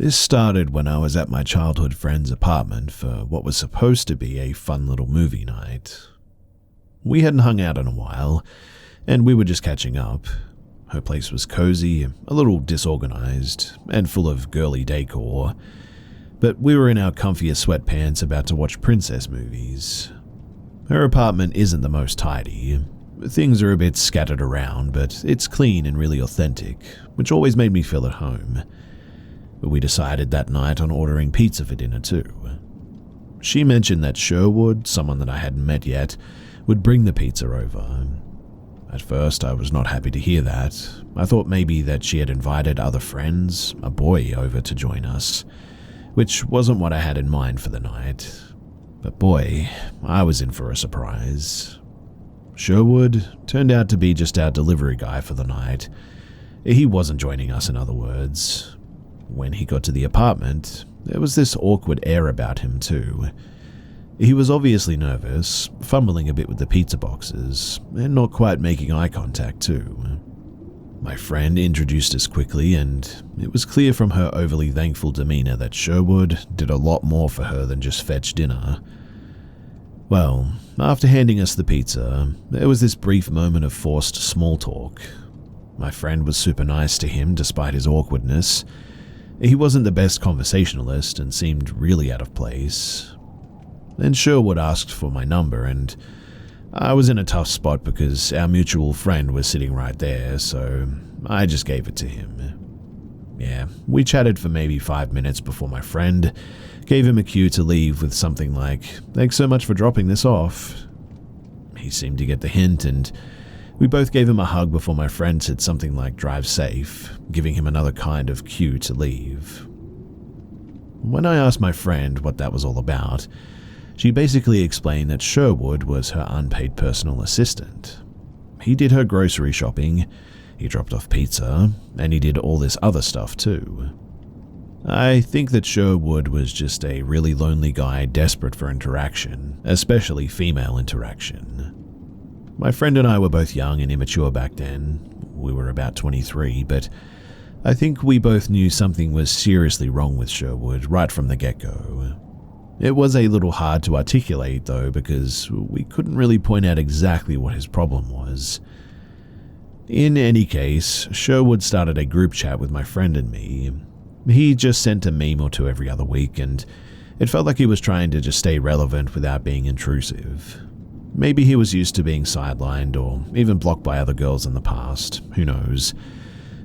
This started when I was at my childhood friend's apartment for what was supposed to be a fun little movie night. We hadn't hung out in a while, and we were just catching up. Her place was cozy, a little disorganized, and full of girly decor, but we were in our comfiest sweatpants about to watch princess movies. Her apartment isn't the most tidy. Things are a bit scattered around, but it's clean and really authentic, which always made me feel at home. But we decided that night on ordering pizza for dinner too. She mentioned that Sherwood, someone that I hadn't met yet, would bring the pizza over. At first, I was not happy to hear that. I thought maybe that she had invited other friends, a boy, over to join us, which wasn't what I had in mind for the night. But boy, I was in for a surprise. Sherwood turned out to be just our delivery guy for the night. He wasn't joining us, in other words. When he got to the apartment, there was this awkward air about him too. He was obviously nervous, fumbling a bit with the pizza boxes, and not quite making eye contact too. My friend introduced us quickly, and it was clear from her overly thankful demeanor that Sherwood did a lot more for her than just fetch dinner. Well, after handing us the pizza, there was this brief moment of forced small talk. My friend was super nice to him despite his awkwardness. He wasn't the best conversationalist and seemed really out of place. Then Sherwood asked for my number, and I was in a tough spot because our mutual friend was sitting right there, so I just gave it to him. Yeah, we chatted for maybe 5 minutes before my friend gave him a cue to leave with something like, "Thanks so much for dropping this off." He seemed to get the hint, and we both gave him a hug before my friend said something like "drive safe," giving him another kind of cue to leave. When I asked my friend what that was all about, she basically explained that Sherwood was her unpaid personal assistant. He did her grocery shopping, he dropped off pizza, and he did all this other stuff too. I think that Sherwood was just a really lonely guy desperate for interaction, especially female interaction. My friend and I were both young and immature back then. We were about 23, but I think we both knew something was seriously wrong with Sherwood right from the get-go. It was a little hard to articulate though, because we couldn't really point out exactly what his problem was. In any case, Sherwood started a group chat with my friend and me. He just sent a meme or two every other week, and it felt like he was trying to just stay relevant without being intrusive. Maybe he was used to being sidelined or even blocked by other girls in the past, who knows.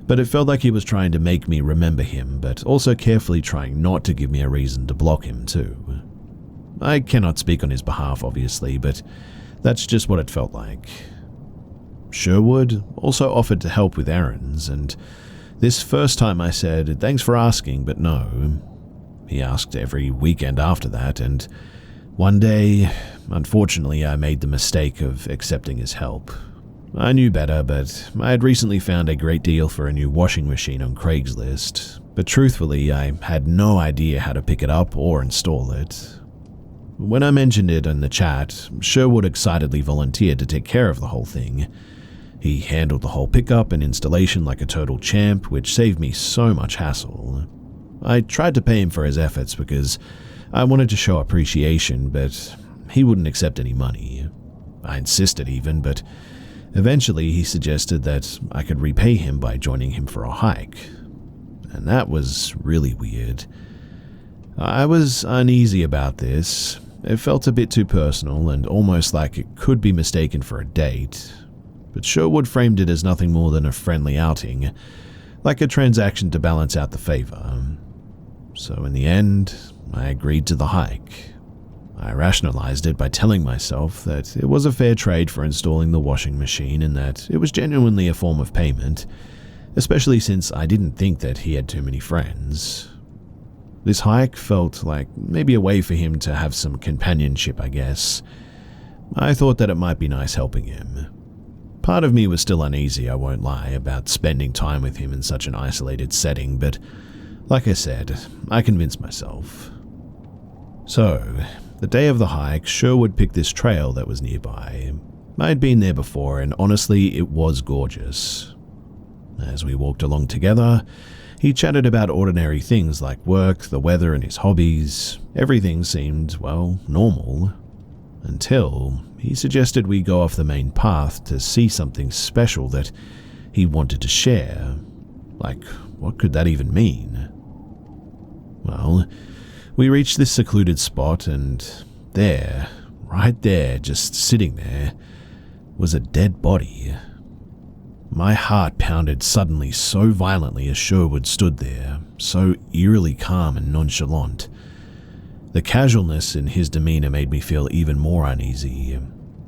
But it felt like he was trying to make me remember him, but also carefully trying not to give me a reason to block him too. I cannot speak on his behalf, obviously, but that's just what it felt like. Sherwood also offered to help with errands, and this first time I said, "Thanks for asking, but no." He asked every weekend after that, and one day, unfortunately, I made the mistake of accepting his help. I knew better, but I had recently found a great deal for a new washing machine on Craigslist, but truthfully, I had no idea how to pick it up or install it. When I mentioned it in the chat, Sherwood excitedly volunteered to take care of the whole thing. He handled the whole pickup and installation like a total champ, which saved me so much hassle. I tried to pay him for his efforts because I wanted to show appreciation, but he wouldn't accept any money. I insisted even, but eventually he suggested that I could repay him by joining him for a hike. And that was really weird. I was uneasy about this. It felt a bit too personal and almost like it could be mistaken for a date. But Sherwood framed it as nothing more than a friendly outing, like a transaction to balance out the favor. So in the end, I agreed to the hike. I rationalized it by telling myself that it was a fair trade for installing the washing machine and that it was genuinely a form of payment, especially since I didn't think that he had too many friends. This hike felt like maybe a way for him to have some companionship, I guess. I thought that it might be nice helping him. Part of me was still uneasy, I won't lie, about spending time with him in such an isolated setting, but like I said, I convinced myself. So, the day of the hike, Sherwood picked this trail that was nearby. I had been there before, and honestly, it was gorgeous. As we walked along together, He chatted about ordinary things like work, the weather, and his hobbies. Everything seemed, well, normal. Until he suggested we go off the main path to see something special that he wanted to share. Like, what could that even mean? Well, we reached this secluded spot, and there, right there, just sitting there, was a dead body. My heart pounded suddenly so violently as Sherwood stood there, so eerily calm and nonchalant. The casualness in his demeanor made me feel even more uneasy.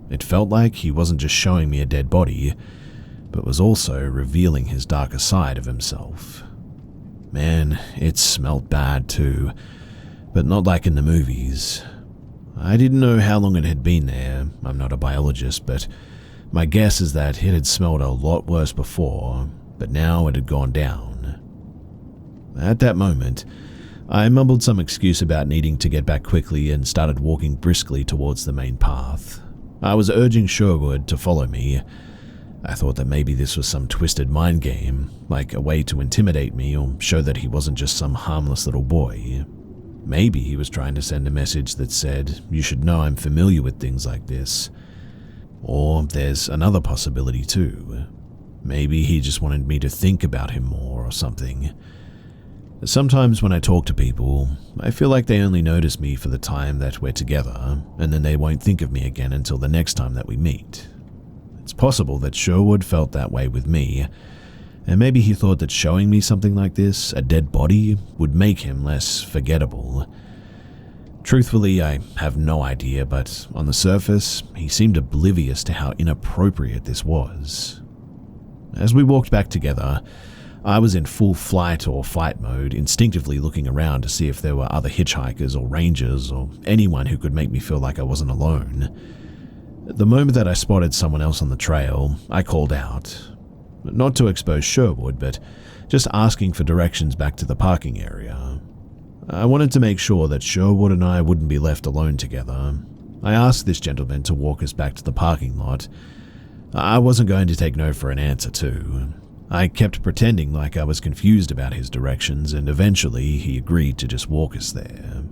It felt like he wasn't just showing me a dead body, but was also revealing his darker side of himself. Man, it smelled bad too, but not like in the movies. I didn't know how long it had been there. I'm not a biologist, but my guess is that it had smelled a lot worse before, but now it had gone down. At that moment, I mumbled some excuse about needing to get back quickly and started walking briskly towards the main path. I was urging Sherwood to follow me. I thought that maybe this was some twisted mind game, like a way to intimidate me or show that he wasn't just some harmless little boy. Maybe he was trying to send a message that said, "You should know I'm familiar with things like this." Or there's another possibility too. Maybe he just wanted me to think about him more or something. Sometimes when I talk to people, I feel like they only notice me for the time that we're together, and then they won't think of me again until the next time that we meet. It's possible that Sherwood felt that way with me, and maybe he thought that showing me something like this, a dead body, would make him less forgettable. Truthfully, I have no idea, but on the surface, he seemed oblivious to how inappropriate this was. As we walked back together, I was in full flight or fight mode, instinctively looking around to see if there were other hitchhikers or rangers or anyone who could make me feel like I wasn't alone. The moment that I spotted someone else on the trail, I called out. Not to expose Sherwood, but just asking for directions back to the parking area. I wanted to make sure that Sherwood and I wouldn't be left alone together. I asked this gentleman to walk us back to the parking lot. I wasn't going to take no for an answer too. I kept pretending like I was confused about his directions, and eventually he agreed to just walk us there.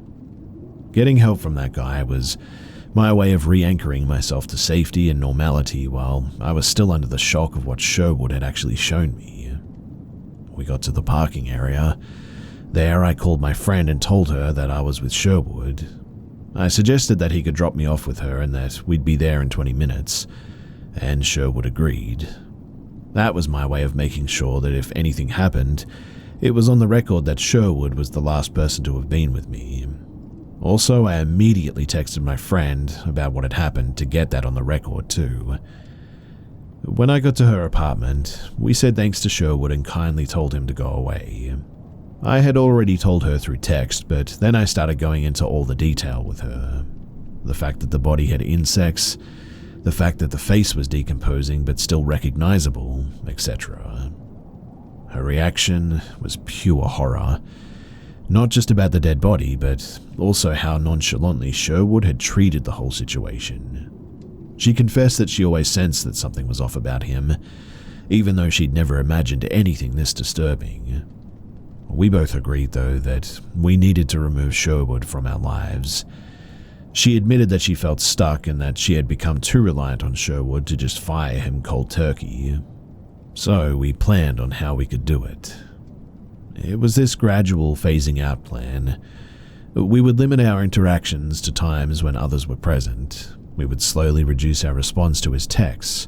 Getting help from that guy was my way of re-anchoring myself to safety and normality while I was still under the shock of what Sherwood had actually shown me. We got to the parking area. There, I called my friend and told her that I was with Sherwood. I suggested that he could drop me off with her and that we'd be there in 20 minutes, and Sherwood agreed. That was my way of making sure that if anything happened, it was on the record that Sherwood was the last person to have been with me. Also, I immediately texted my friend about what had happened to get that on the record too. When I got to her apartment, we said thanks to Sherwood and kindly told him to go away. I had already told her through text, but then I started going into all the detail with her. The fact that the body had insects, the fact that the face was decomposing but still recognizable, etc. Her reaction was pure horror. Not just about the dead body, but also how nonchalantly Sherwood had treated the whole situation. She confessed that she always sensed that something was off about him, even though she'd never imagined anything this disturbing. We both agreed, though, that we needed to remove Sherwood from our lives. She admitted that she felt stuck and that she had become too reliant on Sherwood to just fire him cold turkey. So we planned on how we could do it. It was this gradual phasing out plan. We would limit our interactions to times when others were present. We would slowly reduce our response to his texts.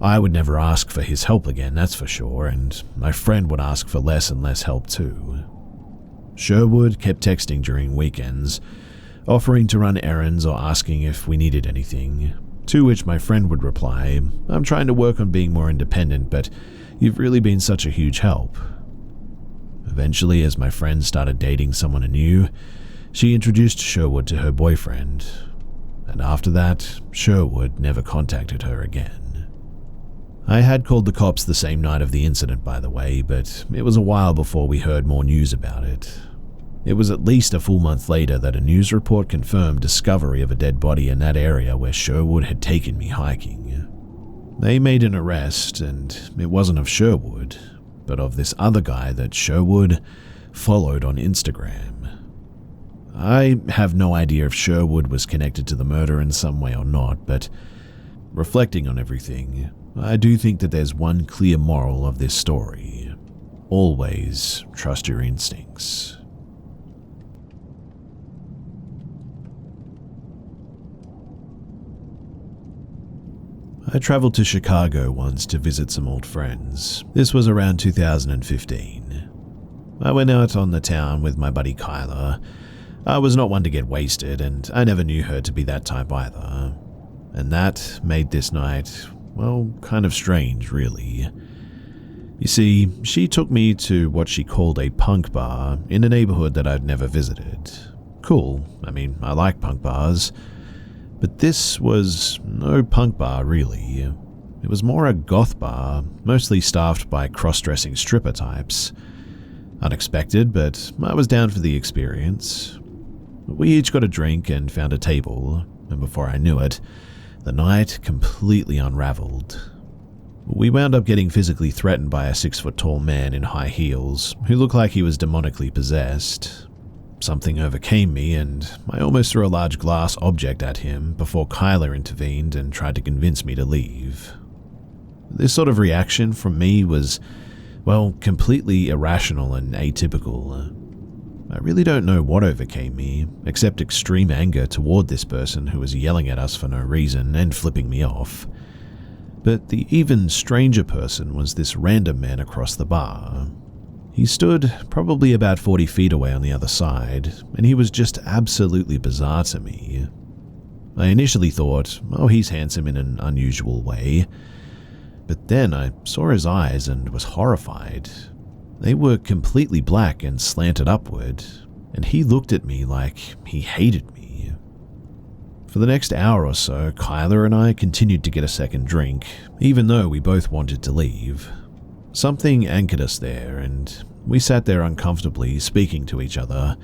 I would never ask for his help again, that's for sure, and my friend would ask for less and less help too. Sherwood kept texting during weekends, offering to run errands or asking if we needed anything, to which my friend would reply, "I'm trying to work on being more independent, but you've really been such a huge help." Eventually, as my friend started dating someone anew, she introduced Sherwood to her boyfriend, and after that, Sherwood never contacted her again. I had called the cops the same night of the incident, by the way, but it was a while before we heard more news about it. It was at least a full month later that a news report confirmed discovery of a dead body in that area where Sherwood had taken me hiking. They made an arrest, and it wasn't of Sherwood. but of this other guy that Sherwood followed on Instagram. I have no idea if Sherwood was connected to the murder in some way or not, but reflecting on everything, I do think that there's one clear moral of this story. Always trust your instincts. I traveled to Chicago once to visit some old friends. This was around 2015. I went out on the town with my buddy Kyla. I was not one to get wasted, and I never knew her to be that type either. And that made this night, well, kind of strange, really. You see, she took me to what she called a punk bar in a neighborhood that I'd never visited. Cool, I mean, I like punk bars. But this was no punk bar, really. It was more a goth bar, mostly staffed by cross-dressing stripper types. Unexpected, but I was down for the experience. We each got a drink and found a table, and before I knew it, the night completely unraveled. We wound up getting physically threatened by a 6-foot-tall man in high heels who looked like he was demonically possessed. Something overcame me, and I almost threw a large glass object at him before Kyla intervened and tried to convince me to leave. This sort of reaction from me was, well, completely irrational and atypical. I really don't know what overcame me, except extreme anger toward this person who was yelling at us for no reason and flipping me off. But the even stranger person was this random man across the bar. He stood probably about 40 feet away on the other side, and he was just absolutely bizarre to me. I initially thought, oh, he's handsome in an unusual way. But then I saw his eyes and was horrified. They were completely black and slanted upward, and he looked at me like he hated me. For the next hour or so, Kyla and I continued to get a second drink, even though we both wanted to leave. Something anchored us there, and we sat there uncomfortably speaking to each other,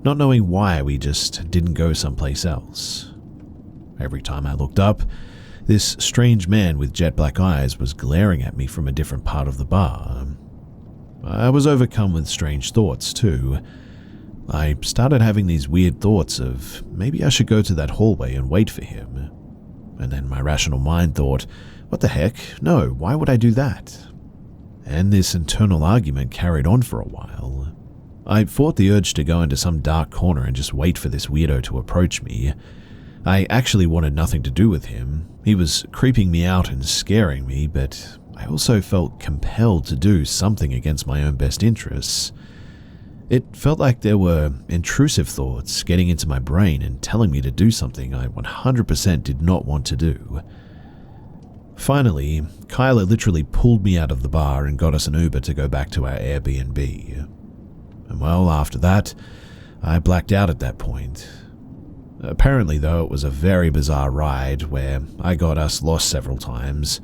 not knowing why we just didn't go someplace else. Every time I looked up, this strange man with jet black eyes was glaring at me from a different part of the bar. I was overcome with strange thoughts too. I started having these weird thoughts of maybe I should go to that hallway and wait for him. And then my rational mind thought, what the heck? No, why would I do that? And this internal argument carried on for a while. I fought the urge to go into some dark corner and just wait for this weirdo to approach me. I actually wanted nothing to do with him. He was creeping me out and scaring me, but I also felt compelled to do something against my own best interests. It felt like there were intrusive thoughts getting into my brain and telling me to do something I 100% did not want to do. Finally, Kyla literally pulled me out of the bar and got us an Uber to go back to our Airbnb. And well, after that, I blacked out at that point. Apparently, though, it was a very bizarre ride where I got us lost several times.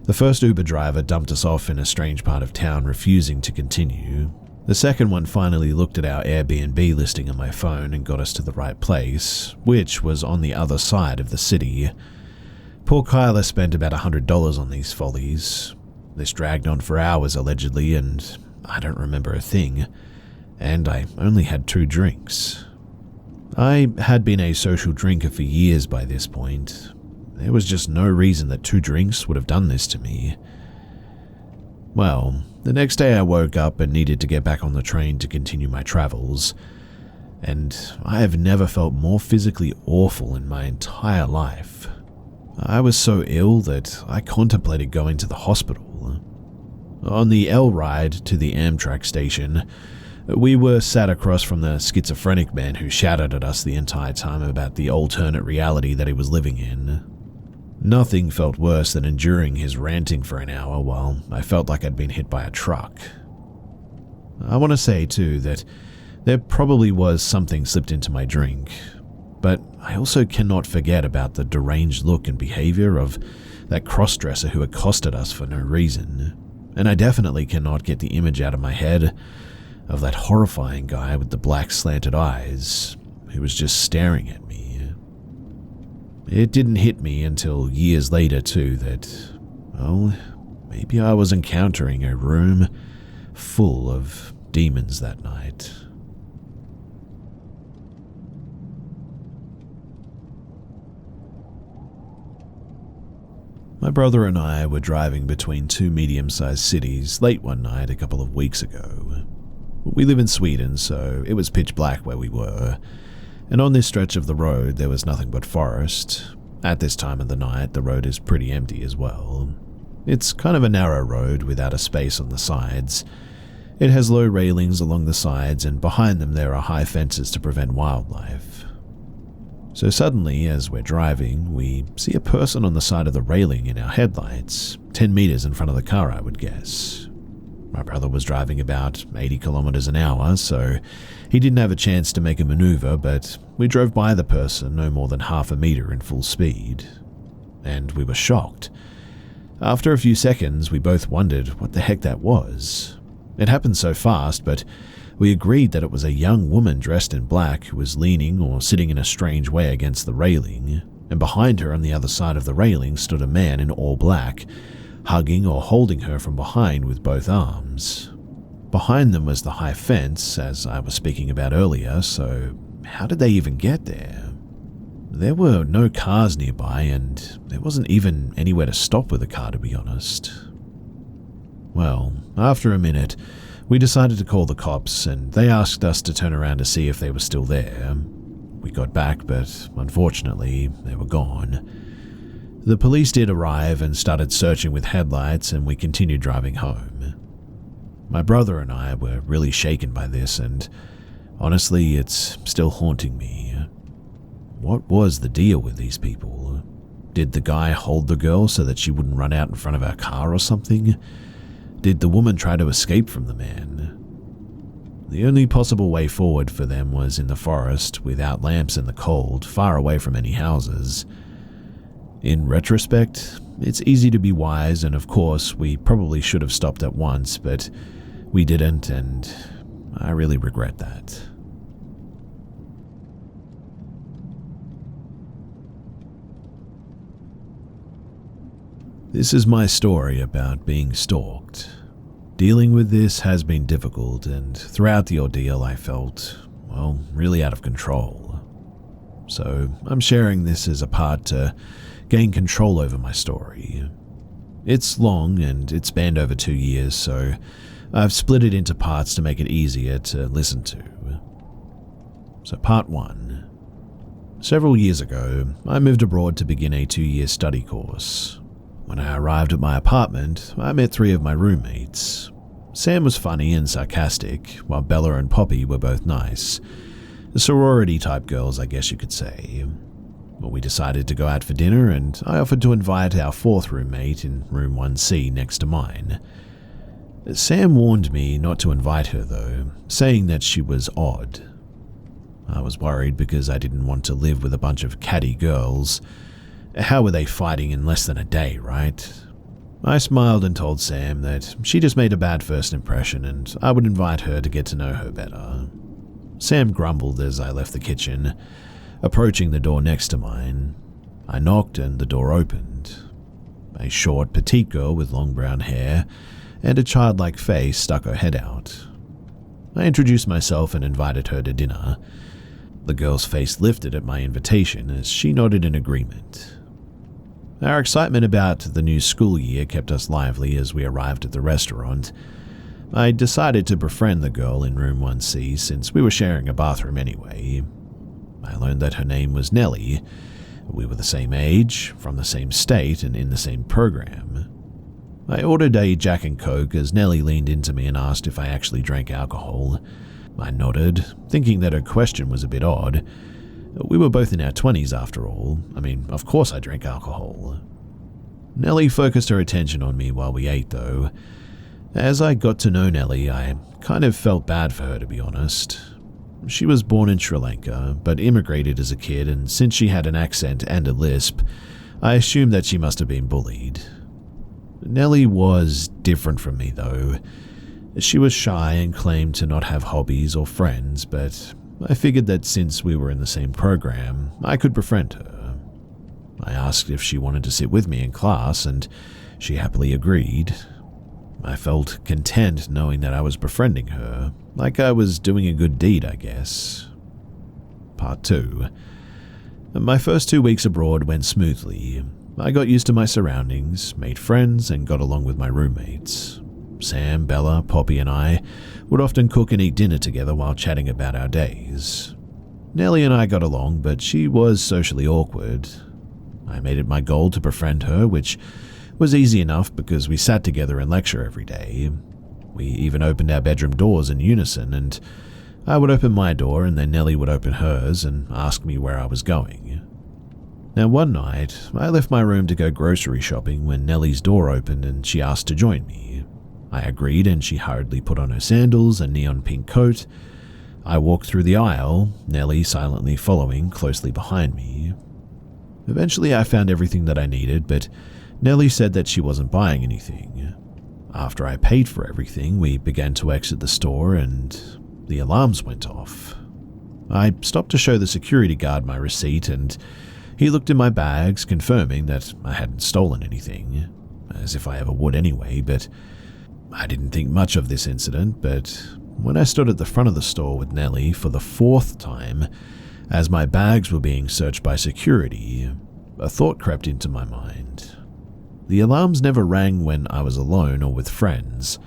The first Uber driver dumped us off in a strange part of town, refusing to continue. The second one finally looked at our Airbnb listing on my phone and got us to the right place, which was on the other side of the city. Poor Kyla spent about $100 on these follies. This dragged on for hours, allegedly, and I don't remember a thing. And I only had 2 drinks. I had been a social drinker for years by this point. There was just no reason that 2 drinks would have done this to me. Well, the next day I woke up and needed to get back on the train to continue my travels. And I have never felt more physically awful in my entire life. I was so ill that I contemplated going to the hospital. On the L ride to the Amtrak station, we were sat across from the schizophrenic man who shouted at us the entire time about the alternate reality that he was living in. Nothing felt worse than enduring his ranting for an hour while I felt like I'd been hit by a truck. I want to say, too, that there probably was something slipped into my drink, but I also cannot forget about the deranged look and behavior of that cross-dresser who accosted us for no reason, and I definitely cannot get the image out of my head of that horrifying guy with the black slanted eyes who was just staring at me. It didn't hit me until years later, too, that, well, maybe I was encountering a room full of demons that night. My brother and I were driving between two medium-sized cities late one night a couple of weeks ago. We live in Sweden, so it was pitch black where we were, and on this stretch of the road there was nothing but forest. At this time of the night, the road is pretty empty as well. It's kind of a narrow road without a space on the sides. It has low railings along the sides, and behind them there are high fences to prevent wildlife. So suddenly, as we're driving, we see a person on the side of the railing in our headlights, 10 meters in front of the car, I would guess. My brother was driving about 80 kilometers an hour, so he didn't have a chance to make a maneuver, but we drove by the person no more than half a meter in full speed. And we were shocked. After a few seconds, we both wondered what the heck that was. It happened so fast, but we agreed that it was a young woman dressed in black who was leaning or sitting in a strange way against the railing, and behind her on the other side of the railing stood a man in all black, hugging or holding her from behind with both arms. Behind them was the high fence, as I was speaking about earlier, so how did they even get there? There were no cars nearby, and there wasn't even anywhere to stop with a car, to be honest. Well, after a minute, we decided to call the cops, and they asked us to turn around to see if they were still there. We got back, but unfortunately, they were gone. The police did arrive and started searching with headlights, and we continued driving home. My brother and I were really shaken by this, and honestly, it's still haunting me. What was the deal with these people? Did the guy hold the girl so that she wouldn't run out in front of our car or something? Did the woman try to escape from the man? The only possible way forward for them was in the forest, without lamps in the cold, far away from any houses. In retrospect, it's easy to be wise, and of course, we probably should have stopped at once, but we didn't, and I really regret that. This is my story about being stalked. Dealing with this has been difficult, and throughout the ordeal I felt, well, really out of control. So I'm sharing this as a part to gain control over my story. It's long and it's spanned over 2 years, so I've split it into parts to make it easier to listen to. So part 1. Several years ago, I moved abroad to begin a 2-year study course. When I arrived at my apartment, I met 3 of my roommates. Sam was funny and sarcastic, while Bella and Poppy were both nice. Sorority-type girls, I guess you could say. Well, we decided to go out for dinner, and I offered to invite our 4th roommate in room 1C next to mine. Sam warned me not to invite her, though, saying that she was odd. I was worried because I didn't want to live with a bunch of catty girls. How were they fighting in less than a day, right? I smiled and told Sam that she just made a bad first impression and I would invite her to get to know her better. Sam grumbled as I left the kitchen, approaching the door next to mine. I knocked and the door opened. A short, petite girl with long brown hair and a childlike face stuck her head out. I introduced myself and invited her to dinner. The girl's face lifted at my invitation as she nodded in agreement. Our excitement about the new school year kept us lively as we arrived at the restaurant. I decided to befriend the girl in room 1C since we were sharing a bathroom anyway. I learned that her name was Nellie. We were the same age, from the same state, and in the same program. I ordered a Jack and Coke as Nellie leaned into me and asked if I actually drank alcohol. I nodded, thinking that her question was a bit odd. We were both in our 20s after all. I mean, of course I drank alcohol. Nellie focused her attention on me while we ate, though. As I got to know Nellie, I kind of felt bad for her, to be honest. She was born in Sri Lanka, but immigrated as a kid, and since she had an accent and a lisp, I assumed that she must have been bullied. Nellie was different from me, though. She was shy and claimed to not have hobbies or friends, but I figured that since we were in the same program, I could befriend her. I asked if she wanted to sit with me in class, and she happily agreed. I felt content knowing that I was befriending her, like I was doing a good deed, I guess. Part 2. My first 2 weeks abroad went smoothly. I got used to my surroundings, made friends, and got along with my roommates. Sam, Bella, Poppy, and I would often cook and eat dinner together while chatting about our days. Nellie and I got along, but she was socially awkward. I made it my goal to befriend her, which was easy enough because we sat together in lecture every day. We even opened our bedroom doors in unison, and I would open my door and then Nellie would open hers and ask me where I was going. Now one night, I left my room to go grocery shopping when Nellie's door opened and she asked to join me. I agreed and she hurriedly put on her sandals and neon pink coat. I walked through the aisle, Nellie silently following closely behind me. Eventually I found everything that I needed, but Nellie said that she wasn't buying anything. After I paid for everything, we began to exit the store and the alarms went off. I stopped to show the security guard my receipt and he looked in my bags, confirming that I hadn't stolen anything, as if I ever would anyway, but I didn't think much of this incident. But when I stood at the front of the store with Nellie for the 4th time, as my bags were being searched by security, a thought crept into my mind. The alarms never rang when I was alone or with friends.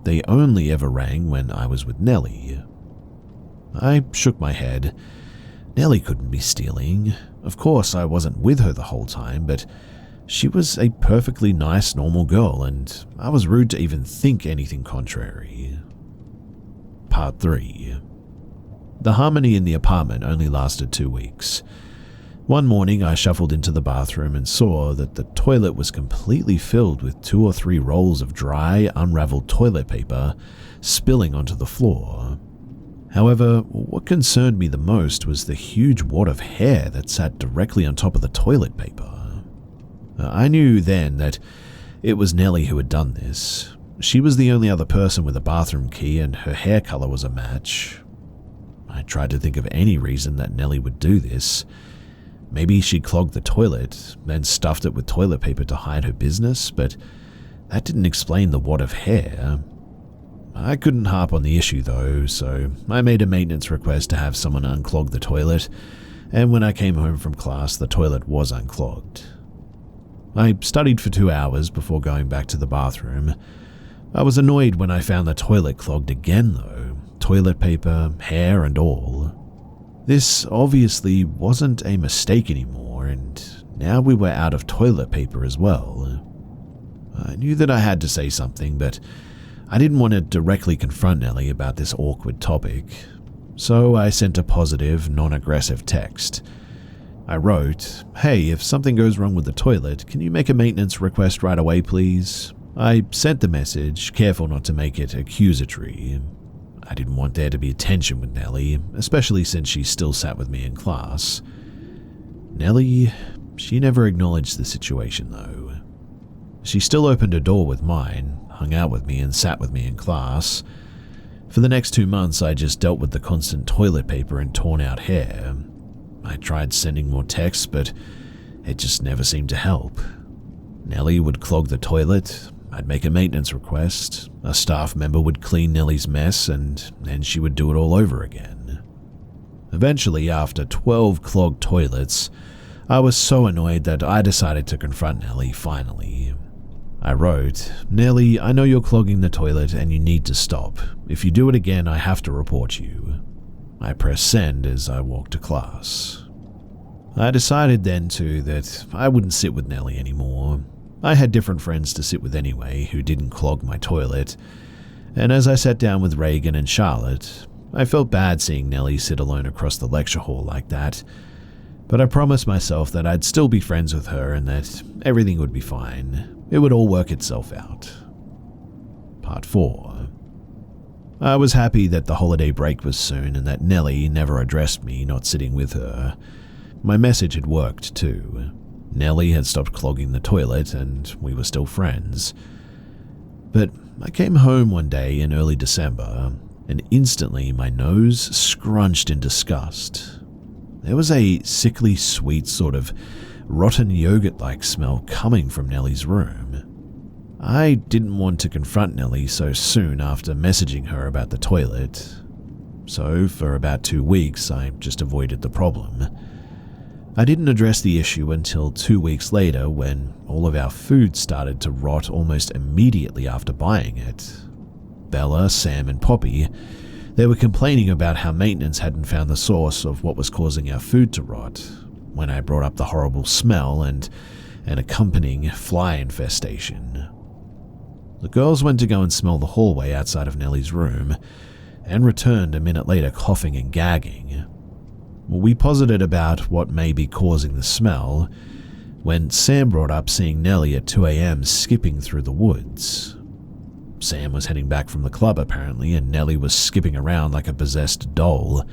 They only ever rang when I was with Nellie. I shook my head. Nellie couldn't be stealing. Of course, I wasn't with her the whole time, but she was a perfectly nice, normal girl, and I was rude to even think anything contrary. Part 3. The harmony in the apartment only lasted 2 weeks. One morning, I shuffled into the bathroom and saw that the toilet was completely filled with 2 or 3 rolls of dry, unraveled toilet paper spilling onto the floor. However, what concerned me the most was the huge wad of hair that sat directly on top of the toilet paper. I knew then that it was Nellie who had done this. She was the only other person with a bathroom key and her hair color was a match. I tried to think of any reason that Nellie would do this. Maybe she clogged the toilet, then stuffed it with toilet paper to hide her business, but that didn't explain the wad of hair. I couldn't harp on the issue though, so I made a maintenance request to have someone unclog the toilet, and when I came home from class, the toilet was unclogged. I studied for 2 hours before going back to the bathroom. I was annoyed when I found the toilet clogged again though, toilet paper, hair and all. This obviously wasn't a mistake anymore, and now we were out of toilet paper as well. I knew that I had to say something, but I didn't want to directly confront Nellie about this awkward topic, so I sent a positive, non-aggressive text. I wrote, "Hey, if something goes wrong with the toilet, can you make a maintenance request right away, please?" I sent the message, careful not to make it accusatory. I didn't want there to be tension with Nellie, especially since she still sat with me in class. Nellie, she never acknowledged the situation though. She still opened her door with mine, hung out with me and sat with me in class. For the next 2 months, I just dealt with the constant toilet paper and torn out hair. I tried sending more texts, but it just never seemed to help. Nellie would clog the toilet, I'd make a maintenance request, a staff member would clean Nellie's mess, and then she would do it all over again. Eventually, after 12 clogged toilets, I was so annoyed that I decided to confront Nellie finally. I wrote, "Nellie, I know you're clogging the toilet and you need to stop. If you do it again, I have to report you." I pressed send as I walked to class. I decided then too that I wouldn't sit with Nellie anymore. I had different friends to sit with anyway who didn't clog my toilet, and as I sat down with Reagan and Charlotte, I felt bad seeing Nellie sit alone across the lecture hall like that, but I promised myself that I'd still be friends with her and that everything would be fine. It would all work itself out. Part 4. I was happy that the holiday break was soon and that Nellie never addressed me not sitting with her. My message had worked too. Nellie had stopped clogging the toilet and we were still friends. But I came home one day in early December and instantly my nose scrunched in disgust. There was a sickly sweet sort of rotten yogurt-like smell coming from Nellie's room. I didn't want to confront Nellie so soon after messaging her about the toilet, so for about 2 weeks I just avoided the problem. I didn't address the issue until 2 weeks later when all of our food started to rot almost immediately after buying it. Bella, Sam, and Poppy, they were complaining about how maintenance hadn't found the source of what was causing our food to rot when I brought up the horrible smell and an accompanying fly infestation. The girls went to go and smell the hallway outside of Nellie's room and returned a minute later coughing and gagging. We posited about what may be causing the smell when Sam brought up seeing Nellie at 2 a.m. skipping through the woods. Sam was heading back from the club apparently, and Nellie was skipping around like a possessed doll,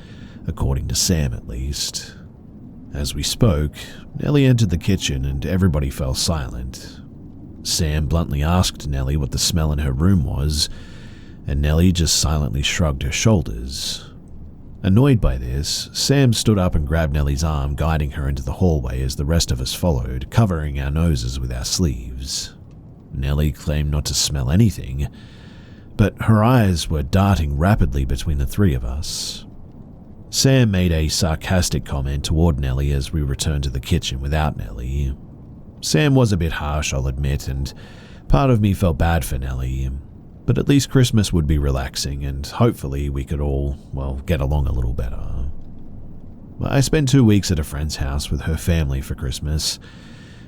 according to Sam at least. As we spoke, Nellie entered the kitchen and everybody fell silent. Sam bluntly asked Nellie what the smell in her room was, and Nellie just silently shrugged her shoulders. Annoyed by this, Sam stood up and grabbed Nellie's arm, guiding her into the hallway as the rest of us followed, covering our noses with our sleeves. Nellie claimed not to smell anything, but her eyes were darting rapidly between the three of us. Sam made a sarcastic comment toward Nellie as we returned to the kitchen without Nellie. Sam was a bit harsh, I'll admit, and part of me felt bad for Nellie, but at least Christmas would be relaxing and hopefully we could all, get along a little better. I spent 2 weeks at a friend's house with her family for Christmas.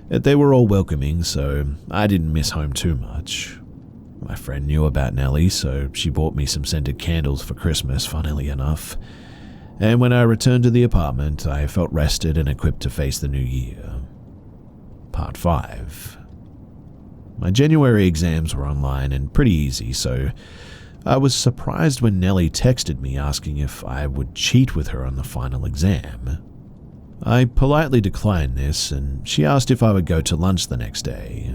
They were all welcoming, so I didn't miss home too much. My friend knew about Nellie, so she bought me some scented candles for Christmas, funnily enough. And when I returned to the apartment, I felt rested and equipped to face the new year. Part 5. My January exams were online and pretty easy, so I was surprised when Nellie texted me asking if I would cheat with her on the final exam. I politely declined this, and she asked if I would go to lunch the next day.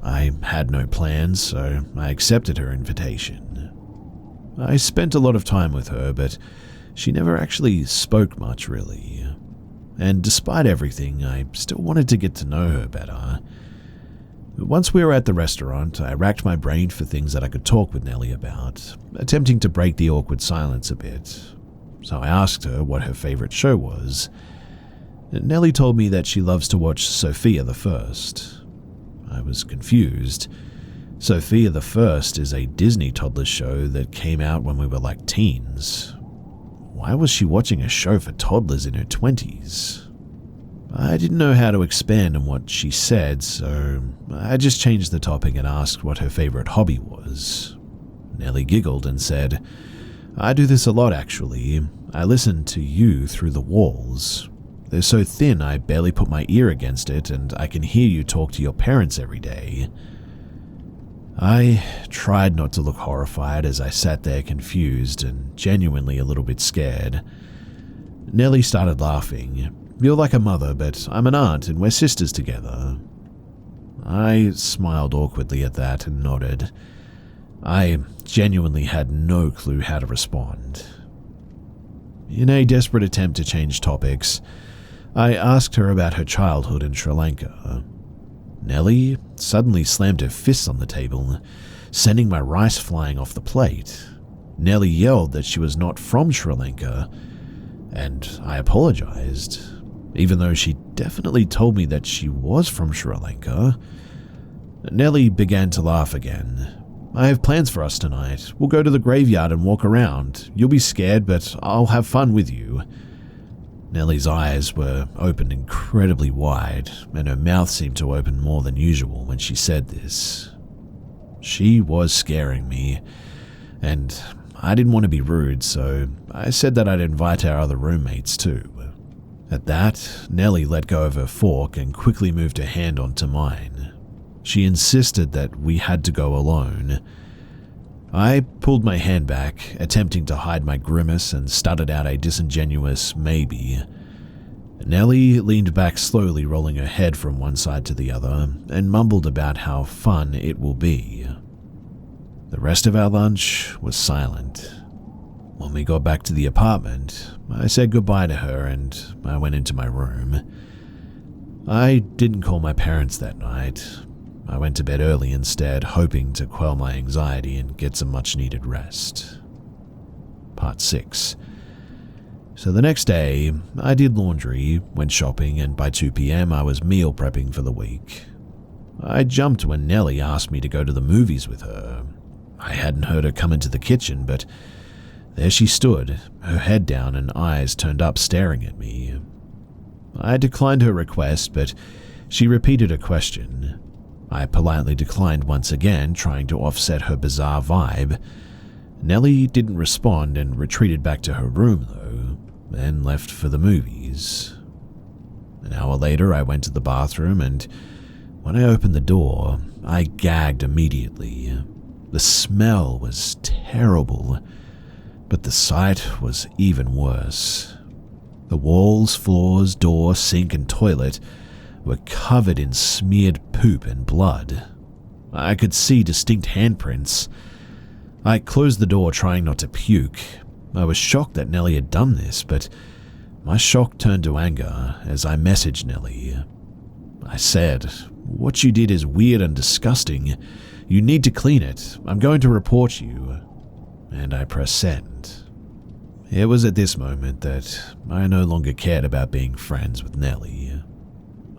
I had no plans, so I accepted her invitation. I spent a lot of time with her, but she never actually spoke much, really. And despite everything, I still wanted to get to know her better. Once we were at the restaurant, I racked my brain for things that I could talk with Nellie about, attempting to break the awkward silence a bit. So I asked her what her favorite show was. Nellie told me that she loves to watch Sophia the First. I was confused. Sophia the First is a Disney toddler show that came out when we were like teens. Why was she watching a show for toddlers in her 20s? I didn't know how to expand on what she said, so I just changed the topic and asked what her favorite hobby was. Nellie giggled and said, "I do this a lot actually. I listen to you through the walls. They're so thin I barely put my ear against it and I can hear you talk to your parents every day." I tried not to look horrified as I sat there confused and genuinely a little bit scared. Nellie started laughing. "You're like a mother, but I'm an aunt and we're sisters together." I smiled awkwardly at that and nodded. I genuinely had no clue how to respond. In a desperate attempt to change topics, I asked her about her childhood in Sri Lanka. Nellie suddenly slammed her fists on the table, sending my rice flying off the plate. Nellie yelled that she was not from Sri Lanka, and I apologized, even though she definitely told me that she was from Sri Lanka. Nellie began to laugh again. "I have plans for us tonight. We'll go to the graveyard and walk around. You'll be scared, but I'll have fun with you." Nellie's eyes were opened incredibly wide, and her mouth seemed to open more than usual when she said this. She was scaring me, and I didn't want to be rude, so I said that I'd invite our other roommates too. At that, Nellie let go of her fork and quickly moved her hand onto mine. She insisted that we had to go alone. I pulled my hand back, attempting to hide my grimace, and stuttered out a disingenuous maybe. Nellie leaned back slowly, rolling her head from one side to the other, and mumbled about how fun it will be. The rest of our lunch was silent. When we got back to the apartment, I said goodbye to her and I went into my room. I didn't call my parents that night. I went to bed early instead, hoping to quell my anxiety and get some much-needed rest. Part 6. So the next day, I did laundry, went shopping, and by 2 p.m. I was meal prepping for the week. I jumped when Nellie asked me to go to the movies with her. I hadn't heard her come into the kitchen, but there she stood, her head down and eyes turned up staring at me. I declined her request, but she repeated her question. I politely declined once again, trying to offset her bizarre vibe. Nellie didn't respond and retreated back to her room, though, then left for the movies. An hour later, I went to the bathroom, and when I opened the door, I gagged immediately. The smell was terrible, but the sight was even worse. The walls, floors, door, sink, and toilet were covered in smeared poop and blood. I could see distinct handprints. I closed the door, trying not to puke. I was shocked that Nellie had done this, but my shock turned to anger as I messaged Nellie. I said, "What you did is weird and disgusting. You need to clean it. I'm going to report you." And I pressed send. It was at this moment that I no longer cared about being friends with Nellie.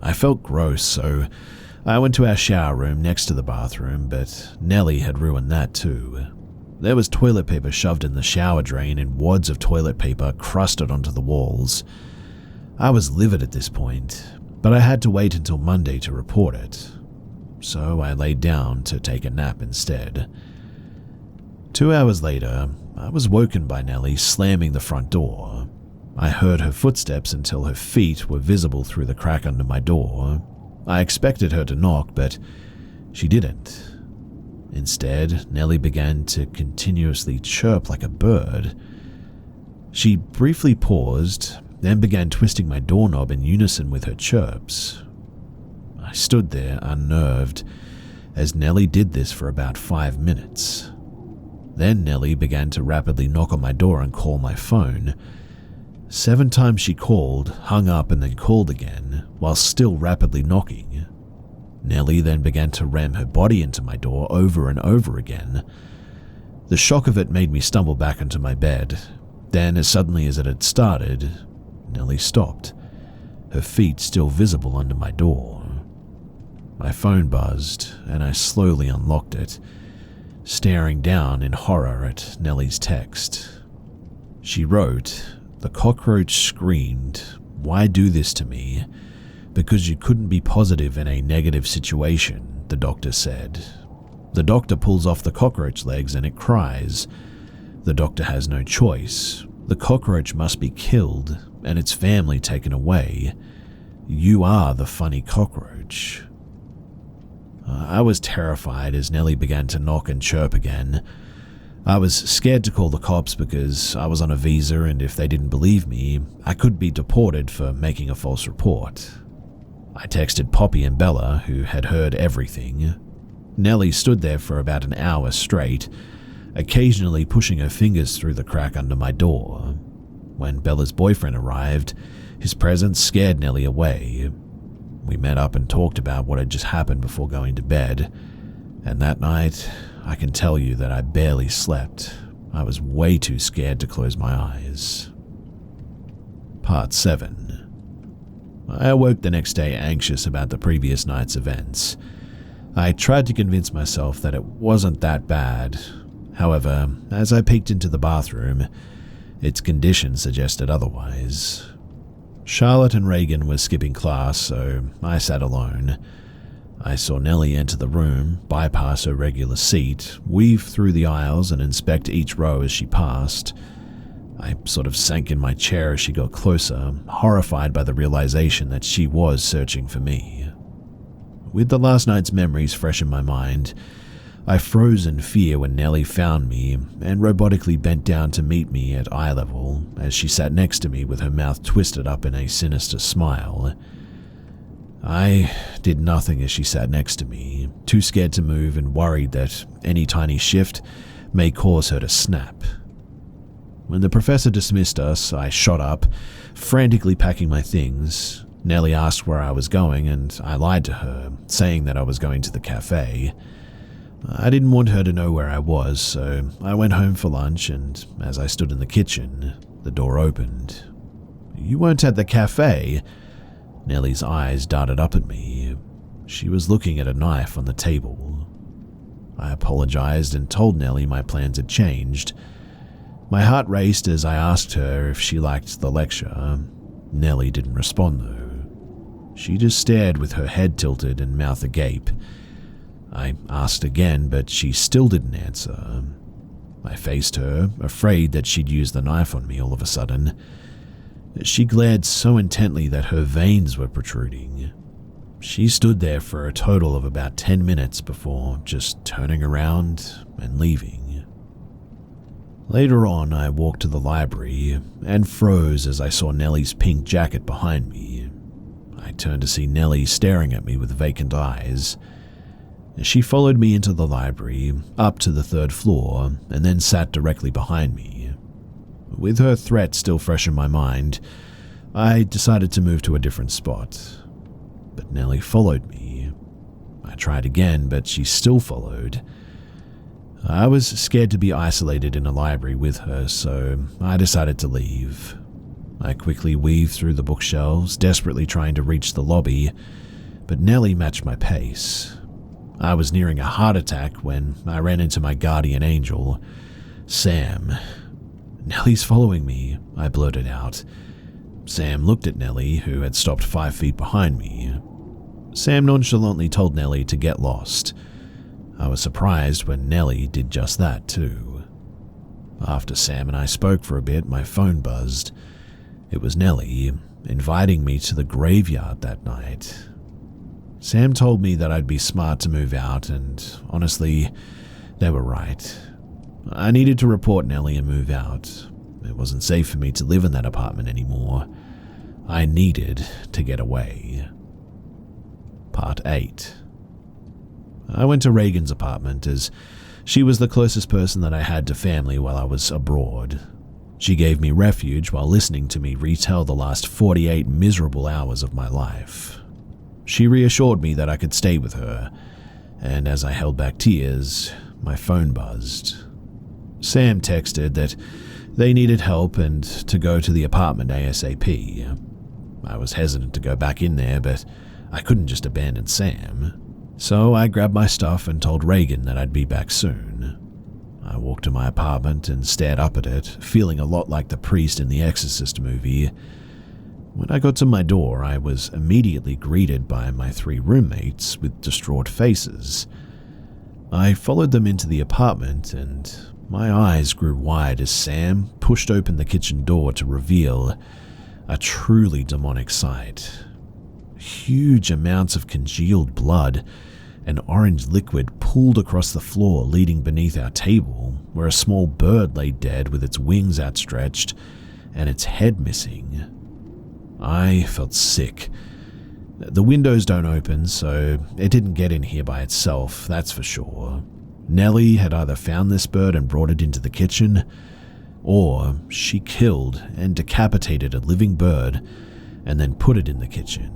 I felt gross, so I went to our shower room next to the bathroom, but Nellie had ruined that too. There was toilet paper shoved in the shower drain and wads of toilet paper crusted onto the walls. I was livid at this point, but I had to wait until Monday to report it. So I laid down to take a nap instead. 2 hours later, I was woken by Nellie slamming the front door. I heard her footsteps until her feet were visible through the crack under my door. I expected her to knock, but she didn't. Instead, Nellie began to continuously chirp like a bird. She briefly paused, then began twisting my doorknob in unison with her chirps. I stood there unnerved as Nellie did this for about 5 minutes. Then Nellie began to rapidly knock on my door and call my phone. 7 times she called, hung up, and then called again, while still rapidly knocking. Nellie then began to ram her body into my door over and over again. The shock of it made me stumble back into my bed. Then, as suddenly as it had started, Nellie stopped, her feet still visible under my door. My phone buzzed, and I slowly unlocked it, staring down in horror at Nellie's text. She wrote, "The cockroach screamed, 'Why do this to me?' Because you couldn't be positive in a negative situation," the doctor said. The doctor pulls off the cockroach legs and it cries. The doctor has no choice. The cockroach must be killed and its family taken away. You are the funny cockroach. I was terrified as Nellie began to knock and chirp again. I was scared to call the cops because I was on a visa, and if they didn't believe me, I could be deported for making a false report. I texted Poppy and Bella, who had heard everything. Nellie stood there for about an hour straight, occasionally pushing her fingers through the crack under my door. When Bella's boyfriend arrived, his presence scared Nellie away. We met up and talked about what had just happened before going to bed, and that night, I can tell you that I barely slept. I was way too scared to close my eyes. Part 7. I awoke the next day anxious about the previous night's events. I tried to convince myself that it wasn't that bad. However, as I peeked into the bathroom, its condition suggested otherwise. Charlotte and Reagan were skipping class, so I sat alone. I saw Nellie enter the room, bypass her regular seat, weave through the aisles and inspect each row as she passed. I sort of sank in my chair as she got closer, horrified by the realization that she was searching for me. With the last night's memories fresh in my mind, I froze in fear when Nellie found me and robotically bent down to meet me at eye level as she sat next to me with her mouth twisted up in a sinister smile. I did nothing as she sat next to me, too scared to move and worried that any tiny shift may cause her to snap. When the professor dismissed us, I shot up, frantically packing my things. Nellie asked where I was going, and I lied to her, saying that I was going to the cafe. I didn't want her to know where I was, so I went home for lunch, and as I stood in the kitchen, the door opened. "You weren't at the cafe?" Nellie's eyes darted up at me. She was looking at a knife on the table. I apologized and told Nellie my plans had changed. My heart raced as I asked her if she liked the lecture. Nellie didn't respond though. She just stared with her head tilted and mouth agape. I asked again, but she still didn't answer. I faced her, afraid that she'd use the knife on me all of a sudden. She glared so intently that her veins were protruding. She stood there for a total of about 10 minutes before just turning around and leaving. Later on, I walked to the library and froze as I saw Nellie's pink jacket behind me. I turned to see Nellie staring at me with vacant eyes. She followed me into the library, up to the 3rd floor, and then sat directly behind me. With her threat still fresh in my mind, I decided to move to a different spot. But Nellie followed me. I tried again, but she still followed. I was scared to be isolated in a library with her, so I decided to leave. I quickly weaved through the bookshelves, desperately trying to reach the lobby, but Nellie matched my pace. I was nearing a heart attack when I ran into my guardian angel, Sam. "Nellie's following me," I blurted out. Sam looked at Nellie, who had stopped 5 feet behind me. Sam nonchalantly told Nellie to get lost. I was surprised when Nellie did just that too. After Sam and I spoke for a bit, my phone buzzed. It was Nellie, inviting me to the graveyard that night. Sam told me that I'd be smart to move out, and honestly, they were right. I needed to report Nellie and move out. It wasn't safe for me to live in that apartment anymore. I needed to get away. Part 8. I went to Reagan's apartment as she was the closest person that I had to family while I was abroad. She gave me refuge while listening to me retell the last 48 miserable hours of my life. She reassured me that I could stay with her, and as I held back tears, my phone buzzed. Sam texted that they needed help and to go to the apartment ASAP. I was hesitant to go back in there, but I couldn't just abandon Sam. So I grabbed my stuff and told Reagan that I'd be back soon. I walked to my apartment and stared up at it, feeling a lot like the priest in the Exorcist movie. When I got to my door, I was immediately greeted by my 3 roommates with distraught faces. I followed them into the apartment, and my eyes grew wide as Sam pushed open the kitchen door to reveal a truly demonic sight. Huge amounts of congealed blood and orange liquid pooled across the floor leading beneath our table, where a small bird lay dead with its wings outstretched and its head missing. I felt sick. The windows don't open, so it didn't get in here by itself, that's for sure. Nellie had either found this bird and brought it into the kitchen, or she killed and decapitated a living bird and then put it in the kitchen.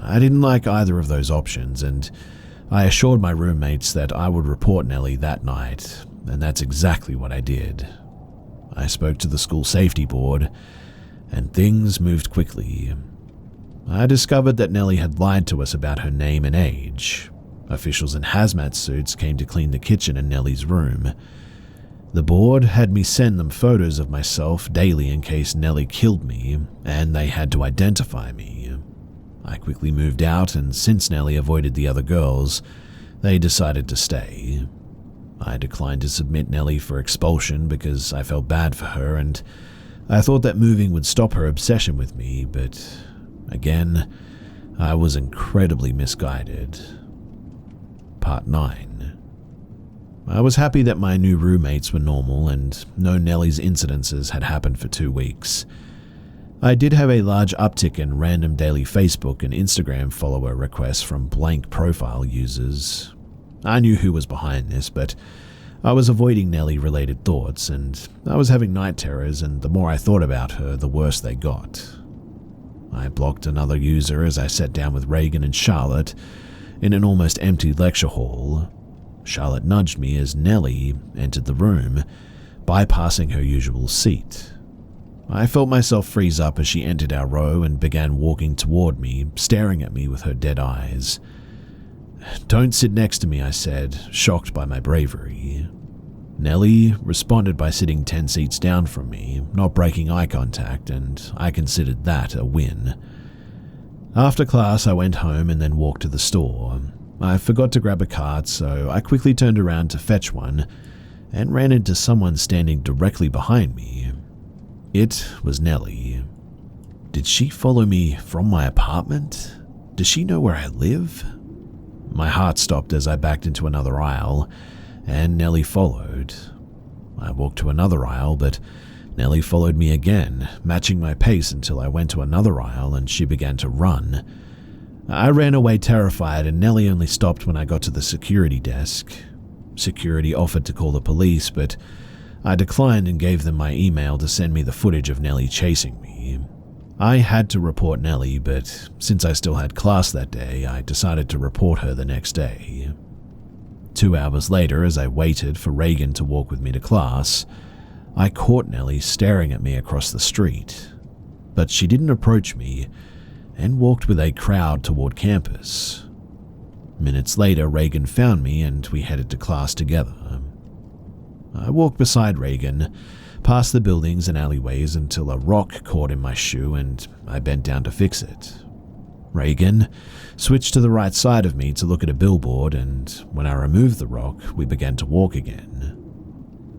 I didn't like either of those options, and I assured my roommates that I would report Nellie that night, and that's exactly what I did. I spoke to the school safety board, and things moved quickly. I discovered that Nellie had lied to us about her name and age. Officials in hazmat suits came to clean the kitchen and Nellie's room. The board had me send them photos of myself daily in case Nellie killed me, and they had to identify me. I quickly moved out, and since Nellie avoided the other girls, they decided to stay. I declined to submit Nellie for expulsion because I felt bad for her, and I thought that moving would stop her obsession with me, but again, I was incredibly misguided. Part 9. I was happy that my new roommates were normal and no Nellie's incidences had happened for 2 weeks. I did have a large uptick in random daily Facebook and Instagram follower requests from blank profile users. I knew who was behind this, but I was avoiding Nellie-related thoughts, and I was having night terrors, and the more I thought about her, the worse they got. I blocked another user as I sat down with Reagan and Charlotte in an almost empty lecture hall. Charlotte nudged me as Nellie entered the room, bypassing her usual seat. I felt myself freeze up as she entered our row and began walking toward me, staring at me with her dead eyes. "Don't sit next to me," I said, shocked by my bravery. Nellie responded by sitting 10 seats down from me, not breaking eye contact, and I considered that a win. After class, I went home and then walked to the store. I forgot to grab a cart, so I quickly turned around to fetch one and ran into someone standing directly behind me. It was Nellie. Did she follow me from my apartment? Does she know where I live? My heart stopped as I backed into another aisle, and Nellie followed. I walked to another aisle, but Nellie followed me again, matching my pace until I went to another aisle and she began to run. I ran away terrified, and Nellie only stopped when I got to the security desk. Security offered to call the police, but I declined and gave them my email to send me the footage of Nellie chasing me. I had to report Nellie, but since I still had class that day, I decided to report her the next day. 2 hours later, as I waited for Reagan to walk with me to class, I caught Nellie staring at me across the street. But she didn't approach me and walked with a crowd toward campus. Minutes later, Reagan found me and we headed to class together. I walked beside Reagan, past the buildings and alleyways until a rock caught in my shoe and I bent down to fix it. Reagan switched to the right side of me to look at a billboard, and when I removed the rock, we began to walk again.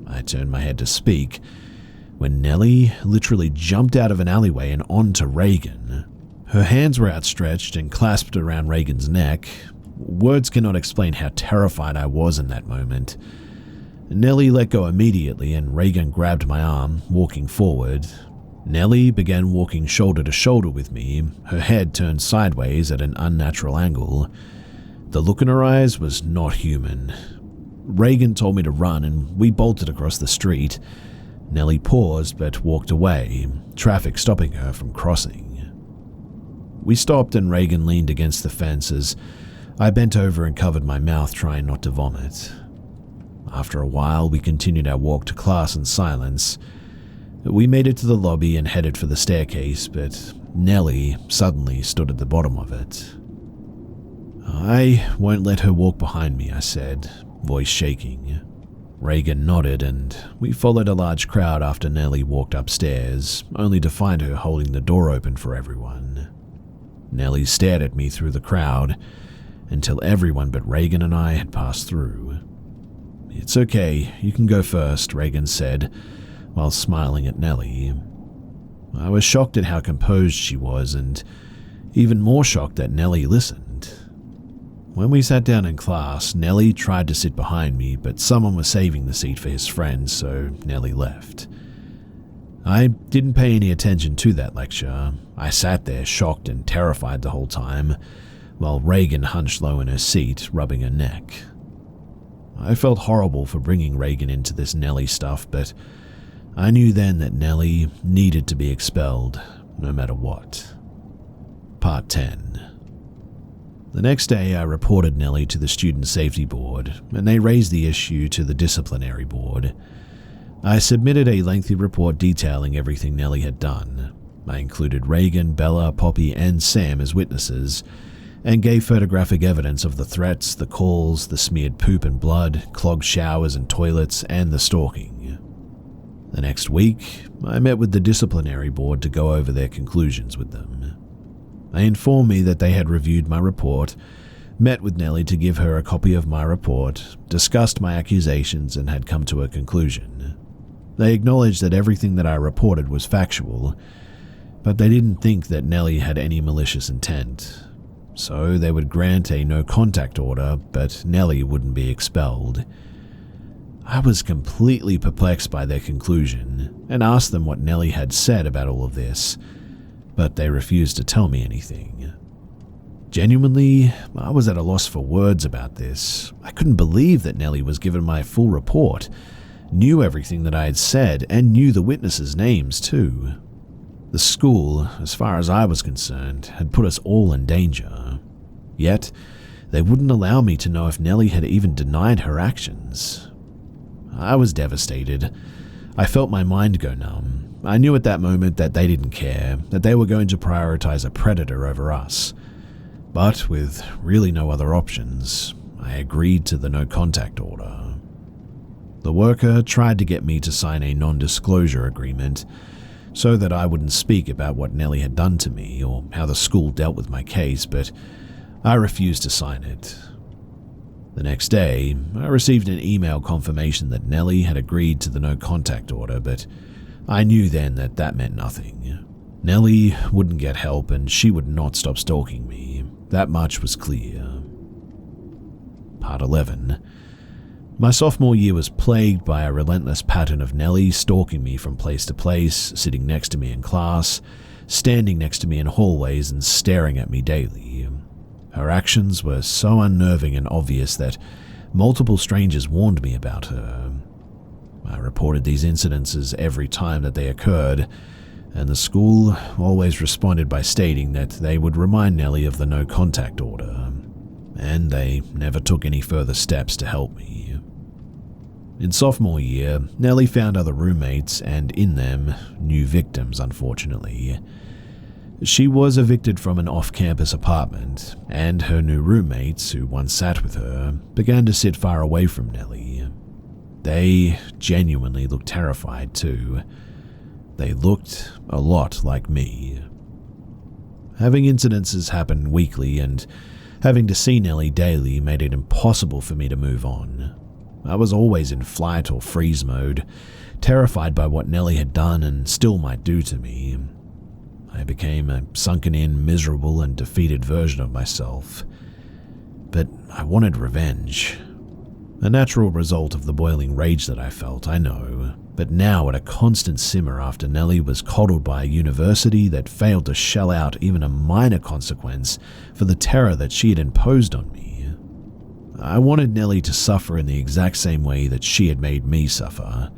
I turned my head to speak when Nellie literally jumped out of an alleyway and onto Reagan. Her hands were outstretched and clasped around Reagan's neck. Words cannot explain how terrified I was in that moment. Nellie let go immediately and Reagan grabbed my arm, walking forward. Nellie began walking shoulder to shoulder with me, her head turned sideways at an unnatural angle. The look in her eyes was not human. Reagan told me to run and we bolted across the street. Nellie paused but walked away, traffic stopping her from crossing. We stopped and Reagan leaned against the fence as I bent over and covered my mouth, trying not to vomit. After a while, we continued our walk to class in silence. We made it to the lobby and headed for the staircase, but Nellie suddenly stood at the bottom of it. "I won't let her walk behind me," I said, voice shaking. Reagan nodded and we followed a large crowd after Nellie walked upstairs, only to find her holding the door open for everyone. Nellie stared at me through the crowd until everyone but Reagan and I had passed through. "It's okay, you can go first," Reagan said, while smiling at Nellie. I was shocked at how composed she was, and even more shocked that Nellie listened. When we sat down in class, Nellie tried to sit behind me, but someone was saving the seat for his friend, so Nellie left. I didn't pay any attention to that lecture. I sat there shocked and terrified the whole time, while Reagan hunched low in her seat, rubbing her neck. I felt horrible for bringing Reagan into this Nellie stuff, but I knew then that Nellie needed to be expelled, no matter what. Part 10. The next day, I reported Nellie to the Student Safety Board, and they raised the issue to the Disciplinary Board. I submitted a lengthy report detailing everything Nellie had done. I included Reagan, Bella, Poppy, and Sam as witnesses, and gave photographic evidence of the threats, the calls, the smeared poop and blood, clogged showers and toilets, and the stalking. The next week, I met with the Disciplinary Board to go over their conclusions with them. They informed me that they had reviewed my report, met with Nellie to give her a copy of my report, discussed my accusations, and had come to a conclusion. They acknowledged that everything that I reported was factual, but they didn't think that Nellie had any malicious intent. So they would grant a no-contact order, but Nellie wouldn't be expelled. I was completely perplexed by their conclusion, and asked them what Nellie had said about all of this, but they refused to tell me anything. Genuinely, I was at a loss for words about this. I couldn't believe that Nellie was given my full report, knew everything that I had said, and knew the witnesses' names too. The school, as far as I was concerned, had put us all in danger. Yet, they wouldn't allow me to know if Nellie had even denied her actions. I was devastated. I felt my mind go numb. I knew at that moment that they didn't care, that they were going to prioritize a predator over us. But with really no other options, I agreed to the no-contact order. The worker tried to get me to sign a non-disclosure agreement so that I wouldn't speak about what Nellie had done to me or how the school dealt with my case, but I refused to sign it. The next day, I received an email confirmation that Nellie had agreed to the no-contact order, but I knew then that that meant nothing. Nellie wouldn't get help and she would not stop stalking me. That much was clear. Part 11. My sophomore year was plagued by a relentless pattern of Nellie stalking me from place to place, sitting next to me in class, standing next to me in hallways, and staring at me daily. Her actions were so unnerving and obvious that multiple strangers warned me about her. I reported these incidences every time that they occurred, and the school always responded by stating that they would remind Nellie of the no-contact order, and they never took any further steps to help me. In sophomore year, Nellie found other roommates, and in them, new victims, unfortunately. She was evicted from an off-campus apartment, and her new roommates, who once sat with her, began to sit far away from Nellie. They genuinely looked terrified too. They looked a lot like me. Having incidences happen weekly and having to see Nellie daily made it impossible for me to move on. I was always in flight or freeze mode, terrified by what Nellie had done and still might do to me. I became a sunken-in, miserable, and defeated version of myself. But I wanted revenge. A natural result of the boiling rage that I felt, I know, but now at a constant simmer after Nellie was coddled by a university that failed to shell out even a minor consequence for the terror that she had imposed on me. I wanted Nellie to suffer in the exact same way that she had made me suffer.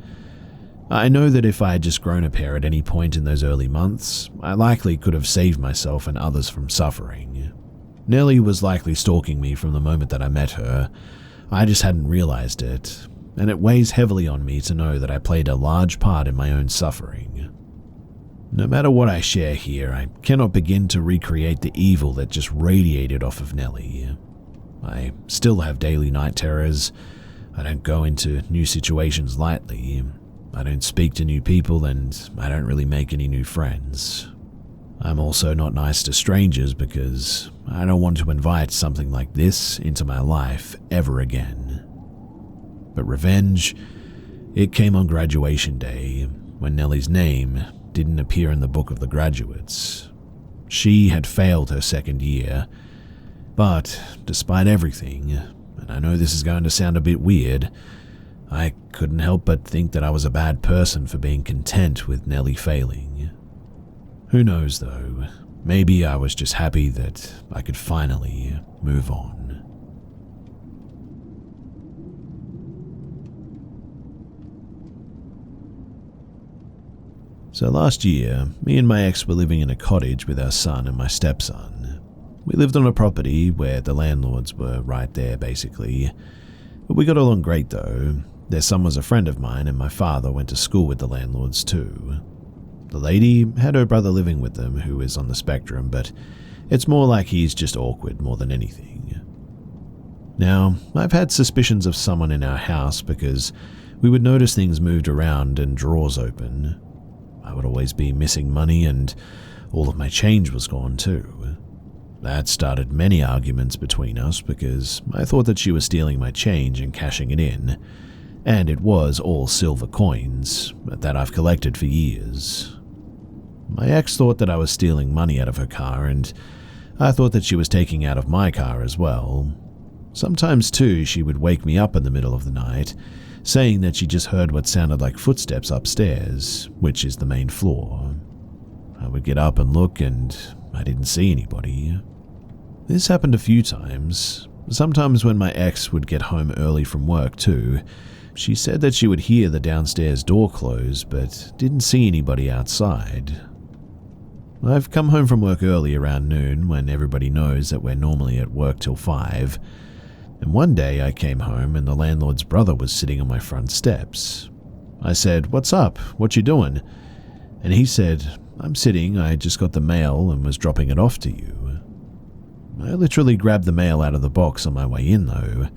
I know that if I had just grown a pair at any point in those early months, I likely could have saved myself and others from suffering. Nellie was likely stalking me from the moment that I met her. I just hadn't realized it, and it weighs heavily on me to know that I played a large part in my own suffering. No matter what I share here, I cannot begin to recreate the evil that just radiated off of Nellie. I still have daily night terrors. I don't go into new situations lightly. I don't speak to new people, and I don't really make any new friends. I'm also not nice to strangers because I don't want to invite something like this into my life ever again. But revenge, it came on graduation day, when Nellie's name didn't appear in the book of the graduates. She had failed her second year, but despite everything, and I know this is going to sound a bit weird, I couldn't help but think that I was a bad person for being content with Nellie failing. Who knows though, maybe I was just happy that I could finally move on. So last year, me and my ex were living in a cottage with our son and my stepson. We lived on a property where the landlords were right there, basically. But we got along great, though. Their son was a friend of mine, and my father went to school with the landlords, too. The lady had her brother living with them, who is on the spectrum, but it's more like he's just awkward more than anything. Now, I've had suspicions of someone in our house because we would notice things moved around and drawers open. I would always be missing money, and all of my change was gone, too. That started many arguments between us because I thought that she was stealing my change and cashing it in, and it was all silver coins that I've collected for years. My ex thought that I was stealing money out of her car, and I thought that she was taking out of my car as well. Sometimes, too, she would wake me up in the middle of the night, saying that she just heard what sounded like footsteps upstairs, which is the main floor. I would get up and look, and I didn't see anybody. This happened a few times. Sometimes when my ex would get home early from work too. She said that she would hear the downstairs door close, but didn't see anybody outside. I've come home from work early around noon when everybody knows that we're normally at work till 5. And one day I came home and the landlord's brother was sitting on my front steps. I said, "What's up? What you doing?" And he said, "I'm sitting, I just got the mail and was dropping it off to you." I literally grabbed the mail out of the box on my way in though,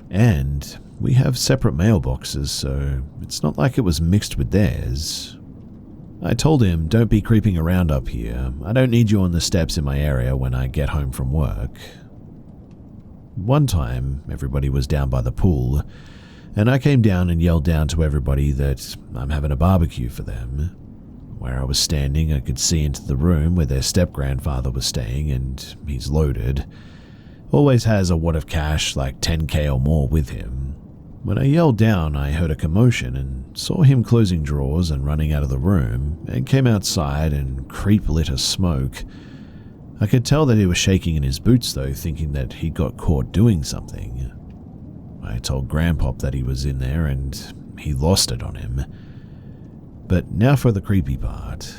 and we have separate mailboxes, so it's not like it was mixed with theirs. I told him, "Don't be creeping around up here. I don't need you on the steps in my area when I get home from work." One time, everybody was down by the pool, and I came down and yelled down to everybody that I'm having a barbecue for them. Where I was standing, I could see into the room where their step-grandfather was staying, and he's loaded. Always has a wad of cash, like 10K or more, with him. When I yelled down, I heard a commotion and saw him closing drawers and running out of the room, and came outside and creep lit a smoke. I could tell that he was shaking in his boots though, thinking that he got caught doing something. I told Grandpop that he was in there and he lost it on him. But now for the creepy part.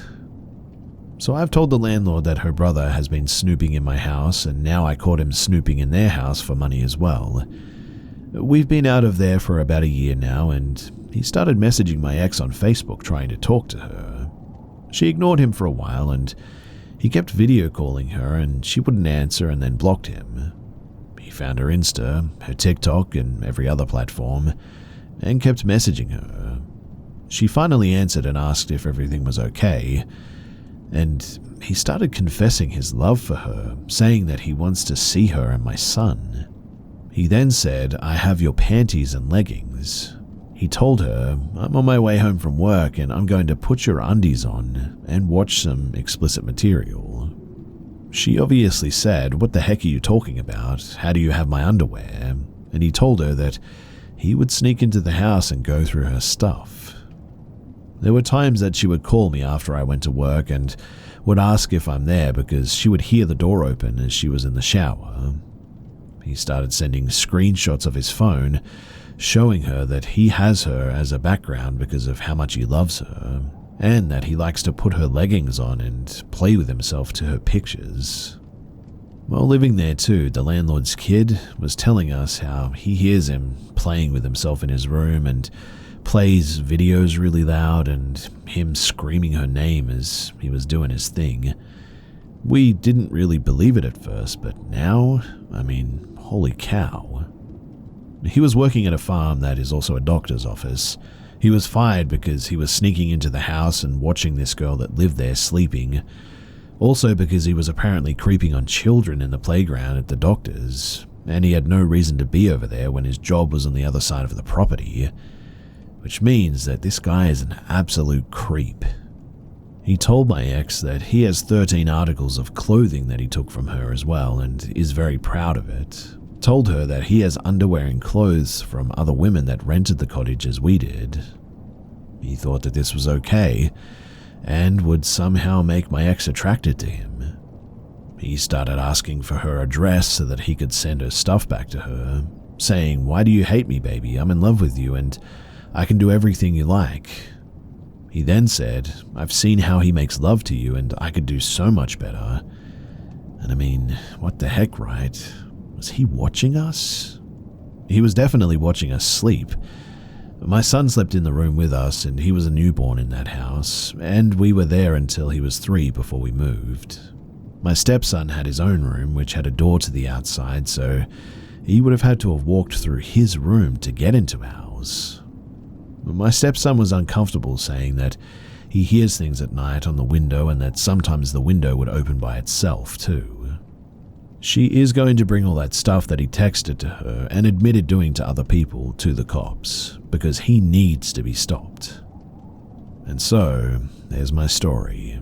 So I've told the landlord that her brother has been snooping in my house, and now I caught him snooping in their house for money as well. We've been out of there for about a year now, and he started messaging my ex on Facebook trying to talk to her. She ignored him for a while, and he kept video calling her, and she wouldn't answer and then blocked him. He found her Insta, her TikTok, and every other platform, and kept messaging her. She finally answered and asked if everything was okay, and he started confessing his love for her, saying that he wants to see her and my son. He then said, "I have your panties and leggings." He told her, "I'm on my way home from work and I'm going to put your undies on and watch some explicit material." She obviously said, "What the heck are you talking about? How do you have my underwear?" And he told her that he would sneak into the house and go through her stuff. There were times that she would call me after I went to work and would ask if I'm there because she would hear the door open as she was in the shower. He started sending screenshots of his phone, showing her that he has her as a background because of how much he loves her, and that he likes to put her leggings on and play with himself to her pictures. While living there too, the landlord's kid was telling us how he hears him playing with himself in his room and plays videos really loud, and him screaming her name as he was doing his thing. We didn't really believe it at first, but now, holy cow. He was working at a farm that is also a doctor's office. He was fired because he was sneaking into the house and watching this girl that lived there sleeping. Also because he was apparently creeping on children in the playground at the doctor's, and he had no reason to be over there when his job was on the other side of the property. Which means that this guy is an absolute creep. He told my ex that he has 13 articles of clothing that he took from her as well and is very proud of it. Told her that he has underwear and clothes from other women that rented the cottage as we did. He thought that this was okay and would somehow make my ex attracted to him. He started asking for her address so that he could send her stuff back to her, saying, "Why do you hate me, baby? I'm in love with you and I can do everything you like." He then said, "I've seen how he makes love to you and I could do so much better." And what the heck, right? Was he watching us? He was definitely watching us sleep. My son slept in the room with us and he was a newborn in that house, and we were there until he was 3 before we moved. My stepson had his own room which had a door to the outside, so he would have had to have walked through his room to get into ours. My stepson was uncomfortable, saying that he hears things at night on the window and that sometimes the window would open by itself too. She is going to bring all that stuff that he texted to her and admitted doing to other people to the cops because he needs to be stopped. And so, there's my story.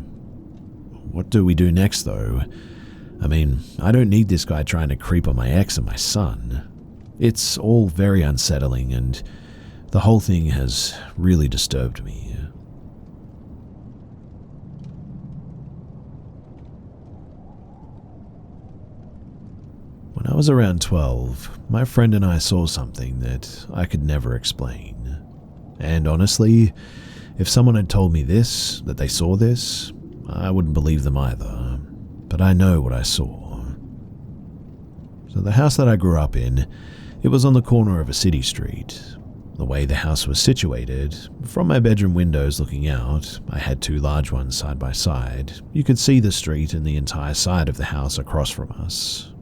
What do we do next though? I don't need this guy trying to creep on my ex and my son. It's all very unsettling and the whole thing has really disturbed me. When I was around 12, my friend and I saw something that I could never explain. And honestly, if someone had told me that they saw this, I wouldn't believe them either, but I know what I saw. So the house that I grew up in, it was on the corner of a city street. The way the house was situated, from my bedroom windows looking out, I had two large ones side by side. You could see the street and the entire side of the house across from us.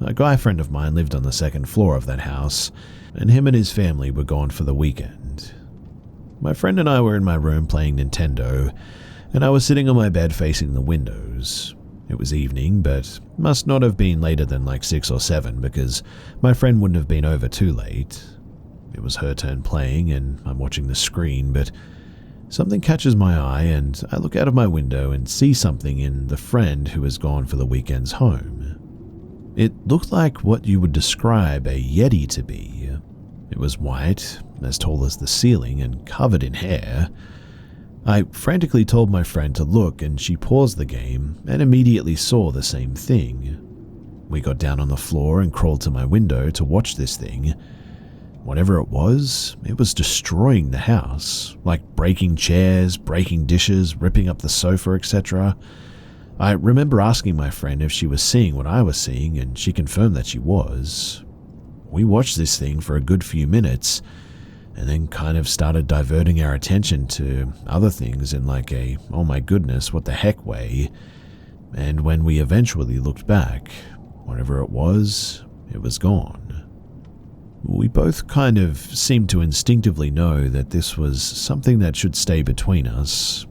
A guy friend of mine lived on the second floor of that house, and him and his family were gone for the weekend. My friend and I were in my room playing Nintendo, and I was sitting on my bed facing the windows. It was evening, but must not have been later than like 6 or 7 because my friend wouldn't have been over too late. It was her turn playing, and I'm watching the screen, but something catches my eye, and I look out of my window and see something in the friend who has gone for the weekend's home. It looked like what you would describe a Yeti to be. It was white, as tall as the ceiling, and covered in hair. I frantically told my friend to look, and she paused the game and immediately saw the same thing. We got down on the floor and crawled to my window to watch this thing. Whatever it was destroying the house, like breaking chairs, breaking dishes, ripping up the sofa, etc. I remember asking my friend if she was seeing what I was seeing, and she confirmed that she was. We watched this thing for a good few minutes, and then kind of started diverting our attention to other things in like a, oh my goodness, what the heck way. And when we eventually looked back, whatever it was gone. We both kind of seemed to instinctively know that this was something that should stay between us.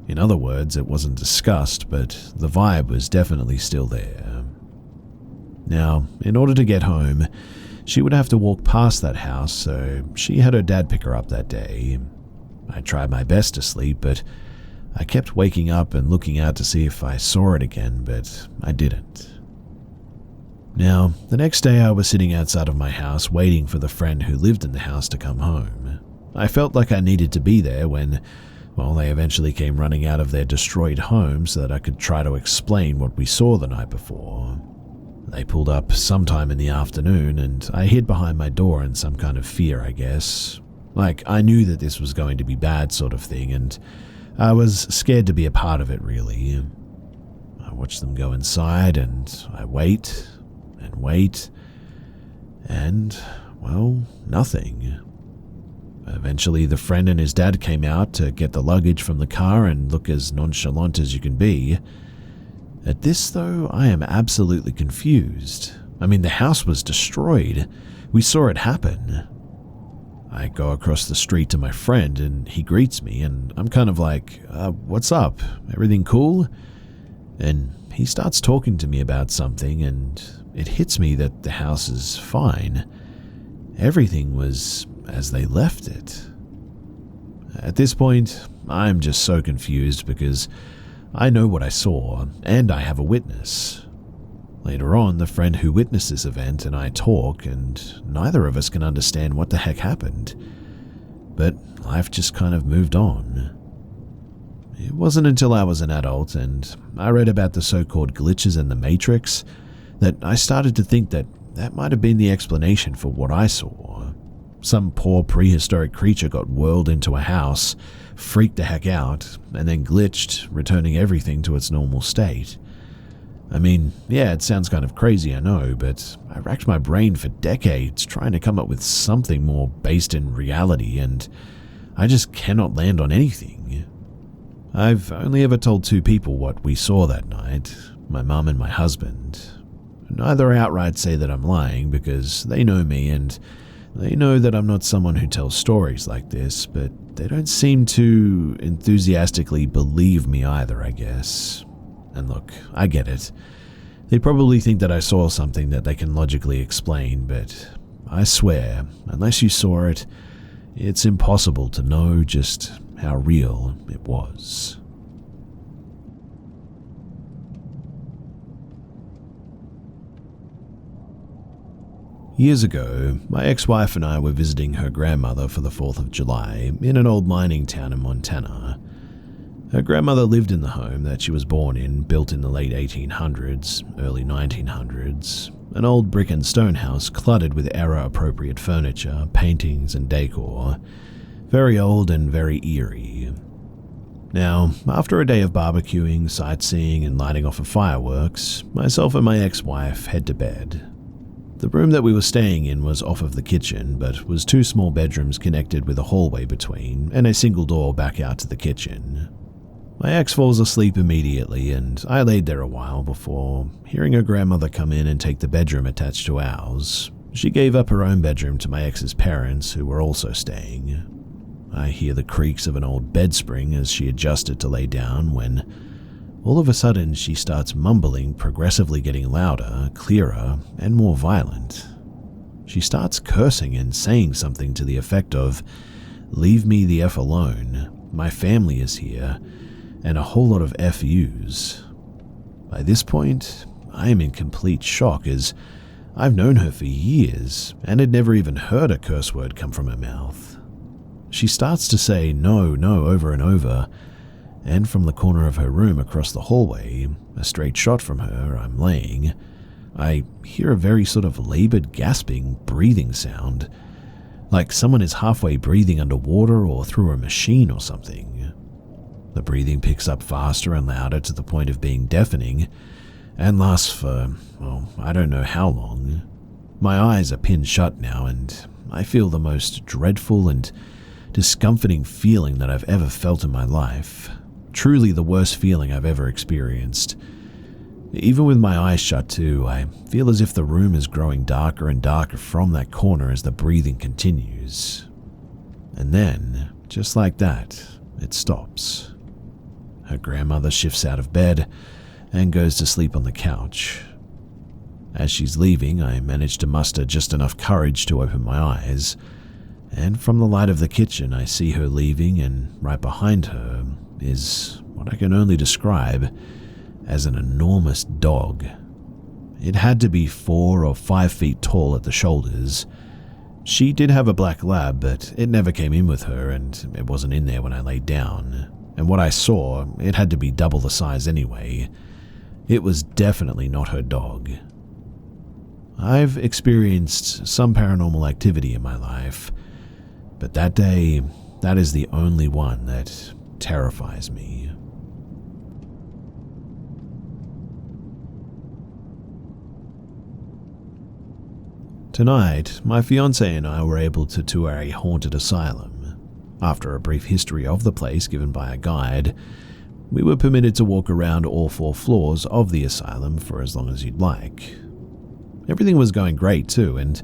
In other words, it wasn't discussed, but the vibe was definitely still there. Now, in order to get home, she would have to walk past that house, so she had her dad pick her up that day. I tried my best to sleep, but I kept waking up and looking out to see if I saw it again, but I didn't. Now, the next day I was sitting outside of my house waiting for the friend who lived in the house to come home. I felt like I needed to be there when, well, they eventually came running out of their destroyed home so that I could try to explain what we saw the night before. They pulled up sometime in the afternoon, and I hid behind my door in some kind of fear, I guess. Like, I knew that this was going to be bad sort of thing, and I was scared to be a part of it, really. I watched them go inside, and I wait, and, well, nothing. Eventually, the friend and his dad came out to get the luggage from the car and look as nonchalant as you can be. At this, though, I am absolutely confused. I mean, the house was destroyed. We saw it happen. I go across the street to my friend, and he greets me, and I'm kind of like, what's up? Everything cool? And he starts talking to me about something, and it hits me that the house is fine. Everything was as they left it. At this point, I'm just so confused because I know what I saw, and I have a witness. Later on, the friend who witnessed this event and I talk, and neither of us can understand what the heck happened. But life just kind of moved on. It wasn't until I was an adult and I read about the so-called glitches in the Matrix that I started to think that that might have been the explanation for what I saw. Some poor prehistoric creature got whirled into a house, freaked the heck out, and then glitched, returning everything to its normal state. I mean, yeah, it sounds kind of crazy, I know, but I racked my brain for decades trying to come up with something more based in reality, and I just cannot land on anything. I've only ever told 2 people what we saw that night, my mum and my husband. Neither outright say that I'm lying because they know me and they know that I'm not someone who tells stories like this, but they don't seem to enthusiastically believe me either, I guess. And look, I get it. They probably think that I saw something that they can logically explain, but I swear, unless you saw it, it's impossible to know just how real it was. Years ago, my ex-wife and I were visiting her grandmother for the 4th of July in an old mining town in Montana. Her grandmother lived in the home that she was born in, built in the late 1800s, early 1900s, an old brick and stone house cluttered with era-appropriate furniture, paintings, and decor. Very old and very eerie. Now, after a day of barbecuing, sightseeing, and lighting off of fireworks, myself and my ex-wife head to bed. The room that we were staying in was off of the kitchen, but was 2 small bedrooms connected with a hallway between and a single door back out to the kitchen. My ex falls asleep immediately, and I laid there a while before hearing her grandmother come in and take the bedroom attached to ours. She gave up her own bedroom to my ex's parents, who were also staying. I hear the creaks of an old bed spring as she adjusted to lay down when, all of a sudden, she starts mumbling, progressively getting louder, clearer, and more violent. She starts cursing and saying something to the effect of, "Leave me the F alone, my family is here," and a whole lot of FUs. By this point, I am in complete shock as I've known her for years and had never even heard a curse word come from her mouth. She starts to say no, no over and over, and from the corner of her room across the hallway, a straight shot from her, I'm laying, I hear a very sort of labored gasping, breathing sound, like someone is halfway breathing underwater or through a machine or something. The breathing picks up faster and louder to the point of being deafening, and lasts for, well, I don't know how long. My eyes are pinned shut now, and I feel the most dreadful and discomforting feeling that I've ever felt in my life. Truly the worst feeling I've ever experienced. Even with my eyes shut too, I feel as if the room is growing darker and darker from that corner as the breathing continues. And then, just like that, it stops. Her grandmother shifts out of bed and goes to sleep on the couch. As she's leaving, I manage to muster just enough courage to open my eyes, and from the light of the kitchen I see her leaving, and right behind her is what I can only describe as an enormous dog. It had to be 4 or 5 feet tall at the shoulders. She did have a black lab, but it never came in with her, and it wasn't in there when I laid down. And what I saw, it had to be double the size anyway. It was definitely not her dog. I've experienced some paranormal activity in my life, but that day, that is the only one that terrifies me. Tonight, my fiancé and I were able to tour a haunted asylum. After a brief history of the place given by a guide, we were permitted to walk around all 4 floors of the asylum for as long as you'd like. Everything was going great too, and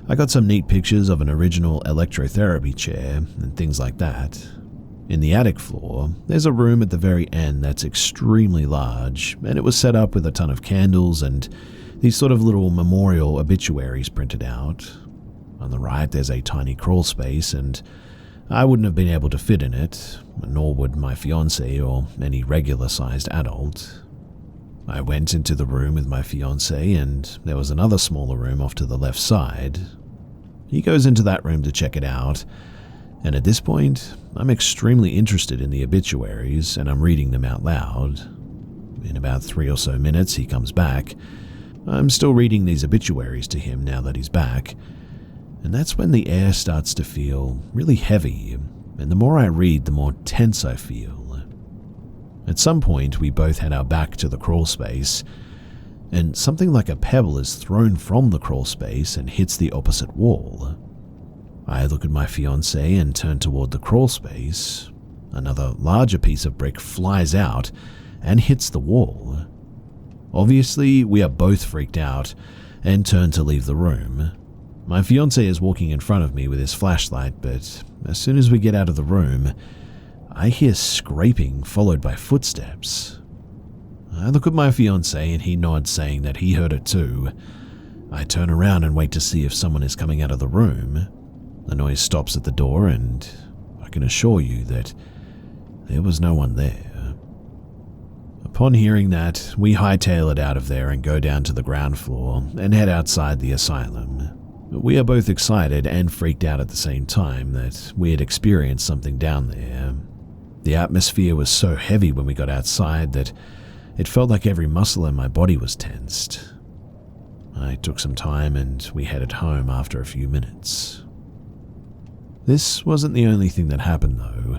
I got some neat pictures of an original electrotherapy chair and things like that. In the attic floor, there's a room at the very end that's extremely large, and it was set up with a ton of candles and these sort of little memorial obituaries printed out. On the right, there's a tiny crawl space, and I wouldn't have been able to fit in it, nor would my fiancé or any regular-sized adult. I went into the room with my fiancé, and there was another smaller room off to the left side. He goes into that room to check it out, and at this point, I'm extremely interested in the obituaries, and I'm reading them out loud. In about 3 or so minutes, he comes back. I'm still reading these obituaries to him now that he's back, and that's when the air starts to feel really heavy, and the more I read, the more tense I feel. At some point, we both had our back to the crawl space, and something like a pebble is thrown from the crawl space and hits the opposite wall. I look at my fiancé and turn toward the crawl space. Another larger piece of brick flies out and hits the wall. Obviously, we are both freaked out and turn to leave the room. My fiancé is walking in front of me with his flashlight, but as soon as we get out of the room, I hear scraping followed by footsteps. I look at my fiancé and he nods, saying that he heard it too. I turn around and wait to see if someone is coming out of the room. The noise stops at the door, and I can assure you that there was no one there. Upon hearing that, we hightail it out of there and go down to the ground floor and head outside the asylum. We are both excited and freaked out at the same time that we had experienced something down there. The atmosphere was so heavy when we got outside that it felt like every muscle in my body was tensed. I took some time and we headed home after a few minutes. This wasn't the only thing that happened though.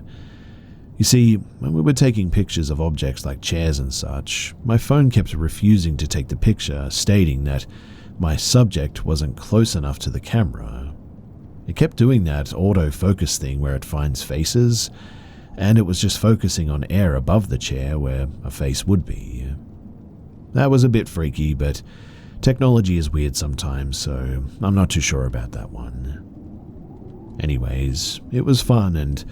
You see, when we were taking pictures of objects like chairs and such, my phone kept refusing to take the picture, stating that my subject wasn't close enough to the camera. It kept doing that autofocus thing where it finds faces, and it was just focusing on air above the chair where a face would be. That was a bit freaky, but technology is weird sometimes, so I'm not too sure about that one. Anyways, it was fun, and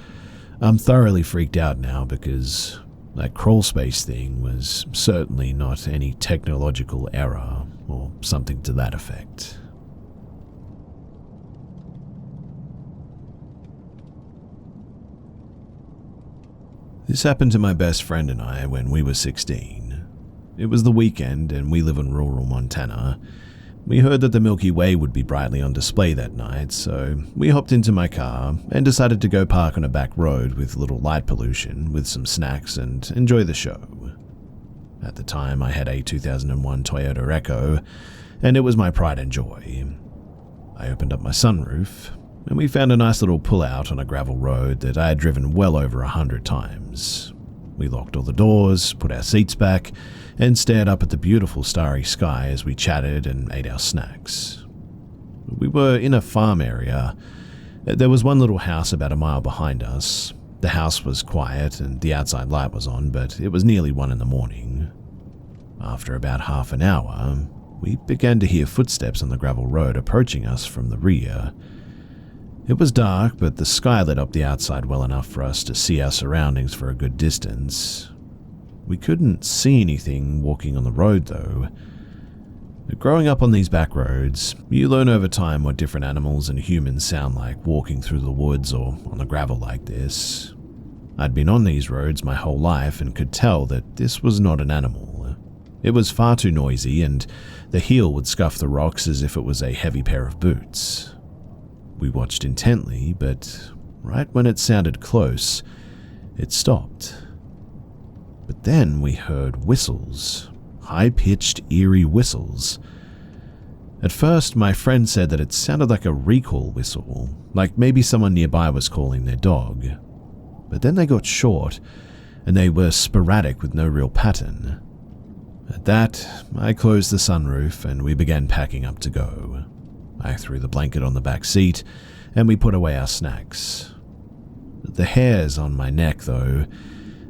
I'm thoroughly freaked out now because that crawl space thing was certainly not any technological error or something to that effect. This happened to my best friend and I when we were 16. It was the weekend and we live in rural Montana. We heard that the Milky Way would be brightly on display that night, so we hopped into my car and decided to go park on a back road with little light pollution with some snacks and enjoy the show. At the time, I had a 2001 Toyota Echo, and it was my pride and joy. I opened up my sunroof, and we found a nice little pull-out on a gravel road that I had driven well over 100 times. We locked all the doors, put our seats back, and stared up at the beautiful starry sky as we chatted and ate our snacks. We were in a farm area. There was one little house about a mile behind us. The house was quiet and the outside light was on, but it was nearly 1 a.m. After about half an hour, we began to hear footsteps on the gravel road approaching us from the rear. It was dark, but the sky lit up the outside well enough for us to see our surroundings for a good distance. We couldn't see anything walking on the road, though. Growing up on these back roads, you learn over time what different animals and humans sound like walking through the woods or on the gravel like this. I'd been on these roads my whole life and could tell that this was not an animal. It was far too noisy, and the heel would scuff the rocks as if it was a heavy pair of boots. We watched intently, but right when it sounded close, it stopped. But then we heard whistles, high-pitched, eerie whistles. At first, my friend said that it sounded like a recall whistle, like maybe someone nearby was calling their dog. But then they got short, and they were sporadic with no real pattern. At that, I closed the sunroof and we began packing up to go. I threw the blanket on the back seat, and we put away our snacks. The hairs on my neck, though,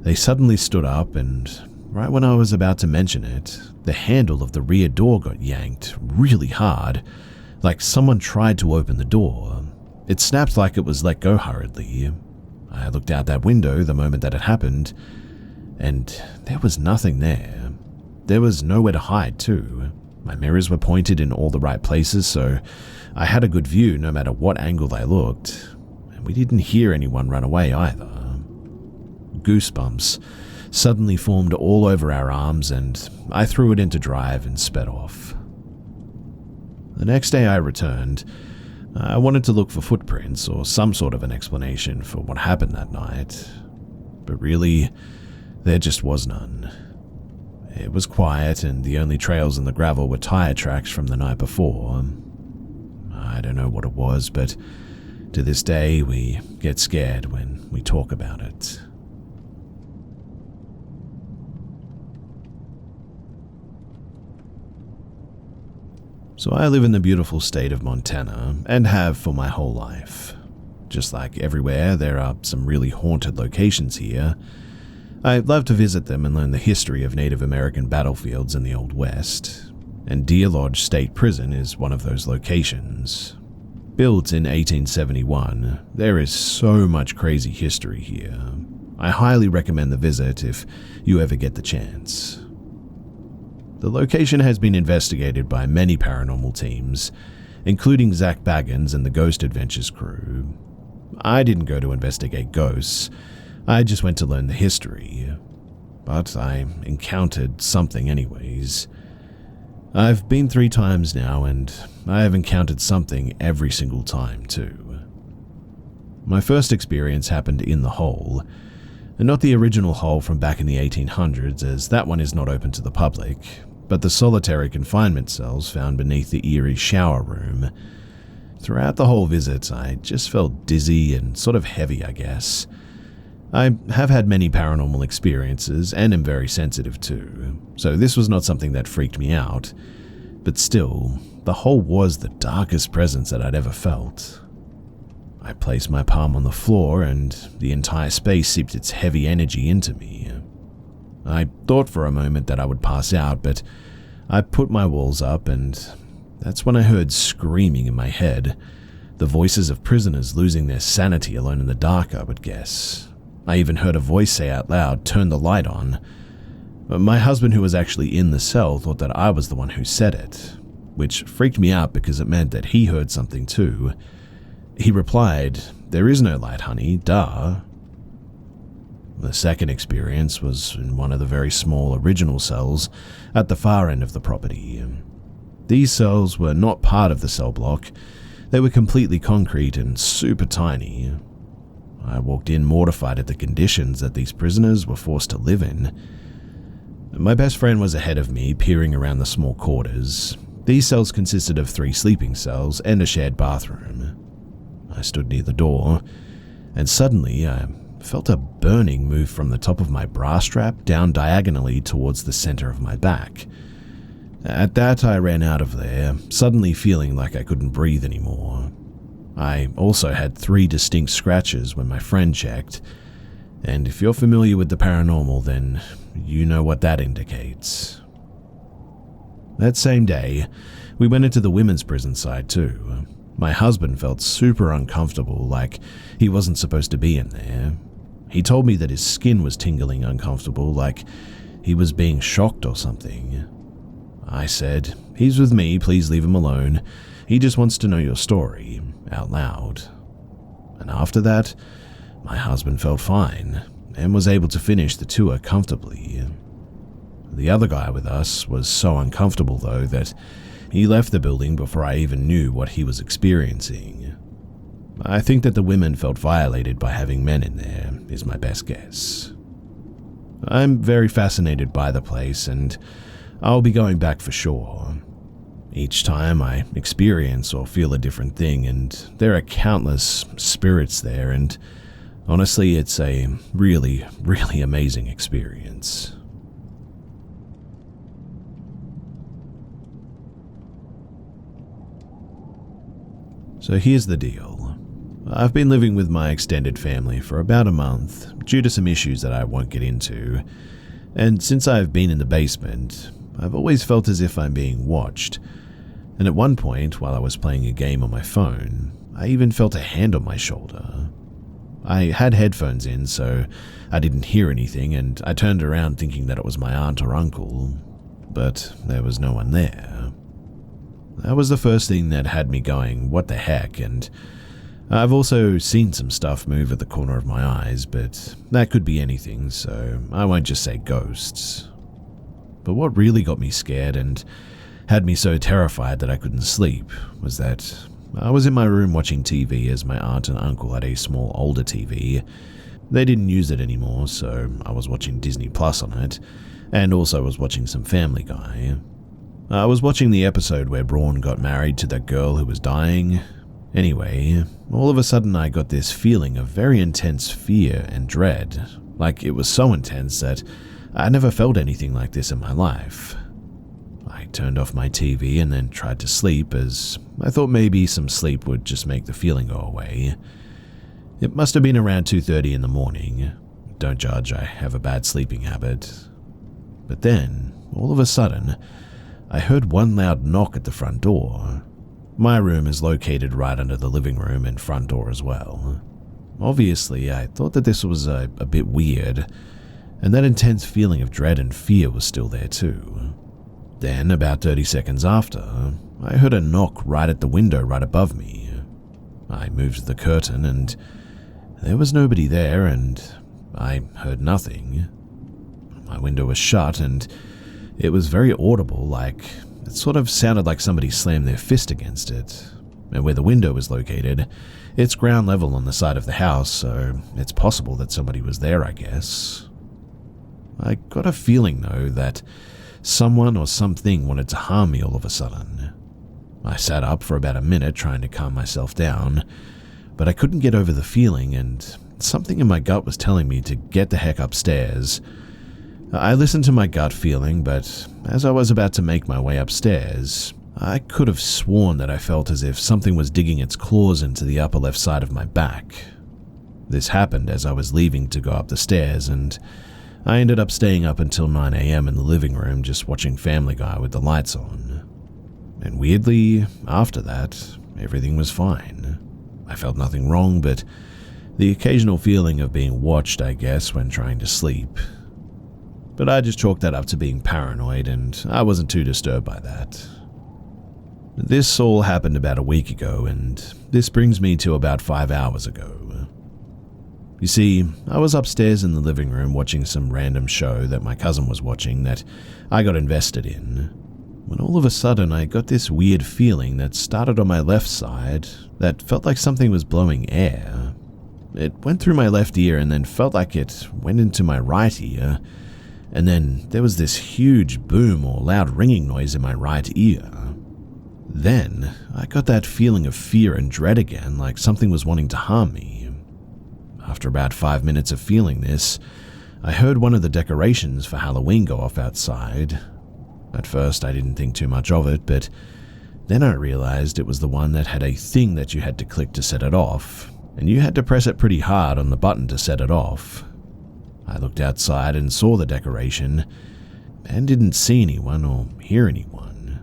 they suddenly stood up, and right when I was about to mention it, the handle of the rear door got yanked really hard, like someone tried to open the door. It snapped like it was let go hurriedly. I looked out that window the moment that it happened, and there was nothing there. There was nowhere to hide, too. My mirrors were pointed in all the right places, so I had a good view no matter what angle I looked, and we didn't hear anyone run away either. Goosebumps suddenly formed all over our arms, and I threw it into drive and sped off. The next day I returned. I wanted to look for footprints or some sort of an explanation for what happened that night, but really, there just was none. It was quiet, and the only trails in the gravel were tire tracks from the night before. I don't know what it was, but to this day we get scared when we talk about it. So I live in the beautiful state of Montana, and have for my whole life. Just like everywhere, there are some really haunted locations here. I love to visit them and learn the history of Native American battlefields in the Old West, and Deer Lodge State Prison is one of those locations. Built in 1871, there is so much crazy history here. I highly recommend the visit if you ever get the chance. The location has been investigated by many paranormal teams, including Zach Baggins and the Ghost Adventures crew. I didn't go to investigate ghosts, I just went to learn the history, but I encountered something anyways. I've been 3 times now, and I have encountered something every single time too. My first experience happened in the hole, and not the original hole from back in the 1800s, as that one is not open to the public, but the solitary confinement cells found beneath the eerie shower room. Throughout the whole visit, I just felt dizzy and sort of heavy, I guess. I have had many paranormal experiences and am very sensitive too, so this was not something that freaked me out, but still, the hole was the darkest presence that I'd ever felt. I placed my palm on the floor and the entire space seeped its heavy energy into me. I thought for a moment that I would pass out, but I put my walls up and that's when I heard screaming in my head, the voices of prisoners losing their sanity alone in the dark, I would guess. I even heard a voice say out loud, "Turn the light on." My husband, who was actually in the cell, thought that I was the one who said it, which freaked me out because it meant that he heard something too. He replied, "There is no light, honey, duh." The second experience was in one of the very small original cells at the far end of the property. These cells were not part of the cell block. They were completely concrete and super tiny. I walked in mortified at the conditions that these prisoners were forced to live in. My best friend was ahead of me, peering around the small quarters. These cells consisted of 3 sleeping cells and a shared bathroom. I stood near the door, and suddenly I felt a burning move from the top of my bra strap down diagonally towards the center of my back. At that, I ran out of there, suddenly feeling like I couldn't breathe anymore. I also had 3 distinct scratches when my friend checked, and if you're familiar with the paranormal, then you know what that indicates. That same day, we went into the women's prison side too. My husband felt super uncomfortable, like he wasn't supposed to be in there. He told me that his skin was tingling uncomfortable, like he was being shocked or something. I said, "He's with me, please leave him alone. He just wants to know your story," out loud. And after that, my husband felt fine and was able to finish the tour comfortably. The other guy with us was so uncomfortable though that he left the building before I even knew what he was experiencing. I think that the women felt violated by having men in there, is my best guess. I'm very fascinated by the place and I'll be going back for sure. Each time I experience or feel a different thing, and there are countless spirits there, and honestly, it's a really, really amazing experience. So here's the deal. I've been living with my extended family for about a month due to some issues that I won't get into, and since I've been in the basement, I've always felt as if I'm being watched. And at one point, while I was playing a game on my phone, I even felt a hand on my shoulder. I had headphones in, so I didn't hear anything, and I turned around thinking that it was my aunt or uncle, but there was no one there. That was the first thing that had me going, what the heck, and I've also seen some stuff move at the corner of my eyes, but that could be anything, so I won't just say ghosts. But what really got me scared and had me so terrified that I couldn't sleep was that I was in my room watching TV as my aunt and uncle had a small older TV. They didn't use it anymore, so I was watching Disney Plus on it, and also was watching some Family Guy. I was watching the episode where Braun got married to that girl who was dying. Anyway, all of a sudden I got this feeling of very intense fear and dread, like it was so intense that I never felt anything like this in my life. I turned off my TV and then tried to sleep, as I thought maybe some sleep would just make the feeling go away. It must have been around 2:30 in the morning. Don't judge, I have a bad sleeping habit. But then, all of a sudden, I heard one loud knock at the front door. My room is located right under the living room and front door as well. Obviously, I thought that this was a bit weird, and that intense feeling of dread and fear was still there too. Then, about 30 seconds after, I heard a knock right at the window right above me. I moved the curtain and there was nobody there, and I heard nothing. My window was shut and it was very audible, like it sort of sounded like somebody slammed their fist against it. And where the window is located, it's ground level on the side of the house, so it's possible that somebody was there, I guess. I got a feeling, though, that someone or something wanted to harm me all of a sudden. I sat up for about a minute trying to calm myself down, but I couldn't get over the feeling, and something in my gut was telling me to get the heck upstairs. I listened to my gut feeling, but as I was about to make my way upstairs, I could have sworn that I felt as if something was digging its claws into the upper left side of my back. This happened as I was leaving to go up the stairs, and I ended up staying up until 9 a.m. in the living room just watching Family Guy with the lights on. And weirdly, after that, everything was fine. I felt nothing wrong, but the occasional feeling of being watched, I guess, when trying to sleep. But I just chalked that up to being paranoid, and I wasn't too disturbed by that. This all happened about a week ago, and this brings me to about 5 hours ago. You see, I was upstairs in the living room watching some random show that my cousin was watching that I got invested in, when all of a sudden I got this weird feeling that started on my left side that felt like something was blowing air. It went through my left ear and then felt like it went into my right ear, and then there was this huge boom or loud ringing noise in my right ear. Then I got that feeling of fear and dread again, like something was wanting to harm me. After about 5 minutes of feeling this, I heard one of the decorations for Halloween go off outside. At first I didn't think too much of it, but then I realized it was the one that had a thing that you had to click to set it off, and you had to press it pretty hard on the button to set it off. I looked outside and saw the decoration, and didn't see anyone or hear anyone.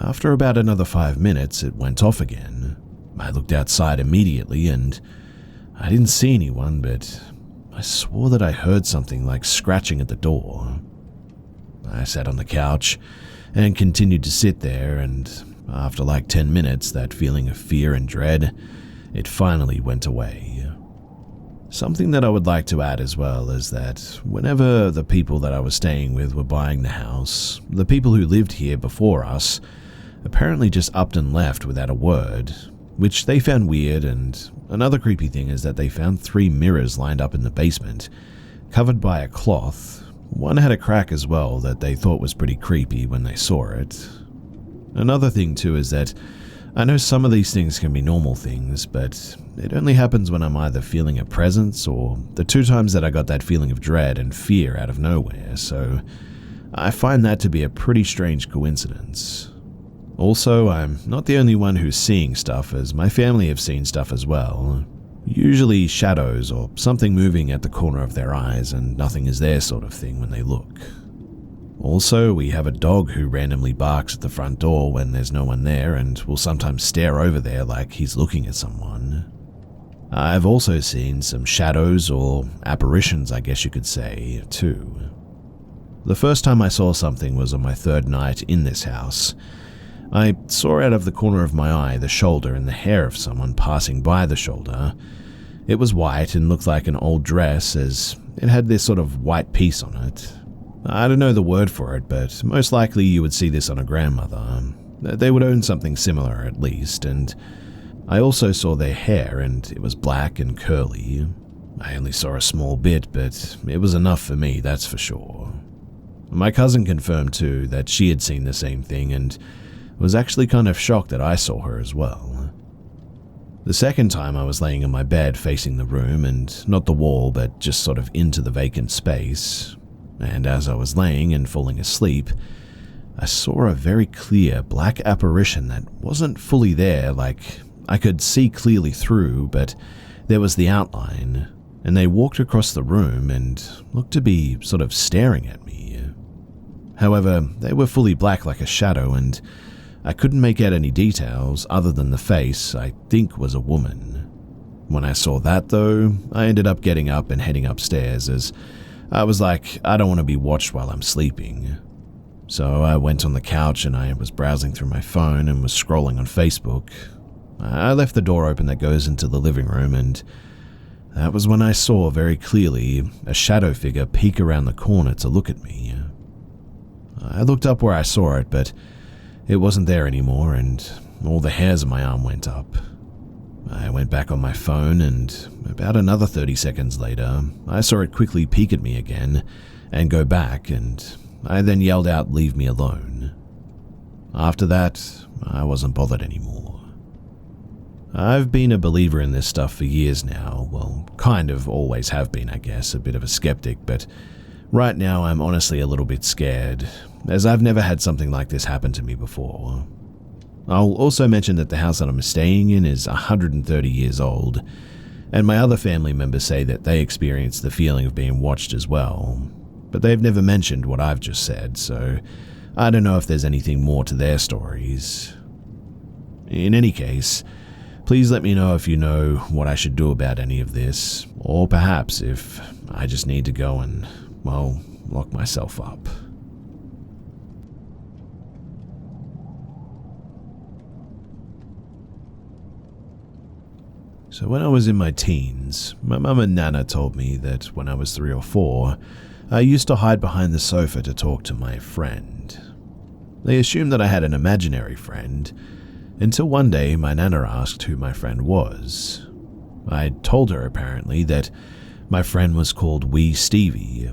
After about another 5 minutes, it went off again. I looked outside immediately, and I didn't see anyone, but I swore that I heard something like scratching at the door. I sat on the couch and continued to sit there, and after like 10 minutes, that feeling of fear and dread, it finally went away. Something that I would like to add as well is that whenever the people that I was staying with were buying the house, the people who lived here before us apparently just upped and left without a word, which they found weird. And another creepy thing is that they found 3 mirrors lined up in the basement, covered by a cloth. One had a crack as well that they thought was pretty creepy when they saw it. Another thing too is that I know some of these things can be normal things, but it only happens when I'm either feeling a presence or the 2 times that I got that feeling of dread and fear out of nowhere, so I find that to be a pretty strange coincidence. Also, I'm not the only one who's seeing stuff, as my family have seen stuff as well. Usually shadows or something moving at the corner of their eyes and nothing is there sort of thing when they look. Also, we have a dog who randomly barks at the front door when there's no one there and will sometimes stare over there like he's looking at someone. I've also seen some shadows or apparitions, I guess you could say, too. The first time I saw something was on my 3rd night in this house. I saw out of the corner of my eye the shoulder and the hair of someone passing by the shoulder. It was white and looked like an old dress, as it had this sort of white piece on it. I don't know the word for it, but most likely you would see this on a grandmother. They would own something similar at least, and I also saw their hair, and it was black and curly. I only saw a small bit, but it was enough for me, that's for sure. My cousin confirmed too that she had seen the same thing and was actually kind of shocked that I saw her as well. The second time I was laying in my bed facing the room, and not the wall but just sort of into the vacant space, and as I was laying and falling asleep, I saw a very clear black apparition that wasn't fully there, like I could see clearly through, but there was the outline, and they walked across the room and looked to be sort of staring at me. However, they were fully black like a shadow, and I couldn't make out any details other than the face I think was a woman. When I saw that though, I ended up getting up and heading upstairs, as I was like, I don't want to be watched while I'm sleeping. So I went on the couch and I was browsing through my phone and was scrolling on Facebook. I left the door open that goes into the living room, and that was when I saw very clearly a shadow figure peek around the corner to look at me. I looked up where I saw it, but it wasn't there anymore, and all the hairs on my arm went up. I went back on my phone, and about another 30 seconds later, I saw it quickly peek at me again and go back, and I then yelled out, "Leave me alone." After that, I wasn't bothered anymore. I've been a believer in this stuff for years now. Well, kind of always have been, I guess, a bit of a skeptic, but right now I'm honestly a little bit scared, as I've never had something like this happen to me before. I'll also mention that the house that I'm staying in is 130 years old, and my other family members say that they experience the feeling of being watched as well, but they've never mentioned what I've just said, so I don't know if there's anything more to their stories. In any case, please let me know if you know what I should do about any of this, or perhaps if I just need to go and, well, lock myself up. So when I was in my teens, my mum and Nana told me that when I was 3 or 4, I used to hide behind the sofa to talk to my friend. They assumed that I had an imaginary friend, until one day my Nana asked who my friend was. I told her apparently that my friend was called Wee Stevie.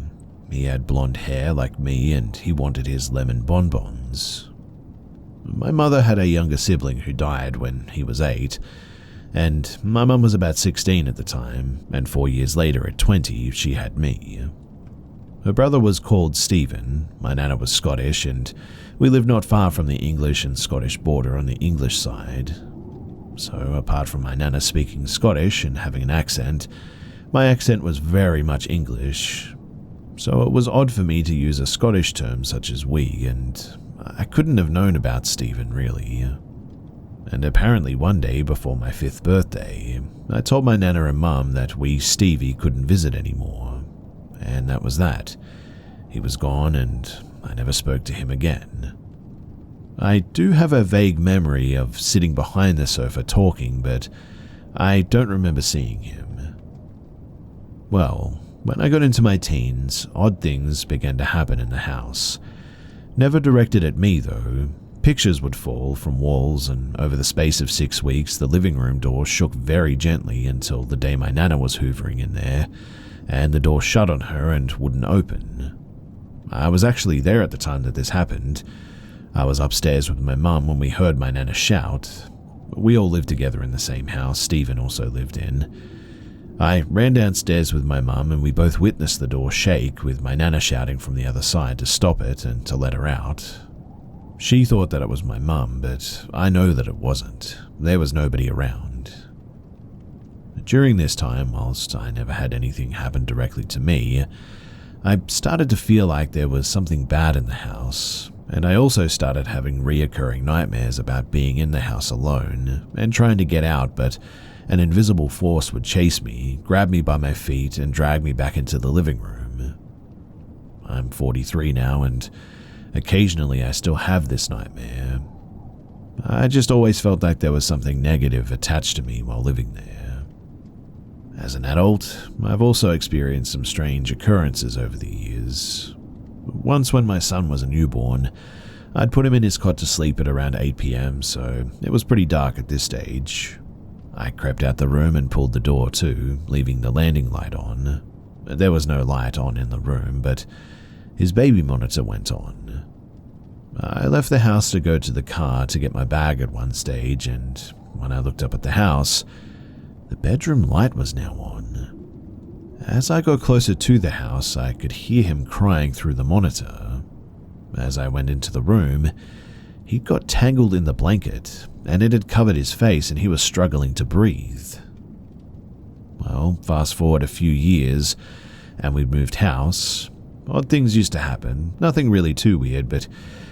He had blonde hair like me and he wanted his lemon bonbons. My mother had a younger sibling who died when he was 8, and my mum was about 16 at the time, and 4 years later at 20 she had me. Her brother was called Stephen, my Nana was Scottish, and we lived not far from the English and Scottish border on the English side. So apart from my Nana speaking Scottish and having an accent, my accent was very much English. So it was odd for me to use a Scottish term such as we, and I couldn't have known about Stephen really. And apparently one day before my 5th birthday, I told my Nana and Mum that Wee Stevie couldn't visit anymore. And that was that. He was gone and I never spoke to him again. I do have a vague memory of sitting behind the sofa talking, but I don't remember seeing him. Well, when I got into my teens, odd things began to happen in the house. Never directed at me though. Pictures would fall from walls, and over the space of 6 weeks the living room door shook very gently until the day my Nana was hoovering in there, and the door shut on her and wouldn't open. I was actually there at the time that this happened. I was upstairs with my mum when we heard my Nana shout. We all lived together in the same house Stephen also lived in. I ran downstairs with my mum and we both witnessed the door shake, with my Nana shouting from the other side to stop it and to let her out. She thought that it was my mum, but I know that it wasn't. There was nobody around. During this time, whilst I never had anything happen directly to me, I started to feel like there was something bad in the house, and I also started having reoccurring nightmares about being in the house alone and trying to get out, but an invisible force would chase me, grab me by my feet, and drag me back into the living room. I'm 43 now, and occasionally I still have this nightmare. I just always felt like there was something negative attached to me while living there. As an adult, I've also experienced some strange occurrences over the years. Once when my son was a newborn, I'd put him in his cot to sleep at around 8 p.m, so it was pretty dark at this stage. I crept out the room and pulled the door to, leaving the landing light on. There was no light on in the room, but his baby monitor went on. I left the house to go to the car to get my bag at one stage, and when I looked up at the house, the bedroom light was now on. As I got closer to the house, I could hear him crying through the monitor. As I went into the room, he'd got tangled in the blanket, and it had covered his face and he was struggling to breathe. Well, fast forward a few years, and we'd moved house. Odd things used to happen, nothing really too weird, but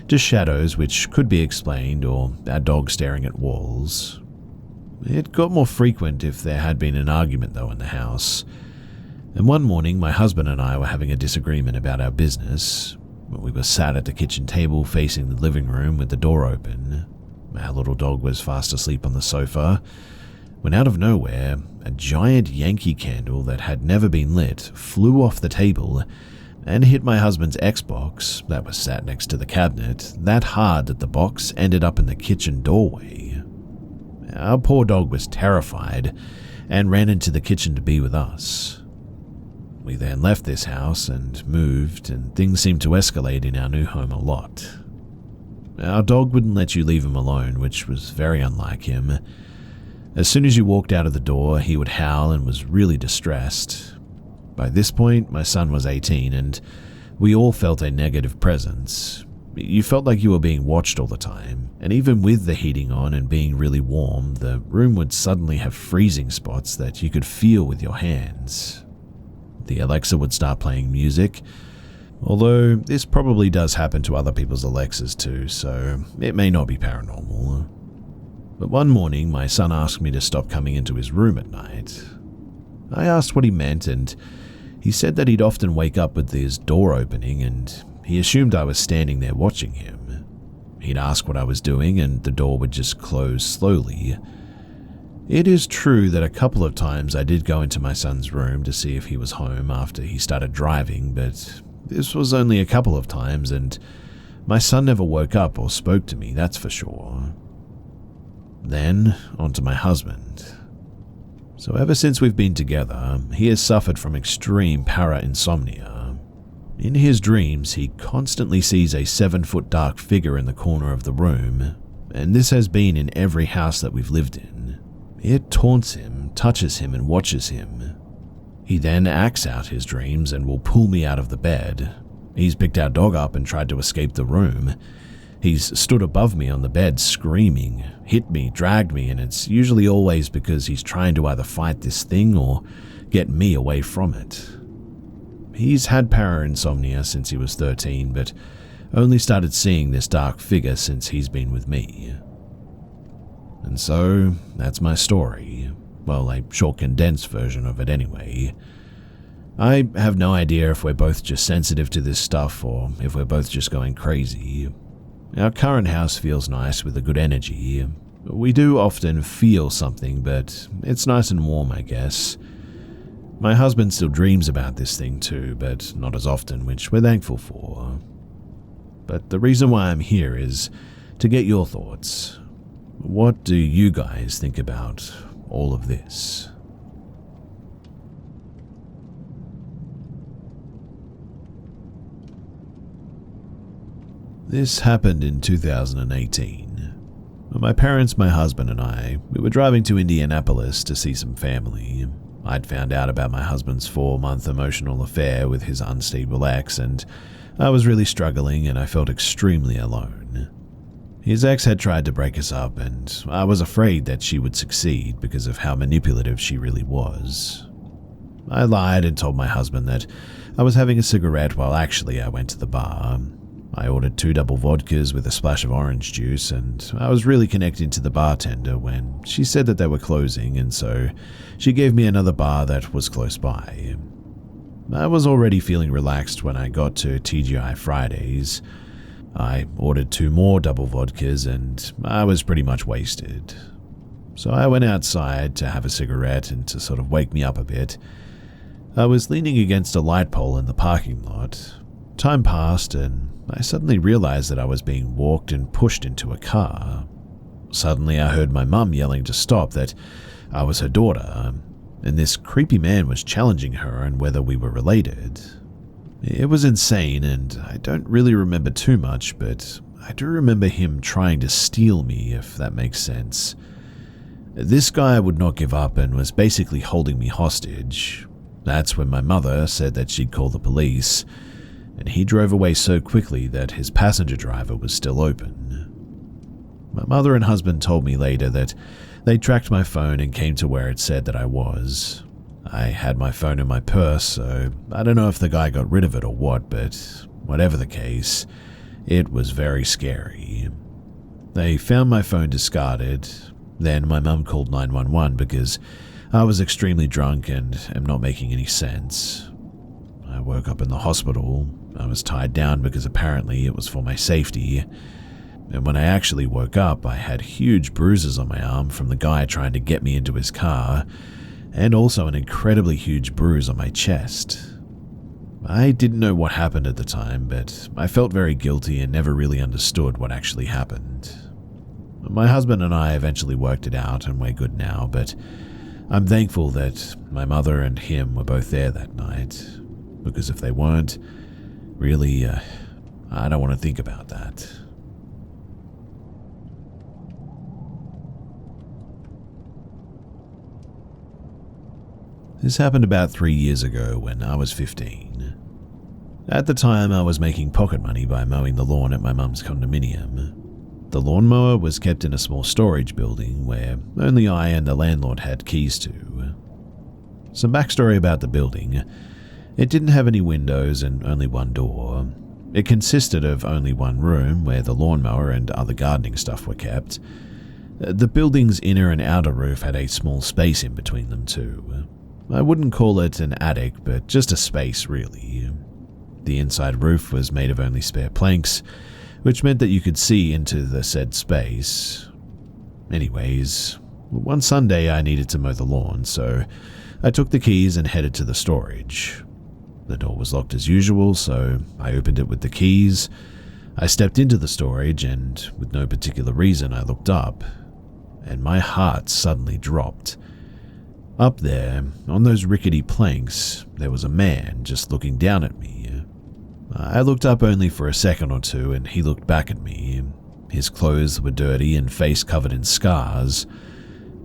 just shadows which could be explained, or our dog staring at walls. It got more frequent if there had been an argument though in the house. And one morning my husband and I were having a disagreement about our business. We were sat at the kitchen table facing the living room with the door open. Our little dog was fast asleep on the sofa, when out of nowhere, a giant Yankee candle that had never been lit flew off the table and hit my husband's Xbox that was sat next to the cabinet that hard that the box ended up in the kitchen doorway. Our poor dog was terrified and ran into the kitchen to be with us. We then left this house and moved, and things seemed to escalate in our new home a lot. Our dog wouldn't let you leave him alone, which was very unlike him. As soon as you walked out of the door, he would howl and was really distressed. By this point, my son was 18 and we all felt a negative presence. You felt like you were being watched all the time, and even with the heating on and being really warm, the room would suddenly have freezing spots that you could feel with your hands. The Alexa would start playing music, although this probably does happen to other people's Alexas too, so it may not be paranormal. But one morning, my son asked me to stop coming into his room at night. I asked what he meant, and he said that he'd often wake up with his door opening, and he assumed I was standing there watching him. He'd ask what I was doing, and the door would just close slowly. It is true that a couple of times I did go into my son's room to see if he was home after he started driving, but this was only a couple of times, and my son never woke up or spoke to me, that's for sure. Then, on to my husband. So ever since we've been together, he has suffered from extreme para-insomnia. In his dreams, he constantly sees a 7-foot dark figure in the corner of the room, and this has been in every house that we've lived in. It taunts him, touches him, and watches him. He then acts out his dreams and will pull me out of the bed. He's picked our dog up and tried to escape the room. He's stood above me on the bed screaming, hit me, dragged me, and it's usually always because he's trying to either fight this thing or get me away from it. He's had para-insomnia since he was 13, but only started seeing this dark figure since he's been with me. And so, that's my story. Well, a short condensed version of it anyway. I have no idea if we're both just sensitive to this stuff or if we're both just going crazy. Our current house feels nice with a good energy. We do often feel something, but it's nice and warm, I guess. My husband still dreams about this thing too, but not as often, which we're thankful for. But the reason why I'm here is to get your thoughts. What do you guys think about all of this? This happened in 2018. My parents, my husband, and I, we were driving to Indianapolis to see some family. I'd found out about my husband's 4-month emotional affair with his unstable ex, and I was really struggling and I felt extremely alone. His ex had tried to break us up, and I was afraid that she would succeed because of how manipulative she really was. I lied and told my husband that I was having a cigarette while actually I went to the bar. I ordered 2 double vodkas with a splash of orange juice, and I was really connecting to the bartender when she said that they were closing, and so she gave me another bar that was close by. I was already feeling relaxed when I got to TGI Fridays. I ordered 2 more double vodkas, and I was pretty much wasted. So I went outside to have a cigarette and to sort of wake me up a bit. I was leaning against a light pole in the parking lot. Time passed, and I suddenly realized that I was being walked and pushed into a car. Suddenly I heard my mum yelling to stop, that I was her daughter, and this creepy man was challenging her on whether we were related. It was insane, and I don't really remember too much, but I do remember him trying to steal me, if that makes sense. This guy would not give up and was basically holding me hostage. That's when my mother said that she'd call the police, and he drove away so quickly that his passenger driver was still open. My mother and husband told me later that they tracked my phone and came to where it said that I was. I had my phone in my purse, so I don't know if the guy got rid of it or what, but whatever the case, it was very scary. They found my phone discarded. Then my mum called 911 because I was extremely drunk and am not making any sense. I woke up in the hospital. I was tied down because apparently it was for my safety. And when I actually woke up, I had huge bruises on my arm from the guy trying to get me into his car, and also an incredibly huge bruise on my chest. I didn't know what happened at the time, but I felt very guilty and never really understood what actually happened. My husband and I eventually worked it out and we're good now, but I'm thankful that my mother and him were both there that night, because if they weren't, really, I don't want to think about that. This happened about 3 years ago when I was 15. At the time, I was making pocket money by mowing the lawn at my mum's condominium. The lawnmower was kept in a small storage building where only I and the landlord had keys to. Some backstory about the building. It didn't have any windows and only one door. It consisted of only one room where the lawnmower and other gardening stuff were kept. The building's inner and outer roof had a small space in between them too. I wouldn't call it an attic, but just a space really. The inside roof was made of only spare planks, which meant that you could see into the said space. Anyways, one Sunday I needed to mow the lawn, so I took the keys and headed to the storage. The door was locked as usual, so I opened it with the keys. I stepped into the storage and, with no particular reason, I looked up, and my heart suddenly dropped. Up there, on those rickety planks, there was a man just looking down at me. I looked up only for a second or two, and he looked back at me. His clothes were dirty and face covered in scars.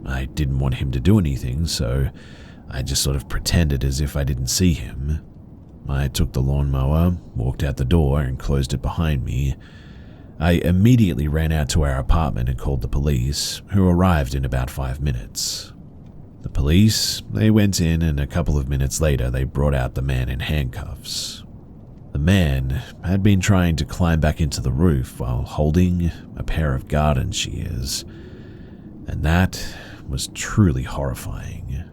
I didn't want him to do anything, so I just sort of pretended as if I didn't see him. I took the lawnmower, walked out the door, and closed it behind me. I immediately ran out to our apartment and called the police, who arrived in about 5 minutes. The police, they went in, and a couple of minutes later they brought out the man in handcuffs. The man had been trying to climb back into the roof while holding a pair of garden shears, and that was truly horrifying.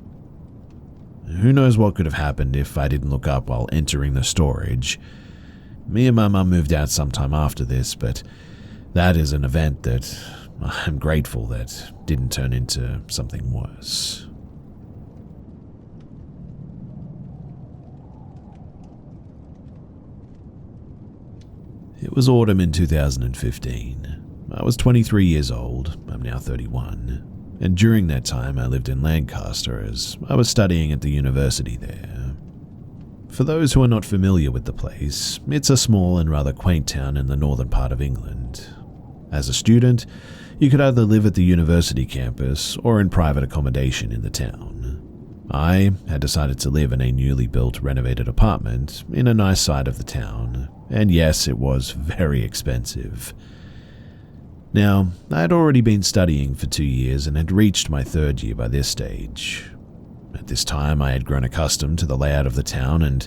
Who knows what could have happened if I didn't look up while entering the storage. Me and my mum moved out sometime after this, but that is an event that I'm grateful that didn't turn into something worse. It was autumn in 2015. I was 23 years old, I'm now 31, and during that time I lived in Lancaster as I was studying at the university there. For those who are not familiar with the place, it's a small and rather quaint town in the northern part of England. As a student, you could either live at the university campus or in private accommodation in the town. I had decided to live in a newly built renovated apartment in a nice side of the town, and yes, it was very expensive. Now, I had already been studying for 2 years and had reached my 3rd year by this stage. At this time, I had grown accustomed to the layout of the town, and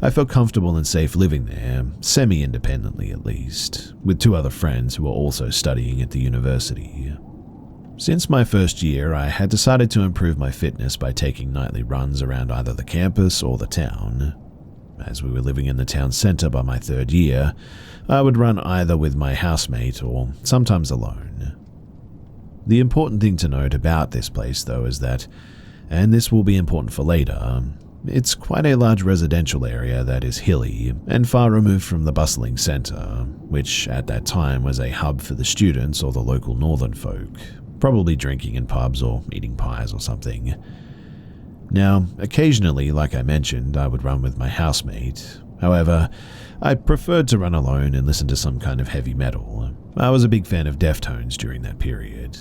I felt comfortable and safe living there, semi-independently at least, with 2 other friends who were also studying at the university. Since my 1st year, I had decided to improve my fitness by taking nightly runs around either the campus or the town. As we were living in the town centre by my 3rd year, I would run either with my housemate or sometimes alone. The important thing to note about this place, though, is that, and this will be important for later, it's quite a large residential area that is hilly and far removed from the bustling centre, which at that time was a hub for the students or the local northern folk, probably drinking in pubs or eating pies or something. Now, occasionally, like I mentioned, I would run with my housemate. However, I preferred to run alone and listen to some kind of heavy metal. I was a big fan of Deftones during that period.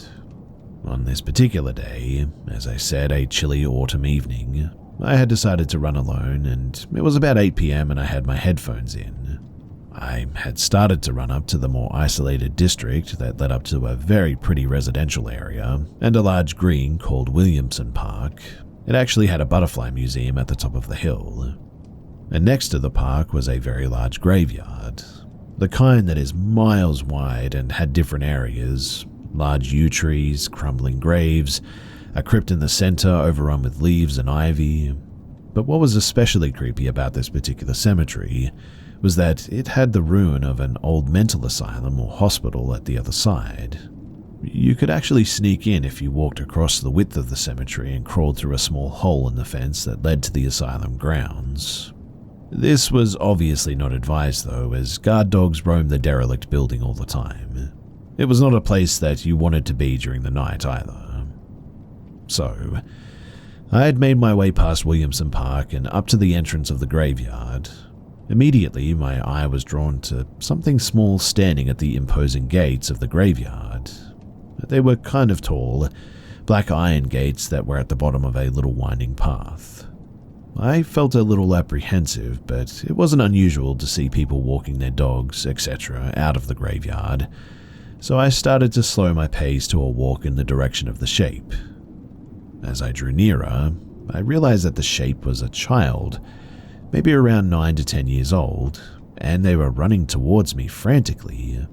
On this particular day, as I said, a chilly autumn evening, I had decided to run alone, and it was about 8 p.m. and I had my headphones in. I had started to run up to the more isolated district that led up to a very pretty residential area and a large green called Williamson Park. It actually had a butterfly museum at the top of the hill. And next to the park was a very large graveyard, the kind that is miles wide and had different areas, large yew trees, crumbling graves, a crypt in the center overrun with leaves and ivy. But what was especially creepy about this particular cemetery was that it had the ruin of an old mental asylum or hospital at the other side. You could actually sneak in if you walked across the width of the cemetery and crawled through a small hole in the fence that led to the asylum grounds. This was obviously not advised though, as guard dogs roamed the derelict building all the time. It was not a place that you wanted to be during the night either. So, I had made my way past Williamson Park and up to the entrance of the graveyard. Immediately, my eye was drawn to something small standing at the imposing gates of the graveyard. They were kind of tall, black iron gates that were at the bottom of a little winding path. I felt a little apprehensive, but it wasn't unusual to see people walking their dogs, etc., out of the graveyard, so I started to slow my pace to a walk in the direction of the shape. As I drew nearer, I realized that the shape was a child, maybe around 9 to 10 years old, and they were running towards me frantically.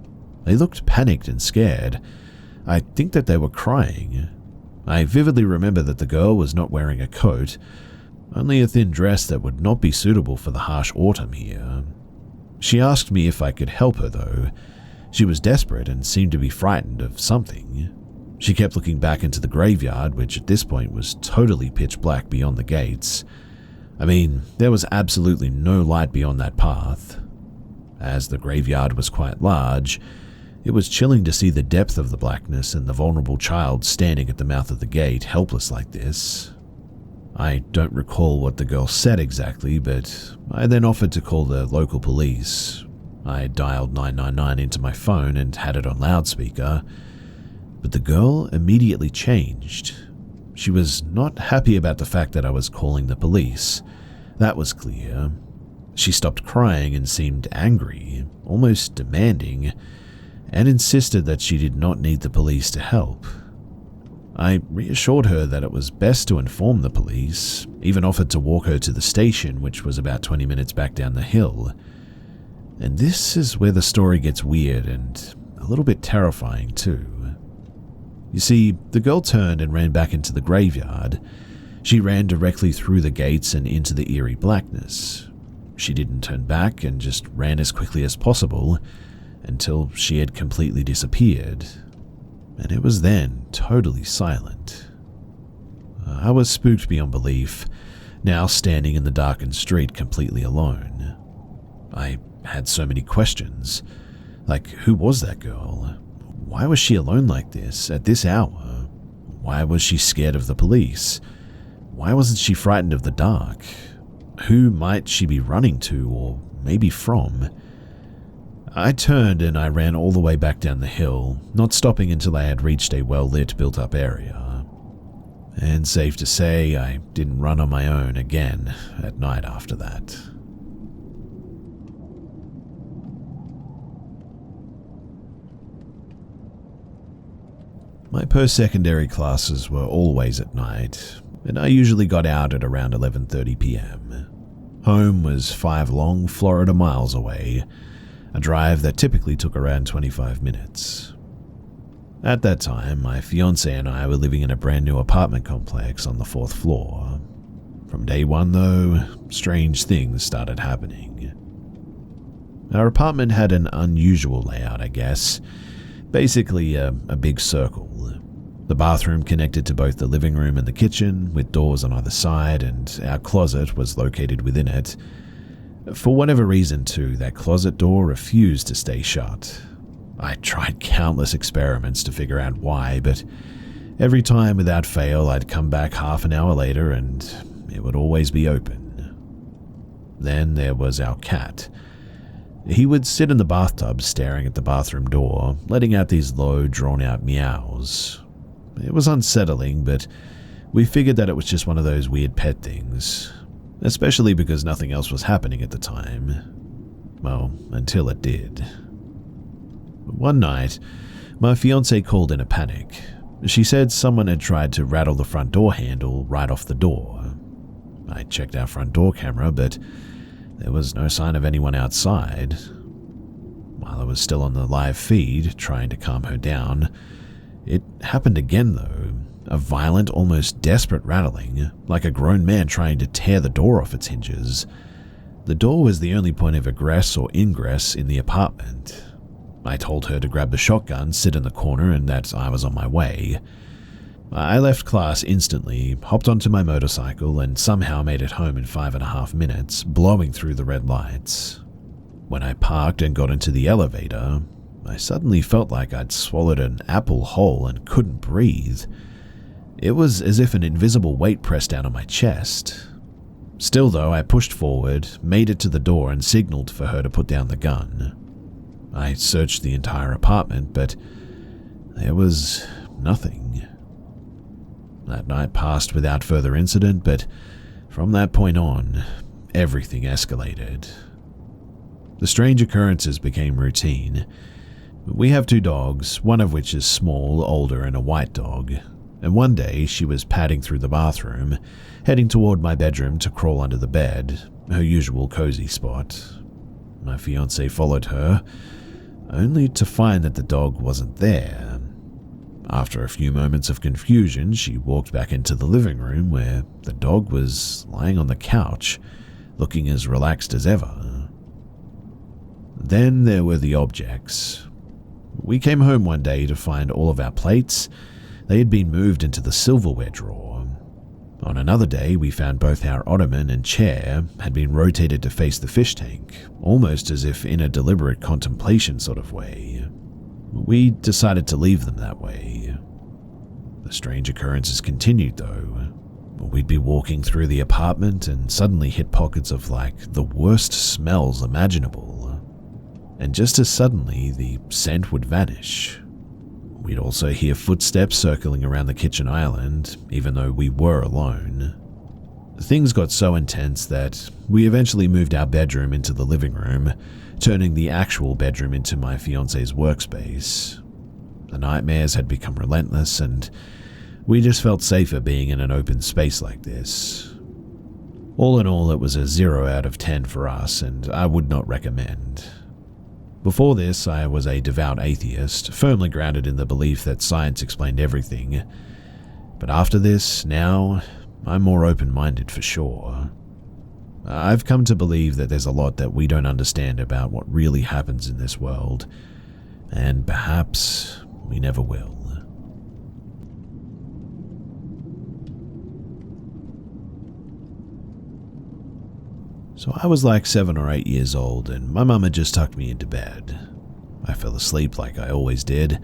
They looked panicked and scared. I think that they were crying. I vividly remember that the girl was not wearing a coat, only a thin dress that would not be suitable for the harsh autumn here. She asked me if I could help her, though. She was desperate and seemed to be frightened of something. She kept looking back into the graveyard, which at this point was totally pitch black beyond the gates. I mean, there was absolutely no light beyond that path. As the graveyard was quite large, it was chilling to see the depth of the blackness and the vulnerable child standing at the mouth of the gate, helpless like this. I don't recall what the girl said exactly, but I then offered to call the local police. I dialed 999 into my phone and had it on loudspeaker, but the girl immediately changed. She was not happy about the fact that I was calling the police. That was clear. She stopped crying and seemed angry, almost demanding, and insisted that she did not need the police to help. I reassured her that it was best to inform the police, even offered to walk her to the station, which was about 20 minutes back down the hill. And this is where the story gets weird and a little bit terrifying too. You see, the girl turned and ran back into the graveyard. She ran directly through the gates and into the eerie blackness. She didn't turn back and just ran as quickly as possible until she had completely disappeared. And it was then totally silent. I was spooked beyond belief, now standing in the darkened street completely alone. I had so many questions. Like, who was that girl? Why was she alone like this, at this hour? Why was she scared of the police? Why wasn't she frightened of the dark? Who might she be running to, or maybe from? I turned and I ran all the way back down the hill, not stopping until I had reached a well-lit, built-up area. And safe to say, I didn't run on my own again at night after that. My post-secondary classes were always at night, and I usually got out at around 11:30 p.m. Home was 5 long Florida miles away, a drive that typically took around 25 minutes. At that time, my fiancé and I were living in a brand new apartment complex on the 4th floor. From day one, though, strange things started happening. Our apartment had an unusual layout, I guess. Basically, a big circle. The bathroom connected to both the living room and the kitchen, with doors on either side, and our closet was located within it. For whatever reason, too, that closet door refused to stay shut. I tried countless experiments to figure out why, but every time without fail, I'd come back half an hour later and it would always be open. Then there was our cat. He would sit in the bathtub staring at the bathroom door, letting out these low, drawn-out meows. It was unsettling, but we figured that it was just one of those weird pet things, especially because nothing else was happening at the time. Well, until it did. One night, my fiancée called in a panic. She said someone had tried to rattle the front door handle right off the door. I checked our front door camera, but there was no sign of anyone outside. While I was still on the live feed, trying to calm her down, it happened again though, a violent, almost desperate rattling, like a grown man trying to tear the door off its hinges. The door was the only point of egress or ingress in the apartment. I told her to grab the shotgun, sit in the corner, and that I was on my way. I left class instantly, hopped onto my motorcycle, and somehow made it home in 5.5 minutes, blowing through the red lights. When I parked and got into the elevator, I suddenly felt like I'd swallowed an apple whole and couldn't breathe. It was as if an invisible weight pressed down on my chest. Still though, I pushed forward, made it to the door, and signaled for her to put down the gun. I searched the entire apartment, but there was nothing. That night passed without further incident, but From that point on, everything escalated. The strange occurrences became routine. We have 2 dogs, one of which is small, older, and a white dog. And one day she was padding through the bathroom, heading toward my bedroom to crawl under the bed, her usual cozy spot. My fiancé followed her, only to find that the dog wasn't there. After a few moments of confusion, she walked back into the living room where the dog was lying on the couch, looking as relaxed as ever. Then there were the objects. We came home one day to find all of our plates. They had been moved into the silverware drawer. On another day, we found both our ottoman and chair had been rotated to face the fish tank, almost as if in a deliberate contemplation sort of way. We decided to leave them that way. The strange occurrences continued, though. We'd be walking through the apartment and suddenly hit pockets of, the worst smells imaginable. And just as suddenly, the scent would vanish. We'd also hear footsteps circling around the kitchen island, even though we were alone. Things got so intense that we eventually moved our bedroom into the living room, turning the actual bedroom into my fiancé's workspace. The nightmares had become relentless, and we just felt safer being in an open space like this. All in all, it was a 0 out of 10 for us, and I would not recommend. Before this, I was a devout atheist, firmly grounded in the belief that science explained everything. But after this, now, I'm more open-minded for sure. I've come to believe that there's a lot that we don't understand about what really happens in this world, and perhaps we never will. So I was 7 or 8 years old, and my mum had just tucked me into bed. I fell asleep like I always did,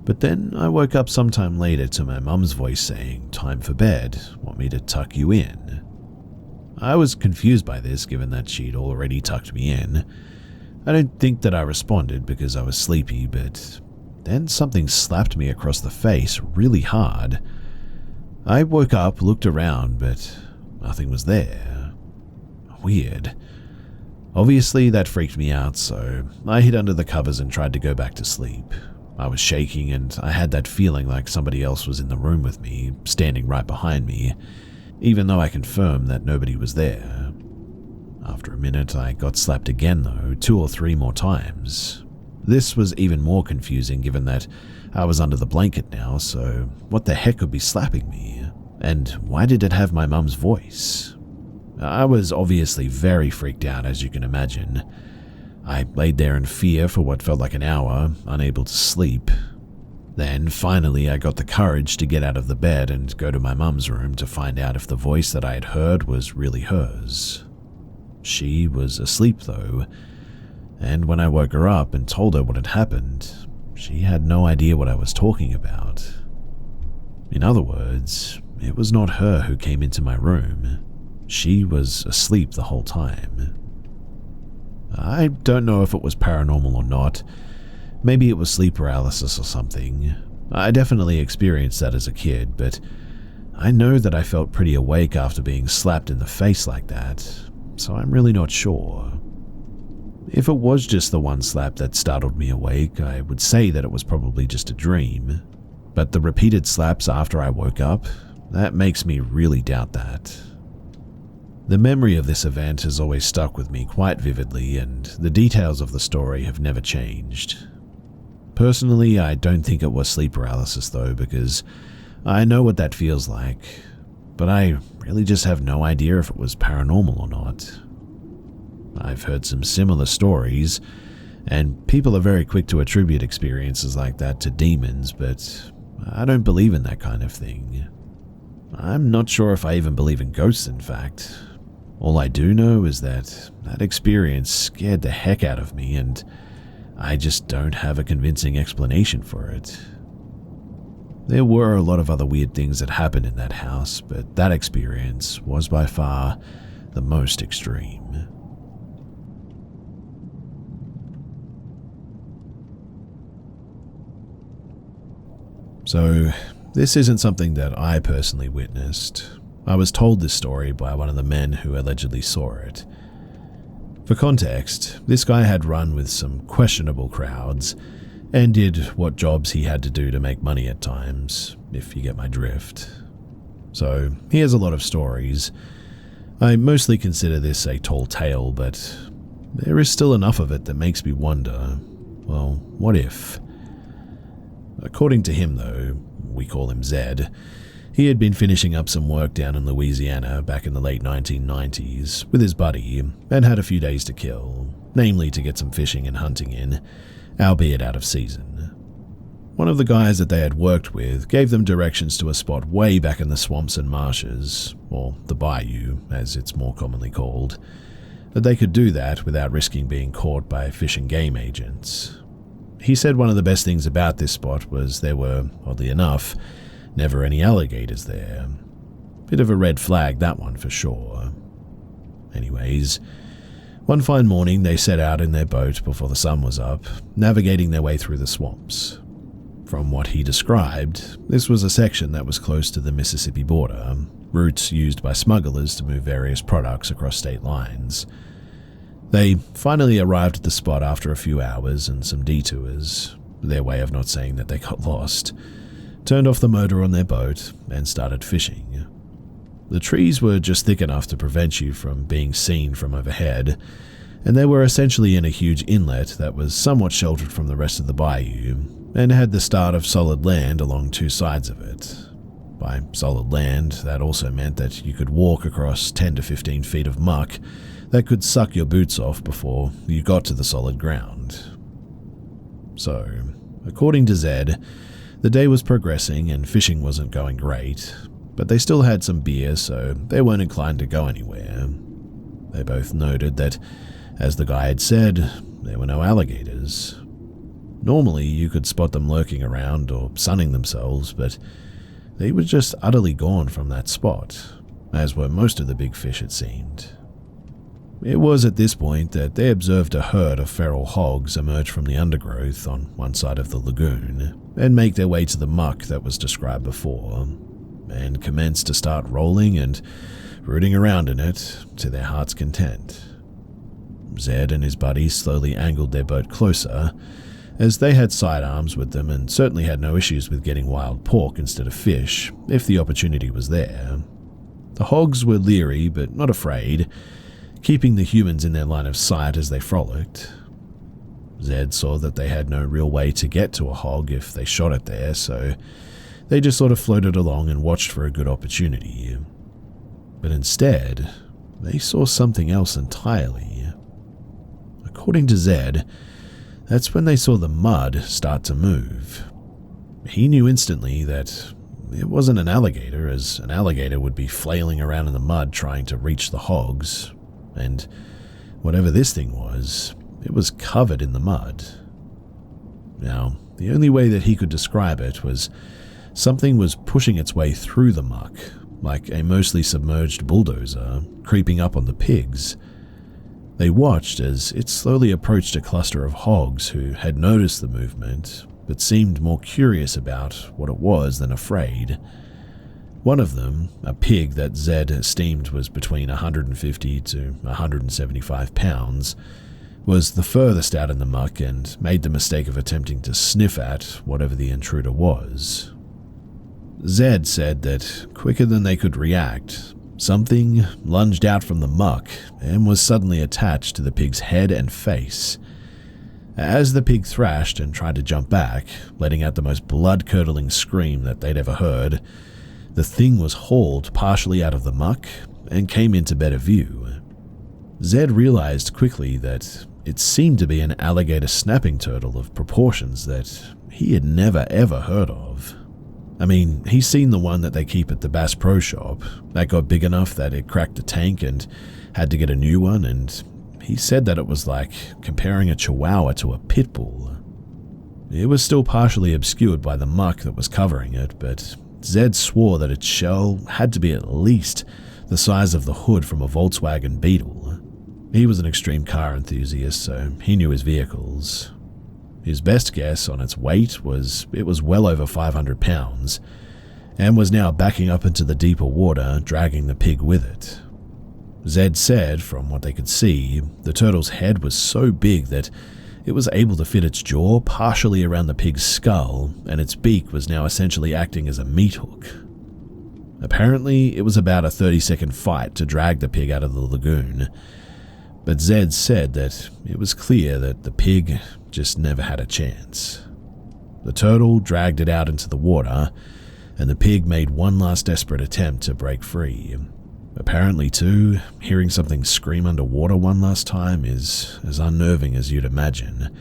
but then I woke up sometime later to my mum's voice saying, "Time for bed, want me to tuck you in?" I was confused by this, given that she'd already tucked me in. I don't think that I responded because I was sleepy, but then something slapped me across the face really hard. I woke up, looked around, but nothing was there. Weird. Obviously, that freaked me out, so I hid under the covers and tried to go back to sleep. I was shaking, and I had that feeling like somebody else was in the room with me, standing right behind me, even though I confirmed that nobody was there. After a minute, I got slapped again, though, 2 or 3 more times. This was even more confusing given that I was under the blanket now, so what the heck could be slapping me? And why did it have my mum's voice? I was obviously very freaked out, as you can imagine. I laid there in fear for what felt like an hour, unable to sleep. Then, finally, I got the courage to get out of the bed and go to my mum's room to find out if the voice that I had heard was really hers. She was asleep, though, and when I woke her up and told her what had happened, she had no idea what I was talking about. In other words, it was not her who came into my room. She was asleep the whole time. I don't know if it was paranormal or not. Maybe it was sleep paralysis or something. I definitely experienced that as a kid, but I know that I felt pretty awake after being slapped in the face like that, so I'm really not sure. If it was just the one slap that startled me awake, I would say that it was probably just a dream. But the repeated slaps after I woke up, that makes me really doubt that. The memory of this event has always stuck with me quite vividly, and the details of the story have never changed. Personally, I don't think it was sleep paralysis though, because I know what that feels like, but I really just have no idea if it was paranormal or not. I've heard some similar stories, and people are very quick to attribute experiences like that to demons, but I don't believe in that kind of thing. I'm not sure if I even believe in ghosts, in fact. All I do know is that experience scared the heck out of me, and I just don't have a convincing explanation for it. There were a lot of other weird things that happened in that house, but that experience was by far the most extreme. So, this isn't something that I personally witnessed. I was told this story by one of the men who allegedly saw it. For context, this guy had run with some questionable crowds and did what jobs he had to do to make money at times, if you get my drift. So he has a lot of stories. I mostly consider this a tall tale, but there is still enough of it that makes me wonder, well, what if? According to him though, we call him Zed, he had been finishing up some work down in Louisiana back in the late 1990s with his buddy and had a few days to kill, namely to get some fishing and hunting in, albeit out of season. One of the guys that they had worked with gave them directions to a spot way back in the swamps and marshes, or the bayou as it's more commonly called, that they could do that without risking being caught by fish and game agents. He said one of the best things about this spot was there were, oddly enough, never any alligators there. Bit of a red flag, that one for sure. Anyways, one fine morning they set out in their boat before the sun was up, navigating their way through the swamps. From what he described, this was a section that was close to the Mississippi border, routes used by smugglers to move various products across state lines. They finally arrived at the spot after a few hours and some detours, their way of not saying that they got lost, turned off the motor on their boat, and started fishing. The trees were just thick enough to prevent you from being seen from overhead, and they were essentially in a huge inlet that was somewhat sheltered from the rest of the bayou, and had the start of solid land along two sides of it. By solid land, that also meant that you could walk across 10 to 15 feet of muck that could suck your boots off before you got to the solid ground. So, according to Zed, the day was progressing and fishing wasn't going great, but they still had some beer, so they weren't inclined to go anywhere. They both noted that, as the guy had said, there were no alligators. Normally, you could spot them lurking around or sunning themselves, but they were just utterly gone from that spot, as were most of the big fish, it seemed. It was at this point that they observed a herd of feral hogs emerge from the undergrowth on one side of the lagoon and make their way to the muck that was described before, and commence to start rolling and rooting around in it to their heart's content. Zed and his buddies slowly angled their boat closer, as they had sidearms with them and certainly had no issues with getting wild pork instead of fish if the opportunity was there. The hogs were leery but not afraid, keeping the humans in their line of sight as they frolicked. Zed saw that they had no real way to get to a hog if they shot it there, so they just sort of floated along and watched for a good opportunity. But instead, they saw something else entirely. According to Zed, that's when they saw the mud start to move. He knew instantly that it wasn't an alligator, as an alligator would be flailing around in the mud trying to reach the hogs, and whatever this thing was, it was covered in the mud. Now, the only way that he could describe it was something was pushing its way through the muck, like a mostly submerged bulldozer, creeping up on the pigs. They watched as it slowly approached a cluster of hogs who had noticed the movement, but seemed more curious about what it was than afraid. One of them, a pig that Zed esteemed was between 150 to 175 pounds, was the furthest out in the muck and made the mistake of attempting to sniff at whatever the intruder was. Zed said that, quicker than they could react, something lunged out from the muck and was suddenly attached to the pig's head and face. As the pig thrashed and tried to jump back, letting out the most blood-curdling scream that they'd ever heard, the thing was hauled partially out of the muck and came into better view. Zed realized quickly that it seemed to be an alligator snapping turtle of proportions that he had never ever heard of. I mean, he's seen the one that they keep at the Bass Pro Shop that got big enough that it cracked the tank and had to get a new one, and he said that it was like comparing a chihuahua to a pit bull. It was still partially obscured by the muck that was covering it, but Zed swore that its shell had to be at least the size of the hood from a Volkswagen Beetle. He was an extreme car enthusiast, so he knew his vehicles. His best guess on its weight was it was well over 500 pounds, and was now backing up into the deeper water, dragging the pig with it. Zed said, from what they could see, the turtle's head was so big that it was able to fit its jaw partially around the pig's skull, and its beak was now essentially acting as a meat hook. Apparently, it was about a 30-second fight to drag the pig out of the lagoon, but Zed said that it was clear that the pig just never had a chance. The turtle dragged it out into the water, and the pig made one last desperate attempt to break free. Apparently, too, hearing something scream underwater one last time is as unnerving as you'd imagine,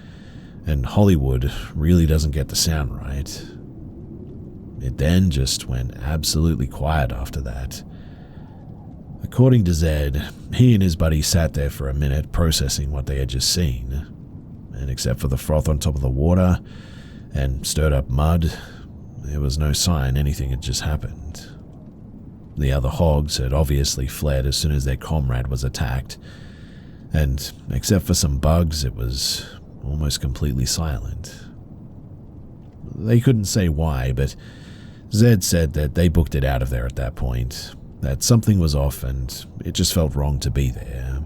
and Hollywood really doesn't get the sound right. It then just went absolutely quiet after that. According to Zed, he and his buddy sat there for a minute processing what they had just seen, and except for the froth on top of the water and stirred up mud, there was no sign anything had just happened. The other hogs had obviously fled as soon as their comrade was attacked, and except for some bugs, it was almost completely silent. They couldn't say why, but Zed said that they booked it out of there at that point, that something was off and it just felt wrong to be there.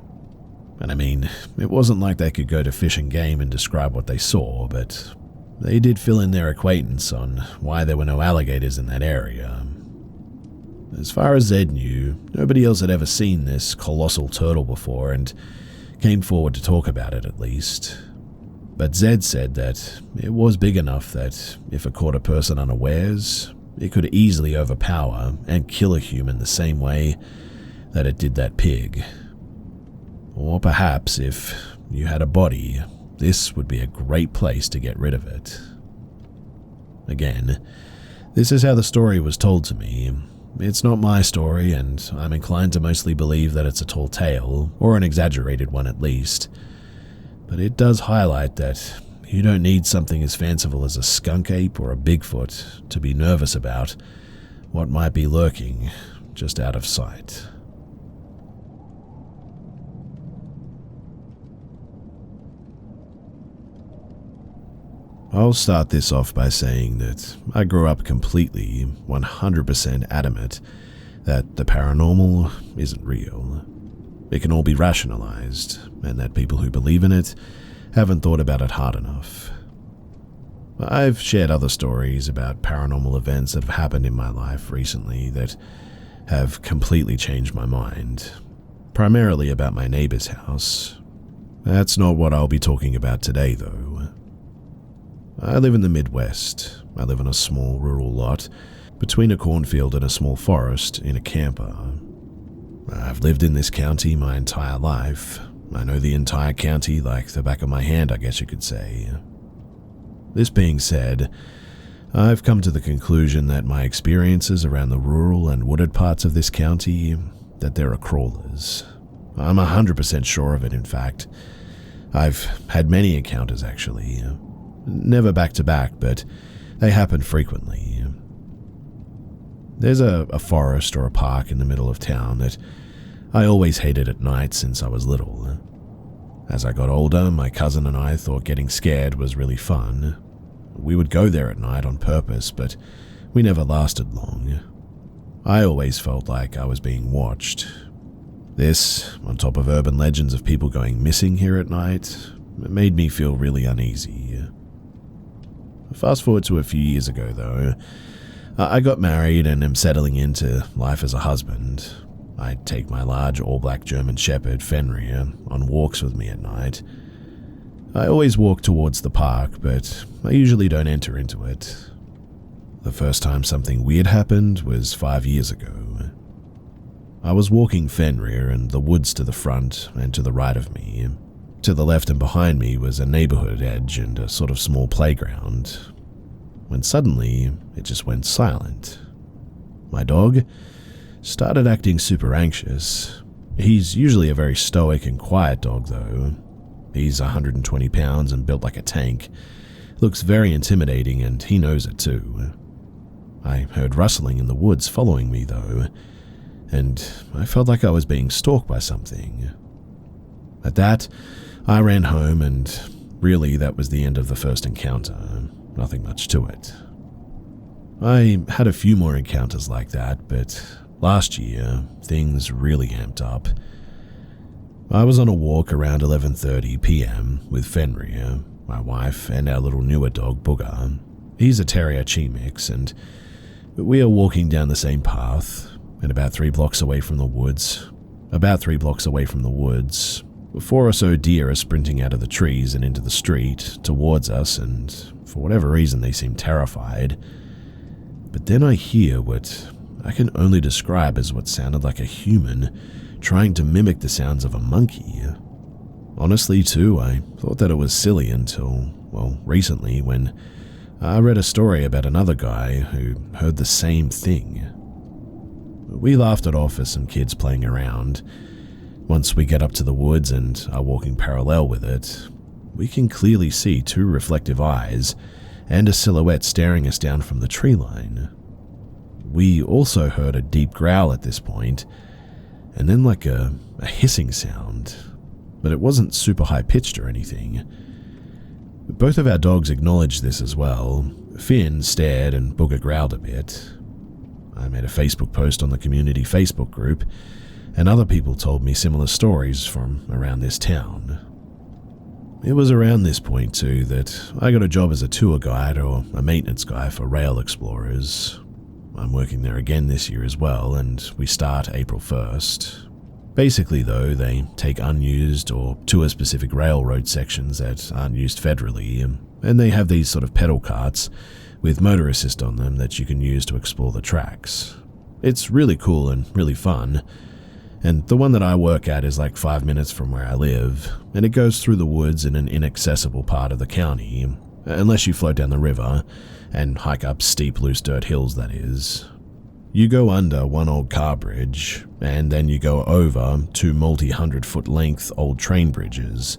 And I mean, it wasn't like they could go to Fish and Game and describe what they saw, but they did fill in their acquaintance on why there were no alligators in that area. As far as Zed knew, nobody else had ever seen this colossal turtle before and came forward to talk about it at least. But Zed said that it was big enough that if it caught a person unawares, it could easily overpower and kill a human the same way that it did that pig. Or perhaps if you had a body, this would be a great place to get rid of it. Again, this is how the story was told to me. It's not my story, and I'm inclined to mostly believe that it's a tall tale, or an exaggerated one at least. But it does highlight that you don't need something as fanciful as a skunk ape or a Bigfoot to be nervous about what might be lurking just out of sight. I'll start this off by saying that I grew up completely, 100% adamant that the paranormal isn't real. It can all be rationalized, and that people who believe in it haven't thought about it hard enough. I've shared other stories about paranormal events that have happened in my life recently that have completely changed my mind, primarily about my neighbor's house. That's not what I'll be talking about today, though. I live in the Midwest. I live in a small rural lot between a cornfield and a small forest in a camper. I've lived in this county my entire life. I know the entire county like the back of my hand, I guess you could say. This being said, I've come to the conclusion that my experiences around the rural and wooded parts of this county, that there are crawlers. I'm 100% sure of it, in fact. I've had many encounters, actually. Never back to back, but they happen frequently. There's a forest or a park in the middle of town that I always hated at night since I was little. As I got older, my cousin and I thought getting scared was really fun. We would go there at night on purpose, but we never lasted long. I always felt like I was being watched. This, on top of urban legends of people going missing here at night, made me feel really uneasy. Fast forward to a few years ago, though. I got married and am settling into life as a husband. I take my large all-black German Shepherd, Fenrir, on walks with me at night. I always walk towards the park, but I usually don't enter into it. The first time something weird happened was 5 years ago. I was walking Fenrir and the woods to the front and to the right of me. To the left and behind me was a neighborhood edge and a sort of small playground, when suddenly it just went silent. My dog started acting super anxious. He's usually a very stoic and quiet dog, though. He's 120 pounds and built like a tank. Looks very intimidating, and he knows it too. I heard rustling in the woods following me, though, and I felt like I was being stalked by something. At that, I ran home, and really that was the end of the first encounter. Nothing much to it. I had a few more encounters like that, but last year, things really amped up. I was on a walk around 11:30 p.m. with Fenrir, my wife, and our little newer dog, Booger. He's a terrier chi mix, and we are walking down the same path, and about 3 blocks away from the woods, 4 or so deer are sprinting out of the trees and into the street towards us, and for whatever reason they seem terrified. But then I hear what I can only describe as what sounded like a human trying to mimic the sounds of a monkey. Honestly, too, I thought that it was silly until, recently when I read a story about another guy who heard the same thing. We laughed it off as some kids playing around. Once we get up to the woods and are walking parallel with it, we can clearly see 2 reflective eyes and a silhouette staring us down from the tree line. We also heard a deep growl at this point, and then like a hissing sound, but it wasn't super high-pitched or anything. Both of our dogs acknowledged this as well. Finn stared and Booger growled a bit. I made a Facebook post on the community Facebook group, and other people told me similar stories from around this town. It was around this point too that I got a job as a tour guide or a maintenance guy for Rail Explorers. I'm working there again this year as well, and we start April 1st. Basically though, they take unused or tour-specific railroad sections that aren't used federally, and they have these sort of pedal carts with motor assist on them that you can use to explore the tracks. It's really cool and really fun, and the one that I work at is like 5 minutes from where I live, and it goes through the woods in an inaccessible part of the county, unless you float down the river and hike up steep loose dirt hills, that is. You go under one old car bridge, and then you go over 2 multi-100-foot length old train bridges.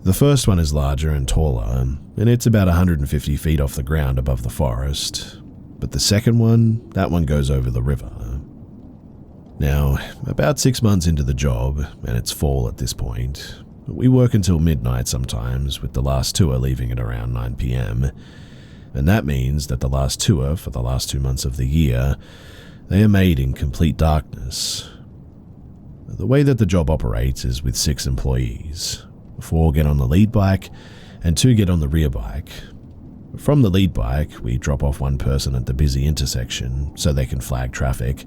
The first one is larger and taller, and it's about 150 feet off the ground above the forest, but the second one, that one goes over the river. Now, about 6 months into the job, and it's fall at this point, we work until midnight sometimes, with the last tour leaving at around 9 p.m., and that means that the last tour for the last 2 months of the year, they are made in complete darkness. The way that the job operates is with 6 employees. 4 get on the lead bike, and 2 get on the rear bike. From the lead bike, we drop off 1 person at the busy intersection so they can flag traffic,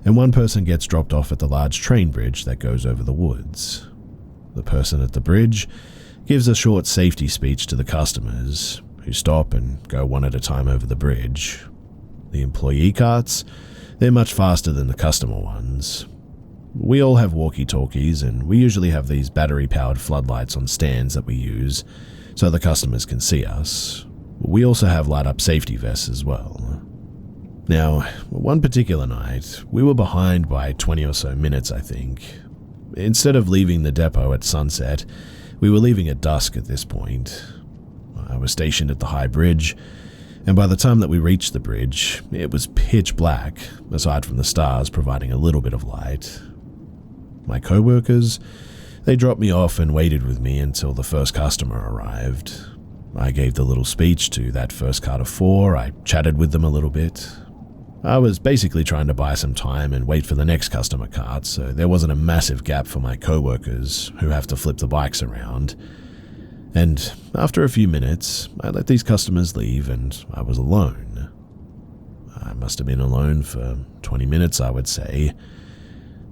and 1 person gets dropped off at the large train bridge that goes over the woods. The person at the bridge gives a short safety speech to the customers, who stop and go one at a time over the bridge. The employee carts, they're much faster than the customer ones. We all have walkie-talkies, and we usually have these battery-powered floodlights on stands that we use so the customers can see us. We also have light-up safety vests as well. Now, one particular night, we were behind by 20 or so minutes, I think. Instead of leaving the depot at sunset, we were leaving at dusk at this point. I was stationed at the high bridge, and by the time that we reached the bridge, it was pitch black, aside from the stars providing a little bit of light. My co-workers, they dropped me off and waited with me until the first customer arrived. I gave the little speech to that first cart of 4, I chatted with them a little bit. I was basically trying to buy some time and wait for the next customer cart, so there wasn't a massive gap for my co-workers who have to flip the bikes around. And after a few minutes, I let these customers leave and I was alone. I must have been alone for 20 minutes, I would say.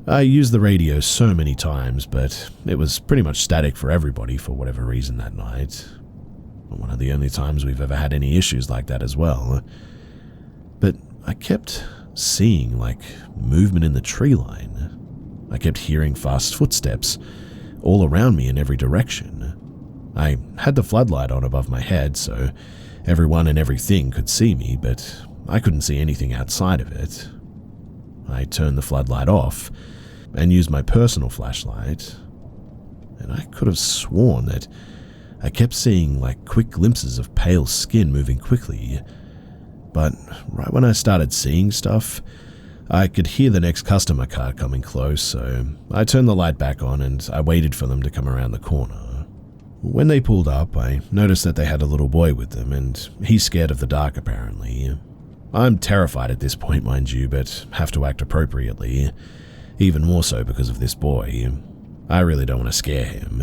I used the radio so many times, but it was pretty much static for everybody for whatever reason that night. One of the only times we've ever had any issues like that as well. But I kept seeing, movement in the tree line. I kept hearing fast footsteps all around me in every direction. I had the floodlight on above my head, so everyone and everything could see me, but I couldn't see anything outside of it. I turned the floodlight off and used my personal flashlight, and I could have sworn that I kept seeing quick glimpses of pale skin moving quickly. But right when I started seeing stuff, I could hear the next customer car coming close, so I turned the light back on and I waited for them to come around the corner. When they pulled up, I noticed that they had a little boy with them, and he's scared of the dark apparently. I'm terrified at this point, mind you, but have to act appropriately, even more so because of this boy. I really don't want to scare him.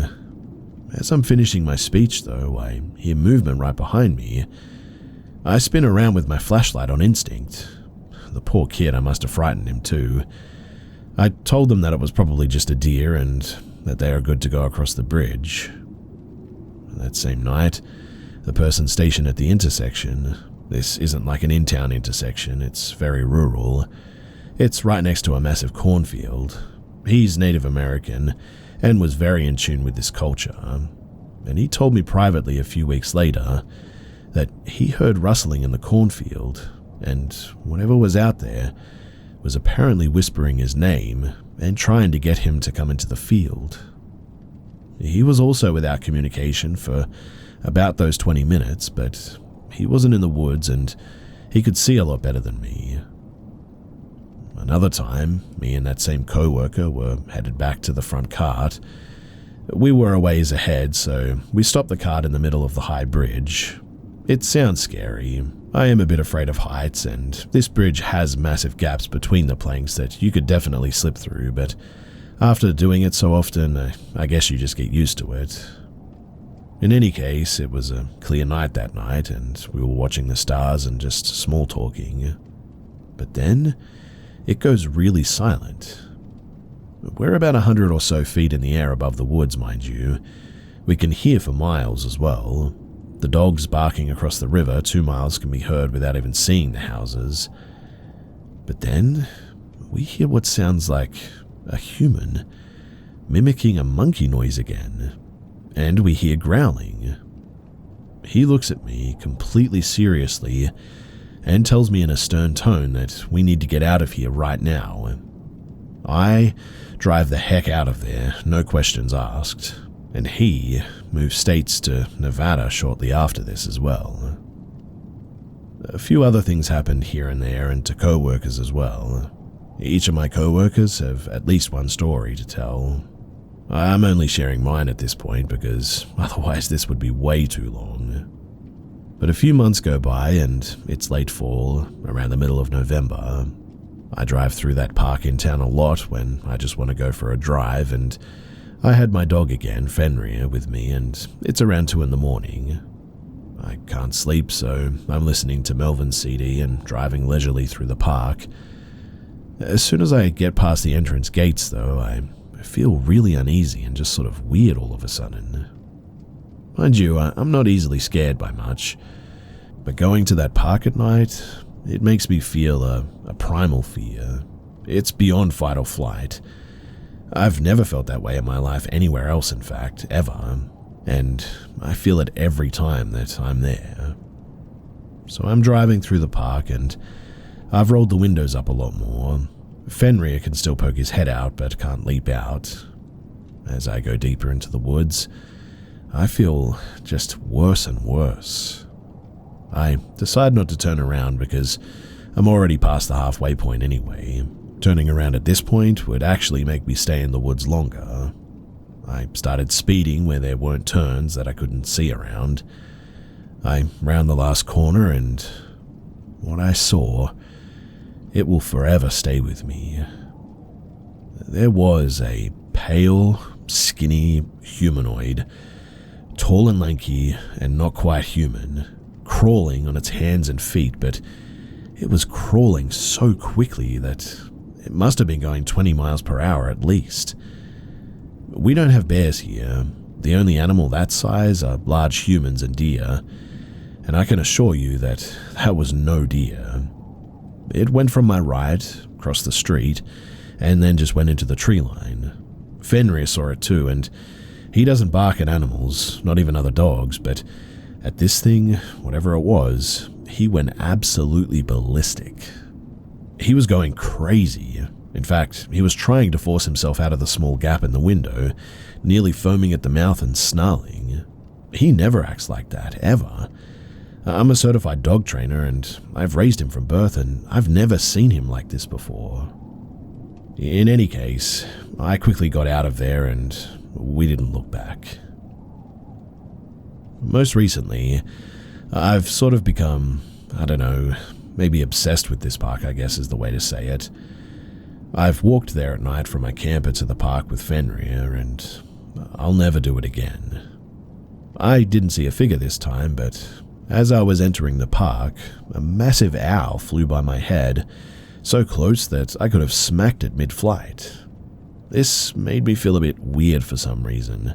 As I'm finishing my speech, though, I hear movement right behind me. I spin around with my flashlight on instinct. The poor kid, I must have frightened him too. I told them that it was probably just a deer and that they are good to go across the bridge. That same night, the person stationed at the intersection, this isn't like an in-town intersection, it's very rural. It's right next to a massive cornfield. He's Native American and was very in tune with this culture. And he told me privately a few weeks later that he heard rustling in the cornfield, and whatever was out there was apparently whispering his name and trying to get him to come into the field. He was also without communication for about those 20 minutes, but he wasn't in the woods and he could see a lot better than me. Another time, me and that same co-worker were headed back to the front cart. We were a ways ahead, so we stopped the cart in the middle of the high bridge. It sounds scary. I am a bit afraid of heights, and this bridge has massive gaps between the planks that you could definitely slip through, but after doing it so often, I guess you just get used to it. In any case, it was a clear night that night, and we were watching the stars and just small talking. But then, it goes really silent. We're about 100 or so feet in the air above the woods, mind you. We can hear for miles as well. The dogs barking across the river 2 miles can be heard without even seeing the houses. But then, we hear what sounds like a human mimicking a monkey noise again, and we hear growling. He looks at me completely seriously and tells me in a stern tone that we need to get out of here right now. I drive the heck out of there, no questions asked, and he moves states to Nevada shortly after this as well. A few other things happened here and there and to co-workers as well. Each of my co-workers have at least one story to tell. I'm only sharing mine at this point because otherwise this would be way too long. But a few months go by and it's late fall, around the middle of November. I drive through that park in town a lot when I just want to go for a drive, and I had my dog again, Fenrir, with me, and it's around 2 a.m. I can't sleep, so I'm listening to Melvin's CD and driving leisurely through the park. As soon as I get past the entrance gates, though, I feel really uneasy and just sort of weird all of a sudden. Mind you, I'm not easily scared by much, but going to that park at night, it makes me feel a primal fear. It's beyond fight or flight. I've never felt that way in my life anywhere else, in fact, ever, and I feel it every time that I'm there. So I'm driving through the park and I've rolled the windows up a lot more. Fenrir can still poke his head out but can't leap out. As I go deeper into the woods, I feel just worse and worse. I decide not to turn around because I'm already past the halfway point anyway. Turning around at this point would actually make me stay in the woods longer. I started speeding where there weren't turns that I couldn't see around. I round the last corner and what I saw, it will forever stay with me. There was a pale, skinny humanoid, tall and lanky and not quite human, crawling on its hands and feet, but it was crawling so quickly that it must have been going 20 miles per hour at least. We don't have bears here. The only animal that size are large humans and deer, and I can assure you that that was no deer. It went from my right, across the street, and then just went into the tree line. Fenrir saw it too, and he doesn't bark at animals, not even other dogs, but at this thing, whatever it was, he went absolutely ballistic. He was going crazy. In fact, he was trying to force himself out of the small gap in the window, nearly foaming at the mouth and snarling. He never acts like that, ever. I'm a certified dog trainer, and I've raised him from birth, and I've never seen him like this before. In any case, I quickly got out of there, and we didn't look back. Most recently, I've sort of become, maybe obsessed with this park, I guess is the way to say it. I've walked there at night from my camper to the park with Fenrir, and I'll never do it again. I didn't see a figure this time, but as I was entering the park, a massive owl flew by my head, so close that I could have smacked it mid-flight. This made me feel a bit weird for some reason.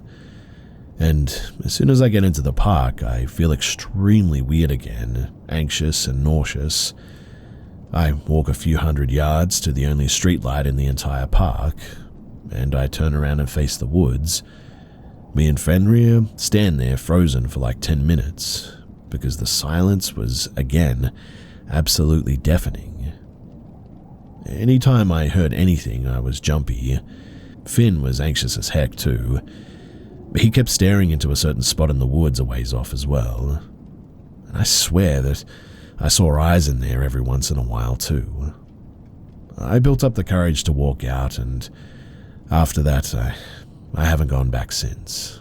And as soon as I get into the park, I feel extremely weird again, anxious and nauseous. I walk a few hundred yards to the only streetlight in the entire park, and I turn around and face the woods. Me and Fenrir stand there frozen for like 10 minutes, because the silence was, again, absolutely deafening. Anytime I heard anything, I was jumpy. Finn was anxious as heck too. He kept staring into a certain spot in the woods a ways off as well. And I swear that I saw eyes in there every once in a while too. I built up the courage to walk out, and after that, I haven't gone back since.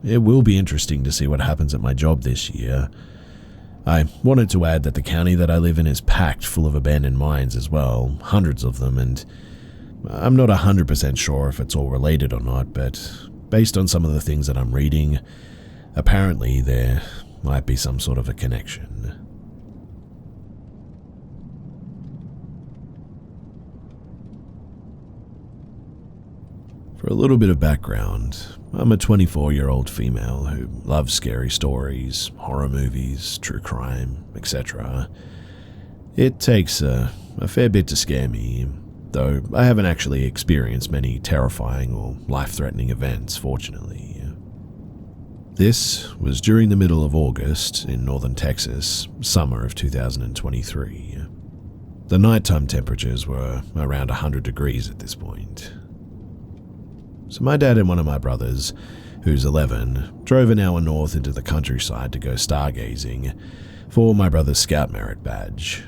It will be interesting to see what happens at my job this year. I wanted to add that the county that I live in is packed full of abandoned mines as well, hundreds of them, and I'm not 100% sure if it's all related or not, but based on some of the things that I'm reading, apparently there might be some sort of a connection. For a little bit of background, I'm a 24-year-old female who loves scary stories, horror movies, true crime, etc. It takes a fair bit to scare me, though I haven't actually experienced many terrifying or life-threatening events, fortunately. This was during the middle of August in northern Texas, summer of 2023. The nighttime temperatures were around 100 degrees at this point. So my dad and one of my brothers, who's 11, drove an hour north into the countryside to go stargazing for my brother's Scout Merit badge.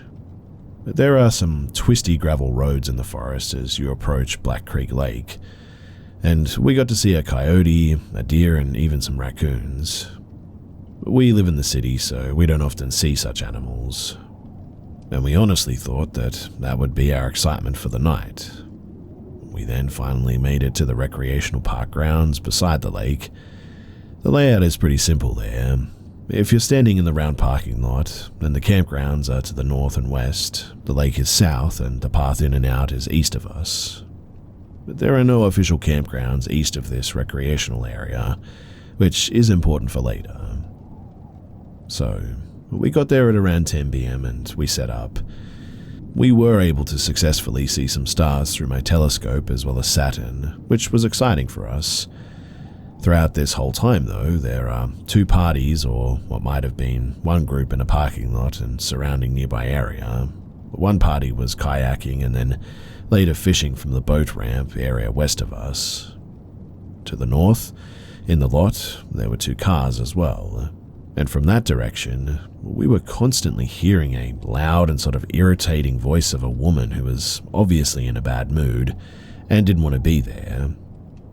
There are some twisty gravel roads in the forest as you approach Black Creek Lake, and we got to see a coyote, a deer, and even some raccoons. We live in the city, so we don't often see such animals, and we honestly thought that would be our excitement for the night. We then finally made it to the recreational park grounds beside the lake. The layout is pretty simple there. If you're standing in the round parking lot, then the campgrounds are to the north and west, the lake is south, and the path in and out is east of us. But there are no official campgrounds east of this recreational area, which is important for later. So, we got there at around 10 p.m. and we set up. We were able to successfully see some stars through my telescope as well as Saturn, which was exciting for us. Throughout this whole time, though, there are two parties, or what might have been one group in a parking lot and surrounding nearby area. One party was kayaking and then later fishing from the boat ramp area west of us. To the north, in the lot, there were two cars as well. And from that direction, we were constantly hearing a loud and sort of irritating voice of a woman who was obviously in a bad mood and didn't want to be there.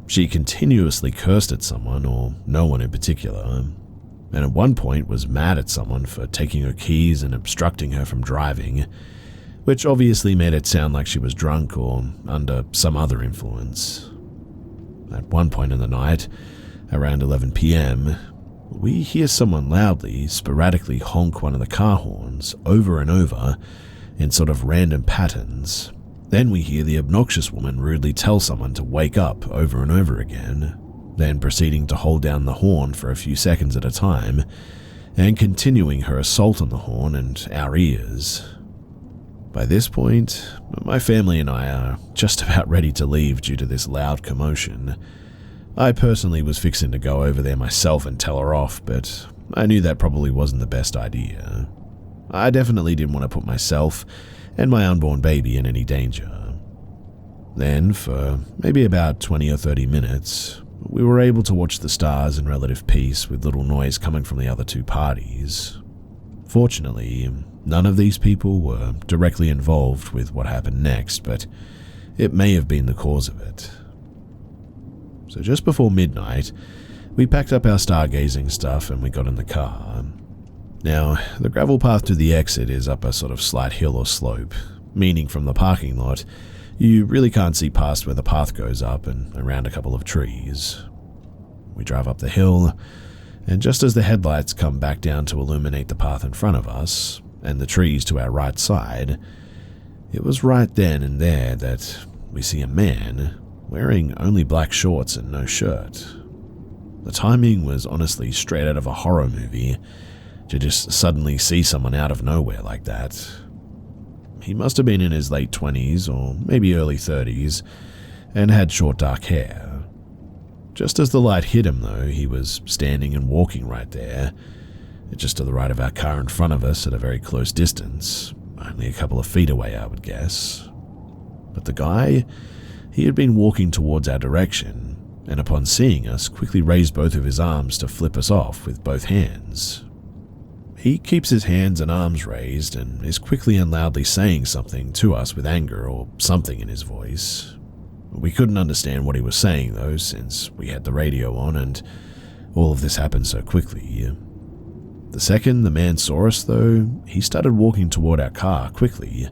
She continuously cursed at someone, or no one in particular, and at one point was mad at someone for taking her keys and obstructing her from driving, which obviously made it sound like she was drunk or under some other influence. At one point in the night, around 11 p.m., we hear someone loudly, sporadically honk one of the car horns over and over in sort of random patterns. Then we hear the obnoxious woman rudely tell someone to wake up over and over again, then proceeding to hold down the horn for a few seconds at a time, and continuing her assault on the horn and our ears. By this point, my family and I are just about ready to leave due to this loud commotion. I personally was fixing to go over there myself and tell her off, but I knew that probably wasn't the best idea. I definitely didn't want to put myself and my unborn baby in any danger. Then, for maybe about 20 or 30 minutes, we were able to watch the stars in relative peace with little noise coming from the other two parties. Fortunately, none of these people were directly involved with what happened next, but it may have been the cause of it. So just before midnight, we packed up our stargazing stuff and we got in the car. Now, the gravel path to the exit is up a sort of slight hill or slope, meaning from the parking lot, you really can't see past where the path goes up and around a couple of trees. We drive up the hill, and just as the headlights come back down to illuminate the path in front of us, and the trees to our right side, it was right then and there that we see a man wearing only black shorts and no shirt. The timing was honestly straight out of a horror movie, to just suddenly see someone out of nowhere like that. He must have been in his late 20s or maybe early 30s, and had short dark hair. Just as the light hit him though, he was standing and walking right there, just to the right of our car in front of us at a very close distance, only a couple of feet away I would guess. But the guy, he had been walking towards our direction, and upon seeing us quickly raised both of his arms to flip us off with both hands. He keeps his hands and arms raised and is quickly and loudly saying something to us with anger or something in his voice. We couldn't understand what he was saying though, since we had the radio on and all of this happened so quickly. The second the man saw us though, he started walking toward our car quickly.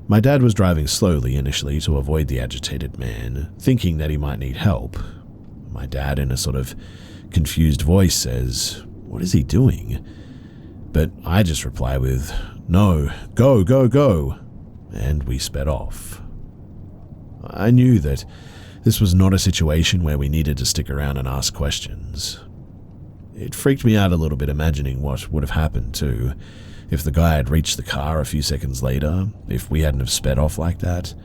My dad was driving slowly initially to avoid the agitated man, thinking that he might need help. My dad, in a sort of confused voice, says, "What is he doing?" But I just reply with, "No, go, go, go," and we sped off. I knew that this was not a situation where we needed to stick around and ask questions. It freaked me out a little bit imagining what would have happened too, if the guy had reached the car a few seconds later, if we hadn't have sped off like that.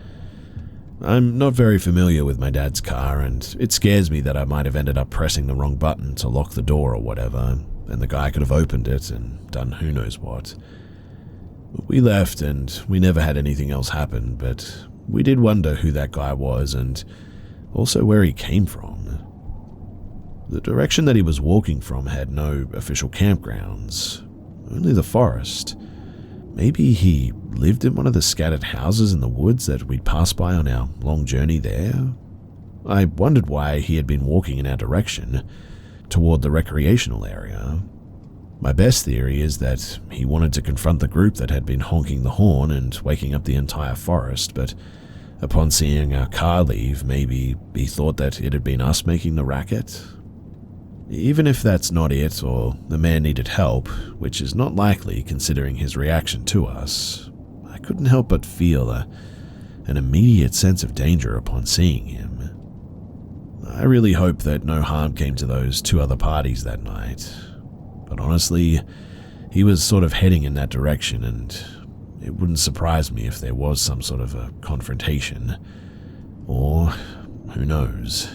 I'm not very familiar with my dad's car, and it scares me that I might have ended up pressing the wrong button to lock the door or whatever, and the guy could have opened it and done who knows what. We left and we never had anything else happen, but we did wonder who that guy was and also where he came from. The direction that he was walking from had no official campgrounds, only the forest. Maybe he lived in one of the scattered houses in the woods that we'd passed by on our long journey there. I wondered why he had been walking in our direction, toward the recreational area. My best theory is that he wanted to confront the group that had been honking the horn and waking up the entire forest, but upon seeing our car leave, maybe he thought that it had been us making the racket. Even if that's not it, or the man needed help, which is not likely considering his reaction to us, I couldn't help but feel an immediate sense of danger upon seeing him. I really hope that no harm came to those two other parties that night, but honestly, he was sort of heading in that direction, and it wouldn't surprise me if there was some sort of a confrontation, or, who knows,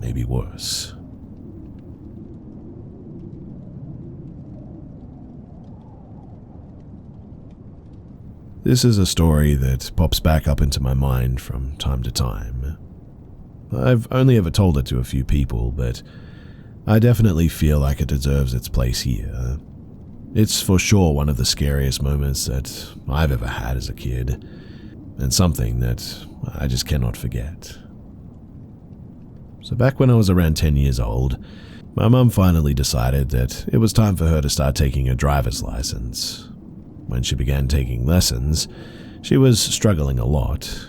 maybe worse. This is a story that pops back up into my mind from time to time. I've only ever told it to a few people, but I definitely feel like it deserves its place here. It's for sure one of the scariest moments that I've ever had as a kid, and something that I just cannot forget. So back when I was around 10 years old, my mum finally decided that it was time for her to start taking a driver's license. When she began taking lessons, she was struggling a lot,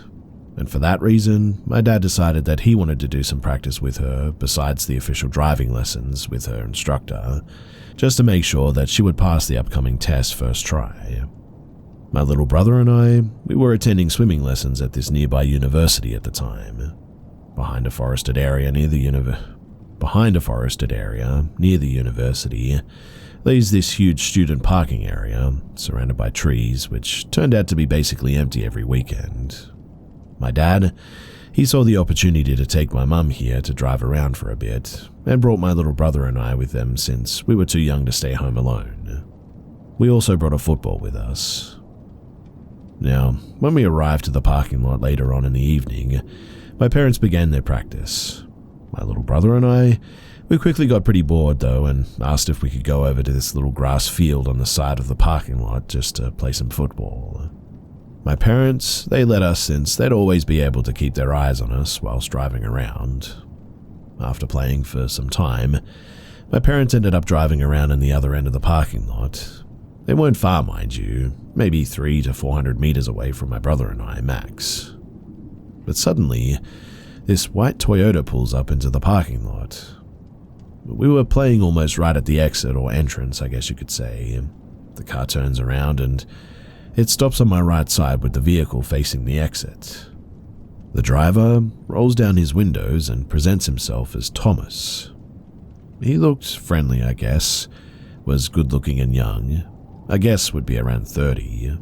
and for that reason, my dad decided that he wanted to do some practice with her besides the official driving lessons with her instructor, just to make sure that she would pass the upcoming test first try. My little brother and I, we were attending swimming lessons at this nearby university at the time. Behind a forested area near the university, there's this huge student parking area, surrounded by trees, which turned out to be basically empty every weekend. My dad, he saw the opportunity to take my mum here to drive around for a bit, and brought my little brother and I with them since we were too young to stay home alone. We also brought a football with us. Now, when we arrived to the parking lot later on in the evening, my parents began their practice. My little brother and I, we quickly got pretty bored though and asked if we could go over to this little grass field on the side of the parking lot just to play some football. My parents, they let us since they'd always be able to keep their eyes on us whilst driving around. After playing for some time, My parents ended up driving around in the other end of the parking lot. They weren't far, mind you, maybe 300 to 400 meters away from my brother and I, max. But suddenly, this white Toyota pulls up into the parking lot. We were playing almost right at the exit or entrance, I guess you could say. The car turns around and it stops on my right side with the vehicle facing the exit. The driver rolls down his windows and presents himself as Thomas. He looked friendly, I guess, was good-looking and young. I guess would be around 30.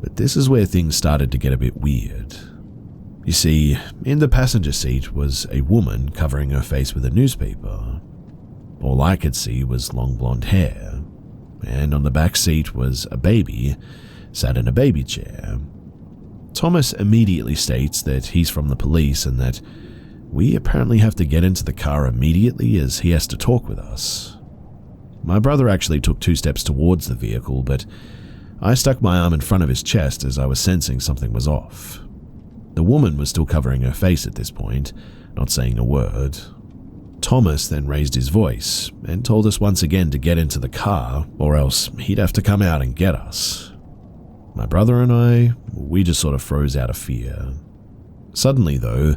But this is where things started to get a bit weird. You see, in the passenger seat was a woman covering her face with a newspaper. All I could see was long blonde hair, and on the back seat was a baby sat in a baby chair. Thomas immediately states that he's from the police and that we apparently have to get into the car immediately as he has to talk with us. My brother actually took 2 steps towards the vehicle, but I stuck my arm in front of his chest as I was sensing something was off. The woman was still covering her face at this point, not saying a word. Thomas then raised his voice and told us once again to get into the car or else he'd have to come out and get us. My brother and I, we just sort of froze out of fear. Suddenly though,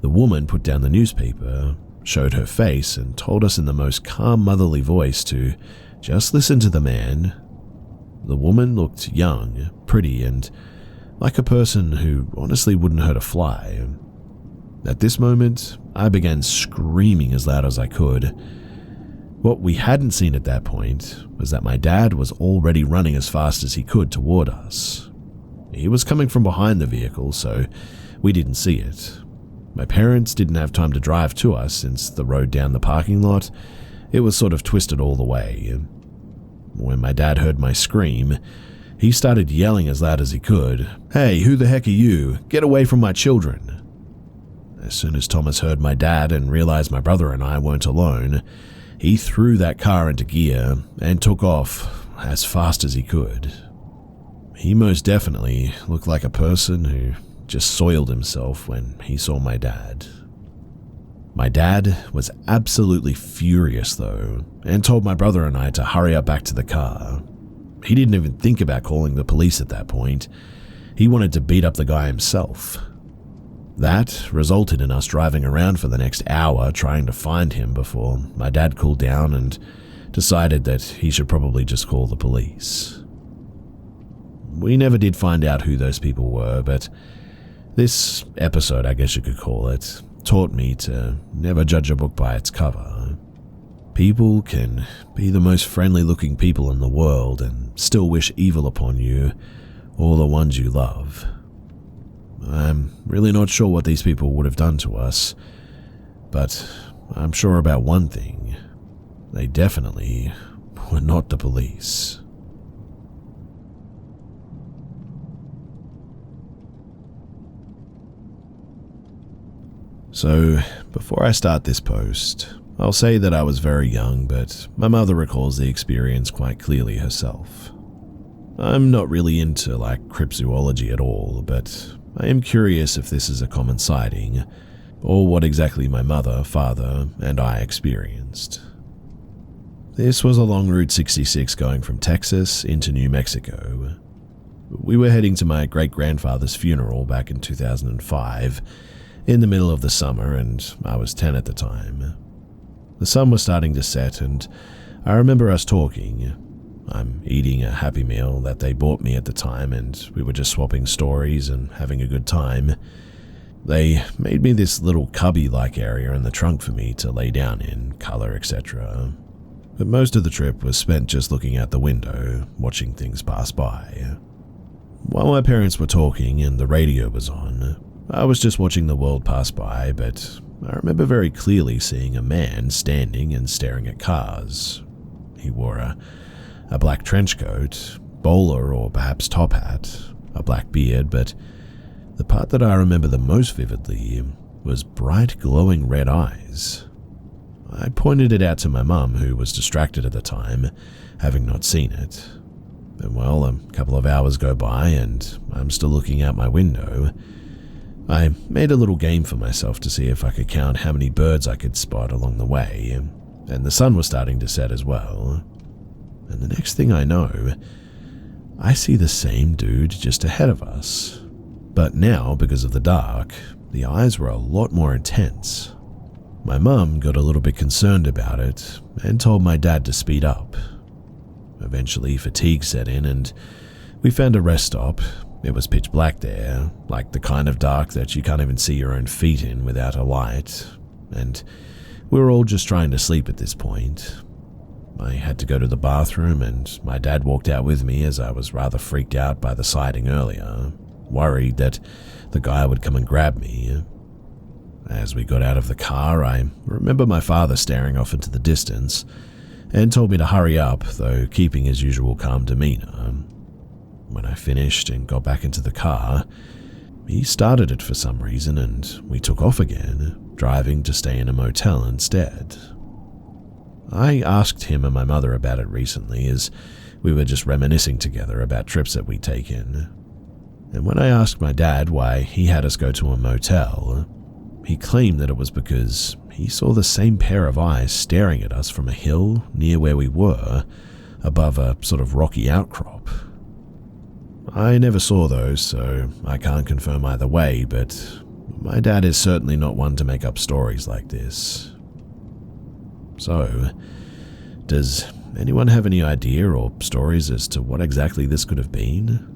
the woman put down the newspaper, showed her face and told us in the most calm motherly voice to just listen to the man. The woman looked young, pretty, and like a person who honestly wouldn't hurt a fly. At this moment, I began screaming as loud as I could. What we hadn't seen at that point was that my dad was already running as fast as he could toward us. He was coming from behind the vehicle, so we didn't see it. My parents didn't have time to drive to us since the road down the parking lot, it was sort of twisted all the way. When my dad heard my scream, he started yelling as loud as he could, "Hey, who the heck are you? Get away from my children." As soon as Thomas heard my dad and realized my brother and I weren't alone, he threw that car into gear and took off as fast as he could. He most definitely looked like a person who just soiled himself when he saw my dad. My dad was absolutely furious though, and told my brother and I to hurry up back to the car. He didn't even think about calling the police at that point. He wanted to beat up the guy himself. That resulted in us driving around for the next hour trying to find him before my dad cooled down and decided that he should probably just call the police. We never did find out who those people were, but this episode, I guess you could call it, taught me to never judge a book by its cover. People can be the most friendly looking people in the world and still wish evil upon you or the ones you love. I'm really not sure what these people would have done to us, but I'm sure about one thing. They definitely were not the police. So, before I start this post, I'll say that I was very young, but my mother recalls the experience quite clearly herself. I'm not really into cryptozoology at all, but I am curious if this is a common sighting, or what exactly my mother, father, and I experienced. This was along Route 66 going from Texas into New Mexico. We were heading to my great-grandfather's funeral back in 2005, in the middle of the summer, and I was 10 at the time. The sun was starting to set, and I remember us talking. I'm eating a Happy Meal that they bought me at the time, and we were just swapping stories and having a good time. They made me this little cubby-like area in the trunk for me to lay down in, color, etc. But most of the trip was spent just looking out the window, watching things pass by. While my parents were talking and the radio was on, I was just watching the world pass by, but I remember very clearly seeing a man standing and staring at cars. He wore a black trench coat, bowler or perhaps top hat, a black beard, but the part that I remember the most vividly was bright glowing red eyes. I pointed it out to my mum, who was distracted at the time, having not seen it. And well, a couple of hours go by and I'm still looking out my window. I made a little game for myself to see if I could count how many birds I could spot along the way. and the sun was starting to set as well. And the next thing I know, I see the same dude just ahead of us. But now, because of the dark, the eyes were a lot more intense. My mum got a little bit concerned about it and told my dad to speed up. Eventually, fatigue set in and we found a rest stop. It was pitch black there, like the kind of dark that you can't even see your own feet in without a light, and we were all just trying to sleep at this point. I had to go to the bathroom and my dad walked out with me as I was rather freaked out by the sighting earlier, worried that the guy would come and grab me. As we got out of the car, I remember my father staring off into the distance and told me to hurry up, though keeping his usual calm demeanor. When I finished and got back into the car, he started it for some reason and we took off again, driving to stay in a motel instead. I asked him and my mother about it recently as we were just reminiscing together about trips that we'd taken. And when I asked my dad why he had us go to a motel, he claimed that it was because he saw the same pair of eyes staring at us from a hill near where we were, above a sort of rocky outcrop. I never saw those, so I can't confirm either way, but my dad is certainly not one to make up stories like this. So, does anyone have any idea or stories as to what exactly this could have been?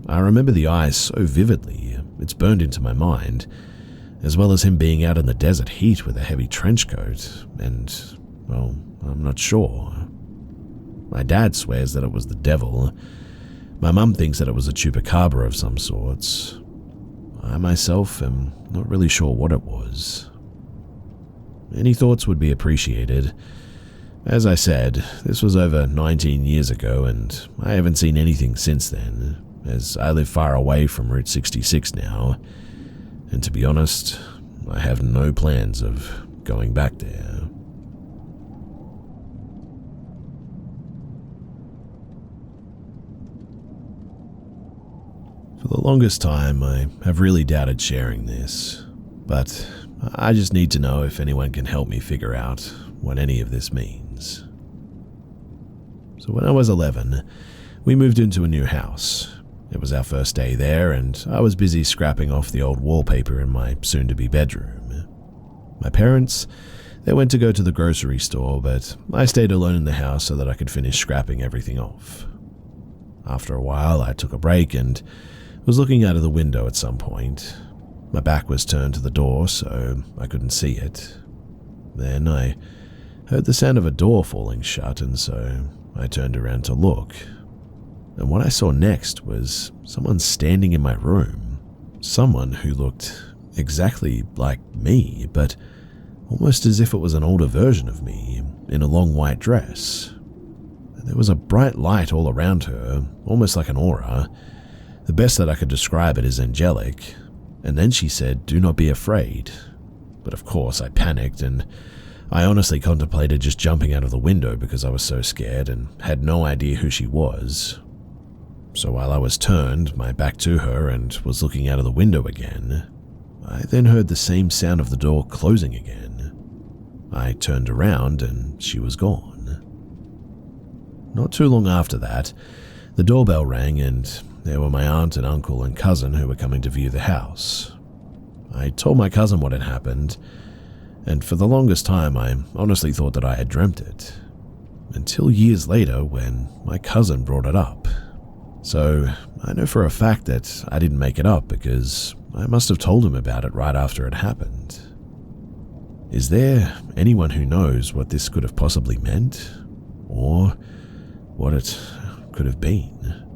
I remember the eyes so vividly, it's burned into my mind, as well as him being out in the desert heat with a heavy trench coat, and, well, I'm not sure. My dad swears that it was the devil. My mum thinks that it was a chupacabra of some sorts. I myself am not really sure what it was. Any thoughts would be appreciated. As I said, this was over 19 years ago and I haven't seen anything since then, as I live far away from Route 66 now, and to be honest, I have no plans of going back there. For the longest time, I have really doubted sharing this, but I just need to know if anyone can help me figure out what any of this means. So when I was 11, we moved into a new house. It was our first day there, and I was busy scrapping off the old wallpaper in my soon-to-be bedroom. My parents, they went to go to the grocery store, but I stayed alone in the house so that I could finish scrapping everything off. After a while, I took a break and was looking out of the window at some point. My back was turned to the door, so I couldn't see it. Then I heard the sound of a door falling shut, and so I turned around to look. And what I saw next was someone standing in my room. Someone who looked exactly like me, but almost as if it was an older version of me, in a long white dress. There was a bright light all around her, almost like an aura. The best that I could describe it is angelic. And then she said, "Do not be afraid." But of course I panicked and I honestly contemplated just jumping out of the window because I was so scared and had no idea who she was. So while I was turned, my back to her, and was looking out of the window again, I then heard the same sound of the door closing again. I turned around and she was gone. Not too long after that, the doorbell rang and there were my aunt and uncle and cousin who were coming to view the house. I told my cousin what had happened, and for the longest time I honestly thought that I had dreamt it, until years later when my cousin brought it up. So I know for a fact that I didn't make it up because I must have told him about it right after it happened. Is there anyone who knows what this could have possibly meant, or what it could have been?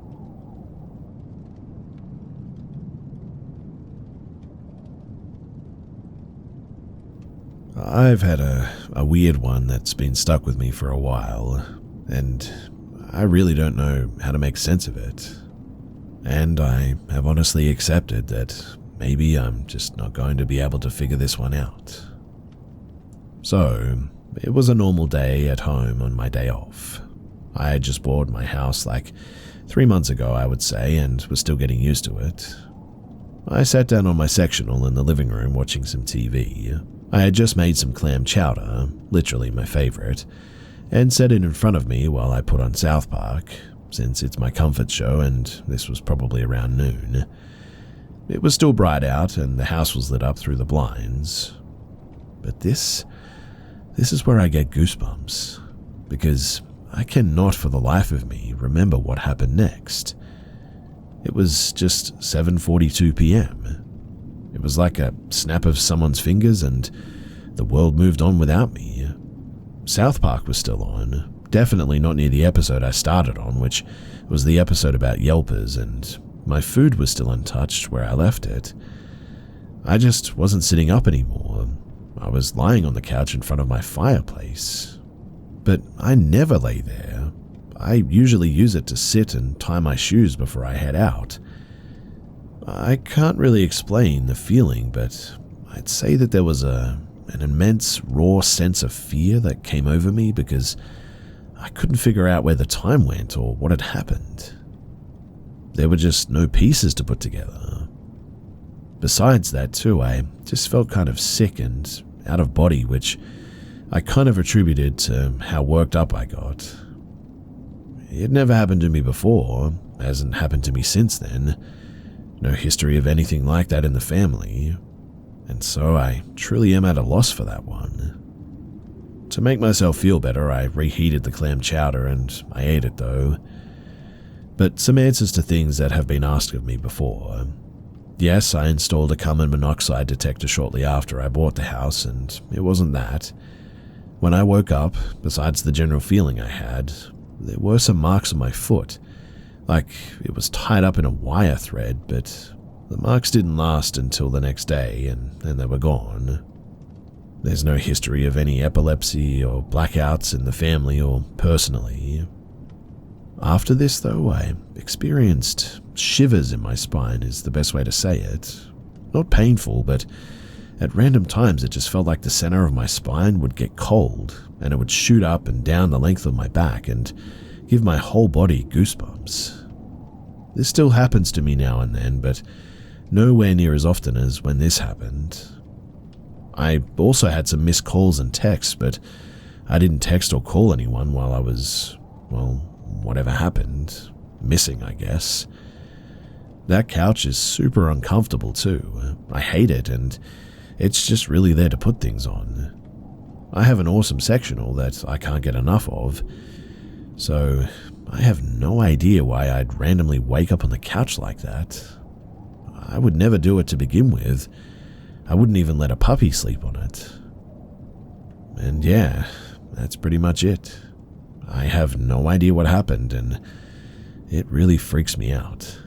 I've had a weird one that's been stuck with me for a while, and I really don't know how to make sense of it. And I have honestly accepted that maybe I'm just not going to be able to figure this one out. So, it was a normal day at home on my day off. I had just bought my house like 3 months ago, I would say, and was still getting used to it. I sat down on my sectional in the living room watching some TV. I had just made some clam chowder, literally my favorite, and set it in front of me while I put on South Park, since it's my comfort show and this was probably around noon. It was still bright out and the house was lit up through the blinds. But this is where I get goosebumps, because I cannot for the life of me remember what happened next. It was just 7:42 p.m. It was like a snap of someone's fingers and the world moved on without me. South Park was still on, definitely not near the episode I started on, which was the episode about Yelpers, and my food was still untouched where I left it. I just wasn't sitting up anymore. I was lying on the couch in front of my fireplace. But I never lay there. I usually use it to sit and tie my shoes before I head out. I can't really explain the feeling, but I'd say that there was an immense, raw sense of fear that came over me because I couldn't figure out where the time went or what had happened. There were just no pieces to put together. Besides that, too, I just felt kind of sick and out of body, which I kind of attributed to how worked up I got. It never happened to me before, hasn't happened to me since then. No history of anything like that in the family, and so I truly am at a loss for that one. To make myself feel better, I reheated the clam chowder and I ate it though. But some answers to things that have been asked of me before. Yes, I installed a carbon monoxide detector shortly after I bought the house, and it wasn't that. When I woke up, besides the general feeling I had, there were some marks on my foot, like it was tied up in a wire thread, but the marks didn't last until the next day, and then they were gone. There's no history of any epilepsy or blackouts in the family or personally. After this, though, I experienced shivers in my spine is the best way to say it. Not painful, but at random times it just felt like the center of my spine would get cold, and it would shoot up and down the length of my back and give my whole body goosebumps. This still happens to me now and then, but nowhere near as often as when this happened. I also had some missed calls and texts, but I didn't text or call anyone while I was, well, whatever happened, missing, I guess. That couch is super uncomfortable too. I hate it, and it's just really there to put things on. I have an awesome sectional that I can't get enough of, so I have no idea why I'd randomly wake up on the couch like that. I would never do it to begin with. I wouldn't even let a puppy sleep on it. And yeah, that's pretty much it. I have no idea what happened, and it really freaks me out.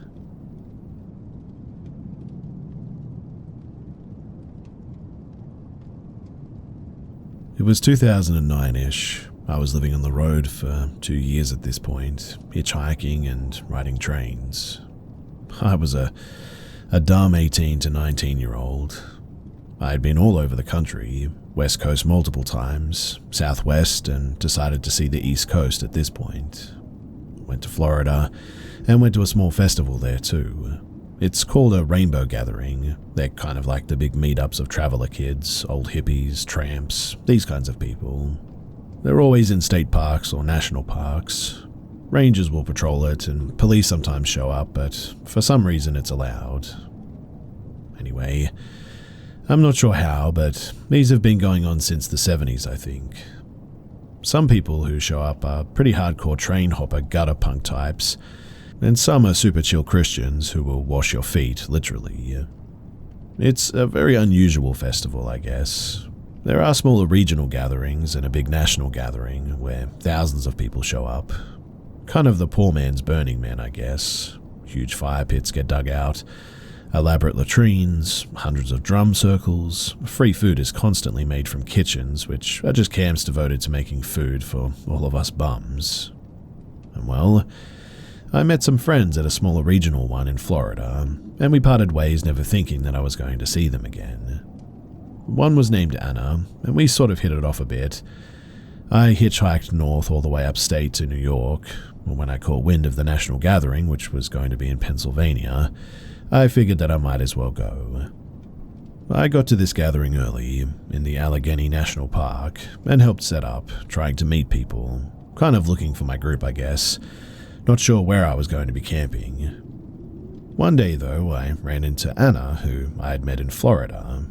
It was 2009-ish. I was living on the road for 2 years at this point, hitchhiking and riding trains. I was a dumb 18 to 19-year-old. I had been all over the country, West Coast multiple times, Southwest, and decided to see the East Coast at this point. Went to Florida, and went to a small festival there too. It's called a rainbow gathering. They're kind of like the big meetups of traveler kids, old hippies, tramps, these kinds of people. They're always in state parks or national parks. Rangers will patrol it, and police sometimes show up, but for some reason it's allowed. Anyway, I'm not sure how, but these have been going on since the 70s, I think. Some people who show up are pretty hardcore train hopper gutter punk types, and some are super chill Christians who will wash your feet, literally. It's a very unusual festival, I guess. There are smaller regional gatherings and a big national gathering where thousands of people show up. Kind of the poor man's Burning Man, I guess. Huge fire pits get dug out, elaborate latrines, hundreds of drum circles. Free food is constantly made from kitchens, which are just camps devoted to making food for all of us bums. And well, I met some friends at a smaller regional one in Florida, and we parted ways never thinking that I was going to see them again. One was named Anna, and we sort of hit it off a bit. I hitchhiked north all the way upstate to New York. When I caught wind of the national gathering, which was going to be in Pennsylvania, I figured that I might as well go. I got to this gathering early in the Allegheny National Park and helped set up, trying to meet people, kind of looking for my group, I guess, not sure where I was going to be camping. One day, though, I ran into Anna, who I had met in Florida.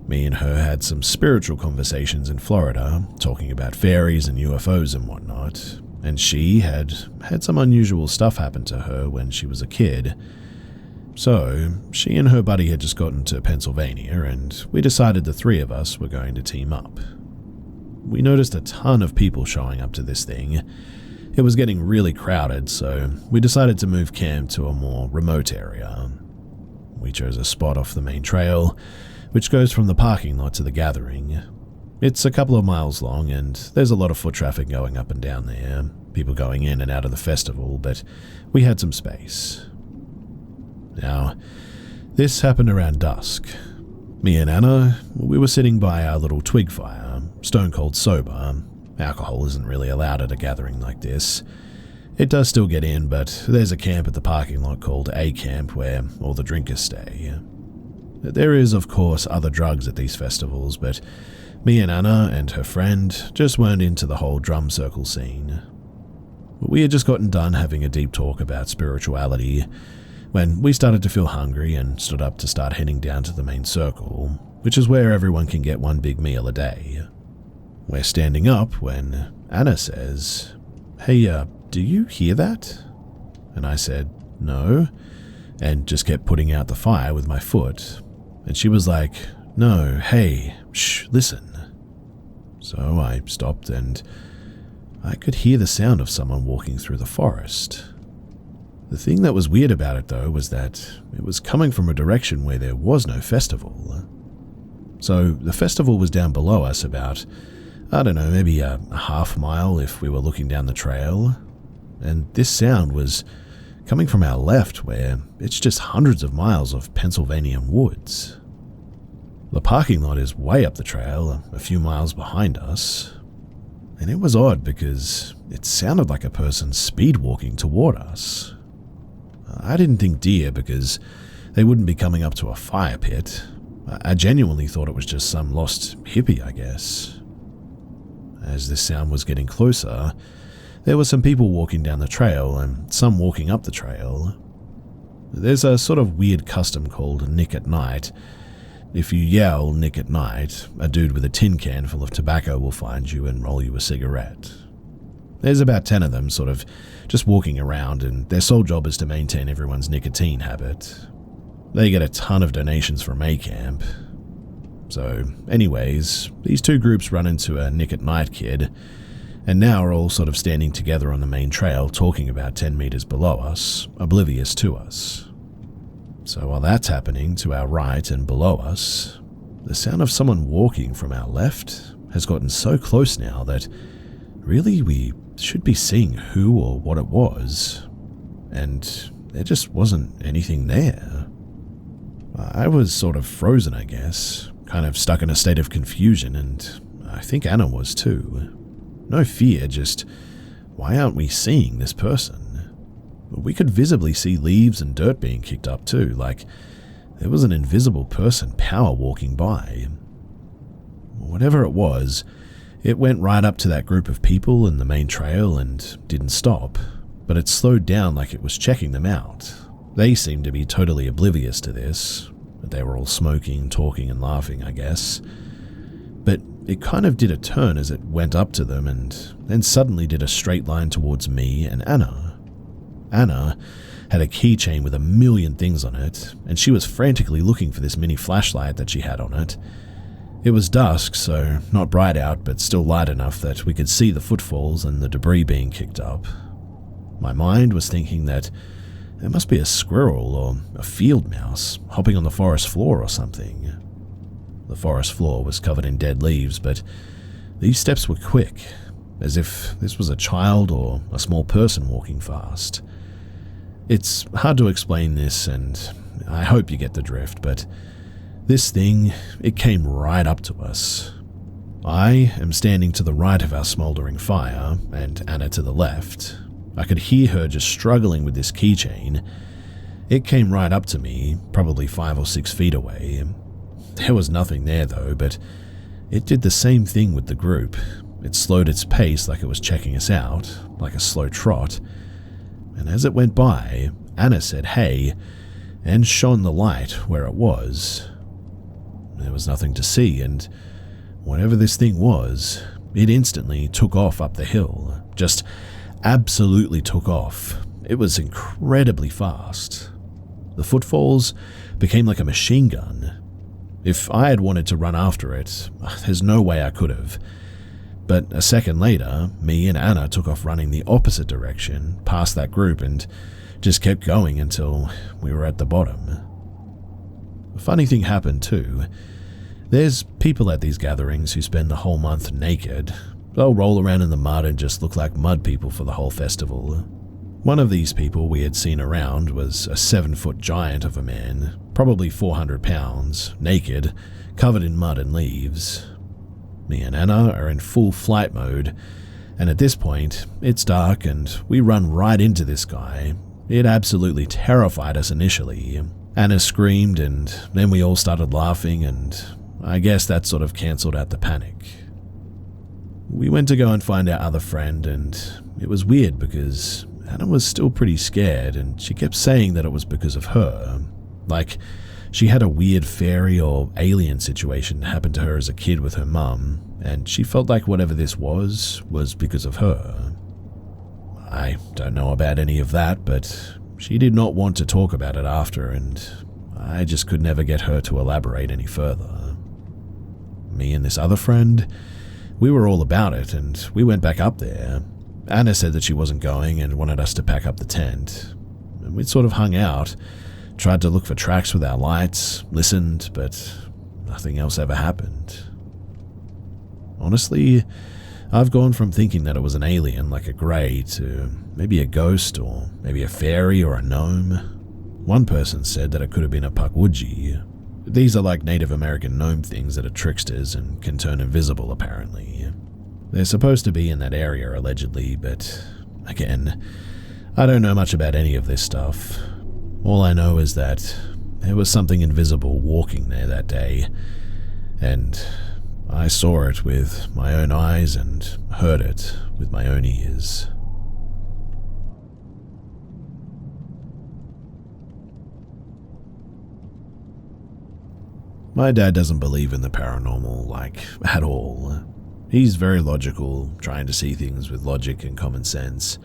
Me and her had some spiritual conversations in Florida, talking about fairies and UFOs and whatnot, and she had some unusual stuff happen to her when she was a kid. So, she and her buddy had just gotten to Pennsylvania, and we decided the three of us were going to team up. We noticed a ton of people showing up to this thing. It was getting really crowded, so we decided to move camp to a more remote area. We chose a spot off the main trail, which goes from the parking lot to the gathering. It's a couple of miles long, and there's a lot of foot traffic going up and down there, people going in and out of the festival, but we had some space. Now, this happened around dusk. Me and Anna, we were sitting by our little twig fire, stone cold sober. Alcohol isn't really allowed at a gathering like this. It does still get in, but there's a camp at the parking lot called A Camp where all the drinkers stay. There is, of course, other drugs at these festivals, but me and Anna and her friend just weren't into the whole drum circle scene. We had just gotten done having a deep talk about spirituality when we started to feel hungry and stood up to start heading down to the main circle, which is where everyone can get one big meal a day. We're standing up when Anna says, "Hey, do you hear that?" And I said, "No," and just kept putting out the fire with my foot. And she was like, "No, hey, shh, listen." So I stopped and I could hear the sound of someone walking through the forest. The thing that was weird about it, though, was that it was coming from a direction where there was no festival. So the festival was down below us about, I don't know, maybe a half mile if we were looking down the trail. And this sound was coming from our left, where it's just hundreds of miles of Pennsylvania woods. The parking lot is way up the trail, a few miles behind us. And it was odd because it sounded like a person speed walking toward us. I didn't think deer because they wouldn't be coming up to a fire pit. I genuinely thought it was just some lost hippie, I guess. As this sound was getting closer, there were some people walking down the trail and some walking up the trail. There's a sort of weird custom called Nick at Night. If you yell Nick at Night, a dude with a tin can full of tobacco will find you and roll you a cigarette. There's about 10 of them sort of just walking around, and their sole job is to maintain everyone's nicotine habit. They get a ton of donations from A Camp. So anyways, these two groups run into a Nick at Night kid, and now are all sort of standing together on the main trail talking about 10 meters below us, oblivious to us. So while that's happening to our right and below us, the sound of someone walking from our left has gotten so close now that really we should be seeing who or what it was, and there just wasn't anything there. I was sort of frozen, I guess, kind of stuck in a state of confusion, and I think Anna was too. No fear, just why aren't we seeing this person? We could visibly see leaves and dirt being kicked up too, like there was an invisible person power walking by. Whatever it was, it went right up to that group of people in the main trail and didn't stop, but it slowed down like it was checking them out. They seemed to be totally oblivious to this, but they were all smoking, talking and laughing, I guess. But it kind of did a turn as it went up to them and then suddenly did a straight line towards me and Anna. Anna had a keychain with a million things on it, and she was frantically looking for this mini flashlight that she had on it. It was dusk, so not bright out, but still light enough that we could see the footfalls and the debris being kicked up. My mind was thinking that there must be a squirrel or a field mouse hopping on the forest floor or something. The forest floor was covered in dead leaves, but these steps were quick, as if this was a child or a small person walking fast. It's hard to explain this, and I hope you get the drift, but this thing, it came right up to us. I am standing to the right of our smouldering fire, and Anna to the left. I could hear her just struggling with this keychain. It came right up to me, probably 5 or 6 feet away. There was nothing there though, but it did the same thing with the group. It slowed its pace like it was checking us out, like a slow trot. And as it went by, Anna said hey, and shone the light where it was. There was nothing to see, and whatever this thing was, it instantly took off up the hill. Just absolutely took off. It was incredibly fast. The footfalls became like a machine gun. If I had wanted to run after it, there's no way I could have. But a second later, me and Anna took off running the opposite direction, past that group, and just kept going until we were at the bottom. A funny thing happened too. There's people at these gatherings who spend the whole month naked. They'll roll around in the mud and just look like mud people for the whole festival. One of these people we had seen around was a 7-foot giant of a man, probably 400 pounds, naked, covered in mud and leaves. Me and Anna are in full flight mode, and at this point, it's dark and we run right into this guy. It absolutely terrified us initially. Anna screamed and then we all started laughing, and I guess that sort of cancelled out the panic. We went to go and find our other friend, and it was weird because Anna was still pretty scared and she kept saying that it was because of her. Like, she had a weird fairy or alien situation happen to her as a kid with her mum, and she felt like whatever this was because of her. I don't know about any of that, but she did not want to talk about it after, and I just could never get her to elaborate any further. Me and this other friend, we were all about it, and we went back up there. Anna said that she wasn't going and wanted us to pack up the tent. And we'd sort of hung out, tried to look for tracks with our lights, listened, but nothing else ever happened. Honestly, I've gone from thinking that it was an alien like a grey to maybe a ghost or maybe a fairy or a gnome. One person said that it could have been a pukwudgie. These are like Native American gnome things that are tricksters and can turn invisible apparently. They're supposed to be in that area allegedly, but again, I don't know much about any of this stuff. All I know is that there was something invisible walking there that day, and I saw it with my own eyes and heard it with my own ears. My dad doesn't believe in the paranormal, like, at all. He's very logical, trying to see things with logic and common sense,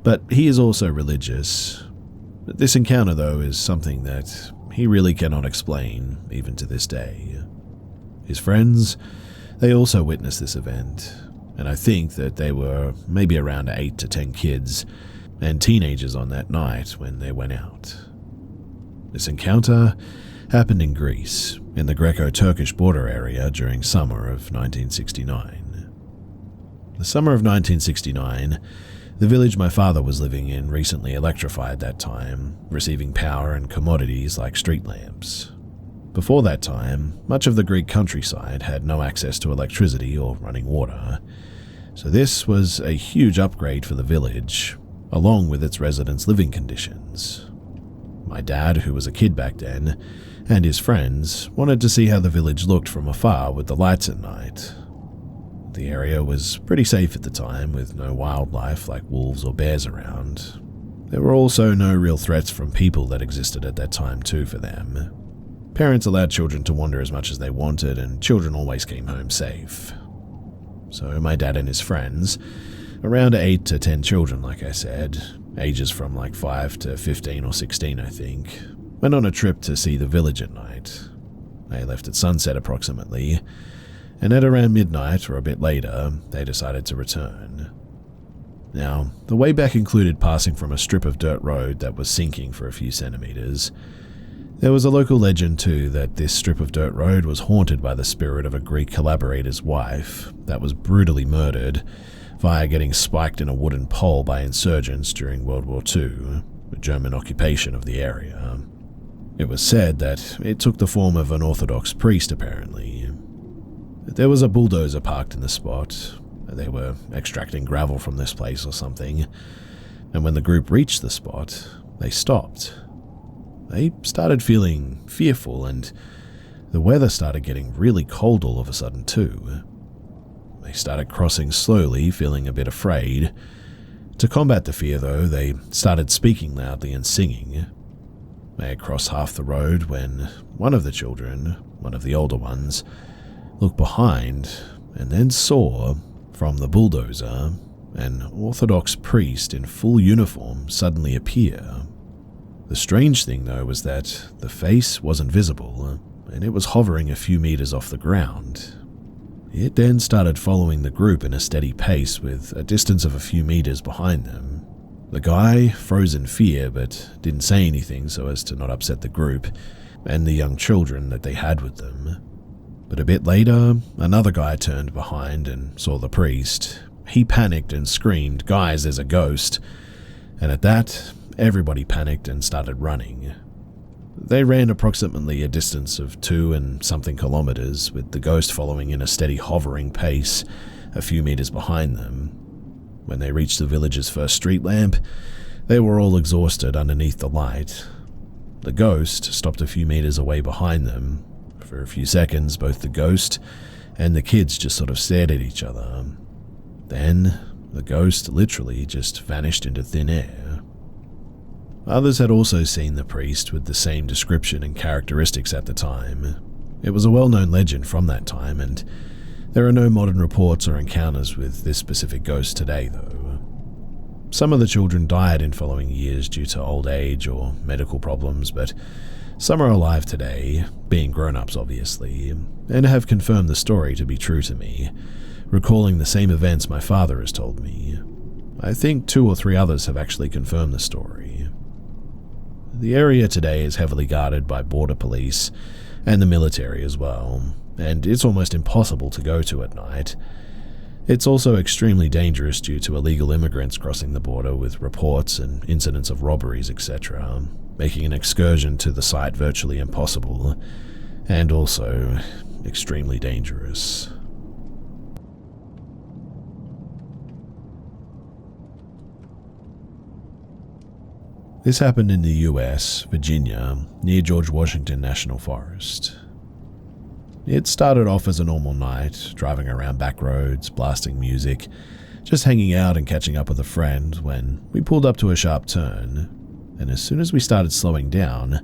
but he is also religious. This encounter, though, is something that he really cannot explain, even to this day. His friends, they also witnessed this event, and I think that they were maybe around 8 to 10 kids and teenagers on that night when they went out. This encounter happened in Greece, in the Greco-Turkish border area during summer of 1969. The summer of 1969, the village my father was living in recently electrified that time, receiving power and commodities like street lamps. Before that time, much of the Greek countryside had no access to electricity or running water, so this was a huge upgrade for the village, along with its residents' living conditions. My dad, who was a kid back then, and his friends wanted to see how the village looked from afar with the lights at night. The area was pretty safe at the time, with no wildlife like wolves or bears around. There were also no real threats from people that existed at that time too for them. Parents allowed children to wander as much as they wanted, and children always came home safe. So my dad and his friends, around 8 to 10 children like I said, ages from like 5 to 15 or 16 I think, went on a trip to see the village at night. They left at sunset approximately, and at around midnight or a bit later, they decided to return. Now, the way back included passing from a strip of dirt road that was sinking for a few centimeters. There was a local legend too that this strip of dirt road was haunted by the spirit of a Greek collaborator's wife that was brutally murdered via getting spiked in a wooden pole by insurgents during World War II, the German occupation of the area. It was said that it took the form of an Orthodox priest apparently. There was a bulldozer parked in the spot. They were extracting gravel from this place or something, and when the group reached the spot, they stopped. They started feeling fearful, and The weather started getting really cold all of a sudden too. They started crossing slowly, feeling a bit afraid. To combat the fear though, they started speaking loudly and singing. They had crossed half the road when one of the children, one of the older ones, looked behind and then saw, from the bulldozer, an Orthodox priest in full uniform suddenly appear. The strange thing though was that the face wasn't visible and it was hovering a few meters off the ground. It then started following the group in a steady pace with a distance of a few meters behind them. The guy froze in fear but didn't say anything so as to not upset the group and the young children that they had with them. But a bit later, another guy turned behind and saw the priest. He panicked and screamed, "Guys, there's a ghost!" And at that, everybody panicked and started running. They ran approximately a distance of 2 and something kilometers, with the ghost following in a steady hovering pace a few meters behind them. When they reached the village's first street lamp, they were all exhausted underneath the light. The ghost stopped a few meters away behind them. For a few seconds, both the ghost and the kids just sort of stared at each other. Then, the ghost literally just vanished into thin air. Others had also seen the priest with the same description and characteristics at the time. It was a well-known legend from that time, and there are no modern reports or encounters with this specific ghost today, though. Some of the children died in following years due to old age or medical problems, but some are alive today, being grown-ups obviously, and have confirmed the story to be true to me, recalling the same events my father has told me. I think 2 or 3 others have actually confirmed the story. The area today is heavily guarded by border police and the military as well, and it's almost impossible to go to at night. It's also extremely dangerous due to illegal immigrants crossing the border with reports and incidents of robberies, etc., making an excursion to the site virtually impossible, and also extremely dangerous. This happened in the US, Virginia, near George Washington National Forest. It started off as a normal night, driving around back roads, blasting music, just hanging out and catching up with a friend when we pulled up to a sharp turn, and as soon as we started slowing down,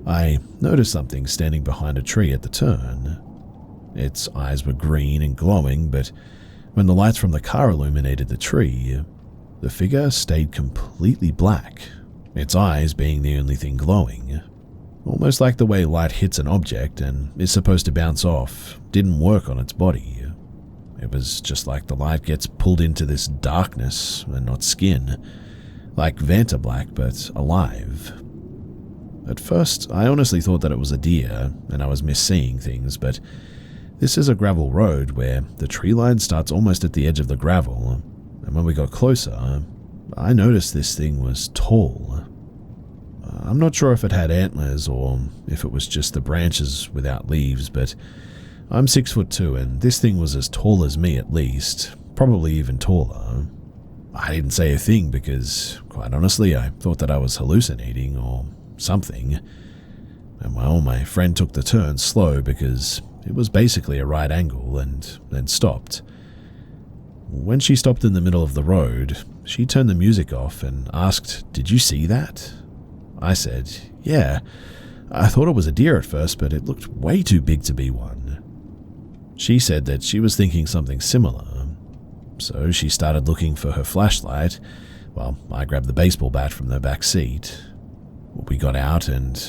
I noticed something standing behind a tree at the turn. Its eyes were green and glowing, but when the lights from the car illuminated the tree, the figure stayed completely black, its eyes being the only thing glowing. Almost like the way light hits an object and is supposed to bounce off didn't work on its body. It was just like the light gets pulled into this darkness and not skin, like Vanta Black but alive. At first, I honestly thought that it was a deer and I was misseeing things, but this is a gravel road where the tree line starts almost at the edge of the gravel, and when we got closer, I noticed this thing was tall. I'm not sure if it had antlers or if it was just the branches without leaves, but I'm 6'2" and this thing was as tall as me at least, probably even taller. I didn't say a thing because, quite honestly, I thought that I was hallucinating or something. And well, my friend took the turn slow because it was basically a right angle and then stopped. When she stopped in the middle of the road, she turned the music off and asked, "Did you see that?" I said, "Yeah, I thought it was a deer at first, but it looked way too big to be one." She said that she was thinking something similar, so she started looking for her flashlight while I grabbed the baseball bat from the back seat. We got out and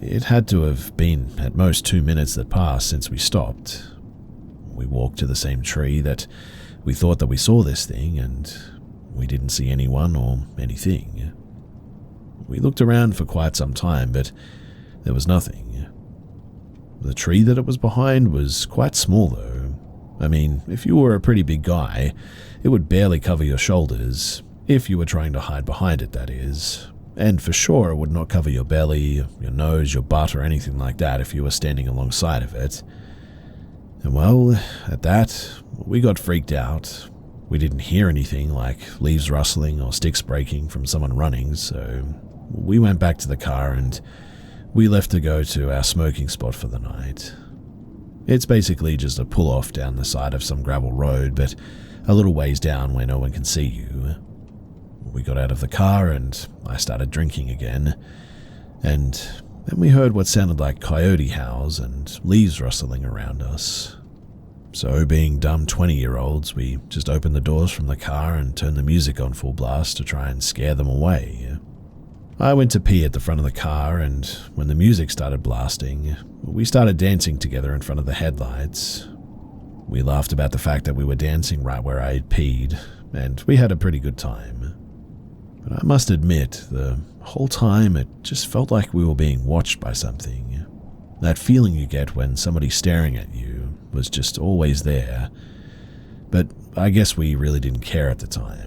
it had to have been at most 2 minutes that passed since we stopped. We walked to the same tree that we thought that we saw this thing, and we didn't see anyone or anything. We looked around for quite some time, but there was nothing. The tree that it was behind was quite small though. I mean, if you were a pretty big guy, it would barely cover your shoulders, if you were trying to hide behind it, that is. And for sure it would not cover your belly, your nose, your butt, or anything like that if you were standing alongside of it. And well, at that, we got freaked out. We didn't hear anything like leaves rustling or sticks breaking from someone running, so we went back to the car and We left to go to our smoking spot for the night. It's basically just a pull-off down the side of some gravel road, but a little ways down where no one can see you. We got out of the car and I started drinking again, and then we heard what sounded like coyote howls and leaves rustling around us. So, being dumb 20-year-olds, we just opened the doors from the car and turned the music on full blast to try and scare them away. I went to pee at the front of the car, and when the music started blasting, we started dancing together in front of the headlights. We laughed about the fact that we were dancing right where I had peed, and we had a pretty good time. But I must admit, the whole time it just felt like we were being watched by something. That feeling you get when somebody's staring at you was just always there. But I guess we really didn't care at the time.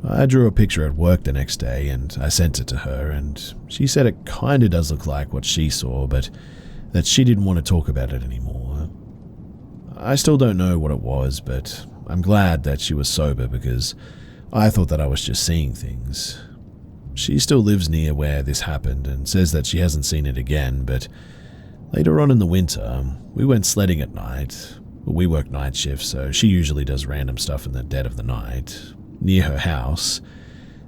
I drew a picture at work the next day and I sent it to her, and she said it kinda does look like what she saw, but that she didn't want to talk about it anymore. I still don't know what it was, but I'm glad that she was sober because I thought that I was just seeing things. She still lives near where this happened and says that she hasn't seen it again, but later on in the winter, we went sledding at night. We work night shifts, so she usually does random stuff in the dead of the night, near her house,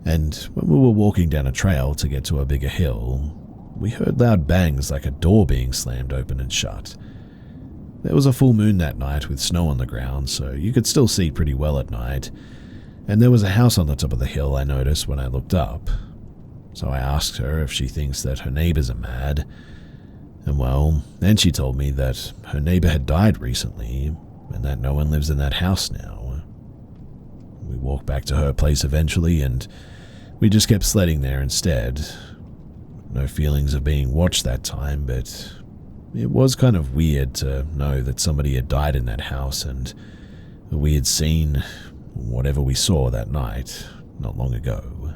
and when we were walking down a trail to get to a bigger hill, we heard loud bangs like a door being slammed open and shut. There was a full moon that night with snow on the ground, so you could still see pretty well at night, and there was a house on the top of the hill I noticed when I looked up. So I asked her if she thinks that her neighbors are mad, and well, then she told me that her neighbor had died recently, and that no one lives in that house now. We walked back to her place eventually, and we just kept sledding there instead. No feelings of being watched that time, but it was kind of weird to know that somebody had died in that house and we had seen whatever we saw that night not long ago.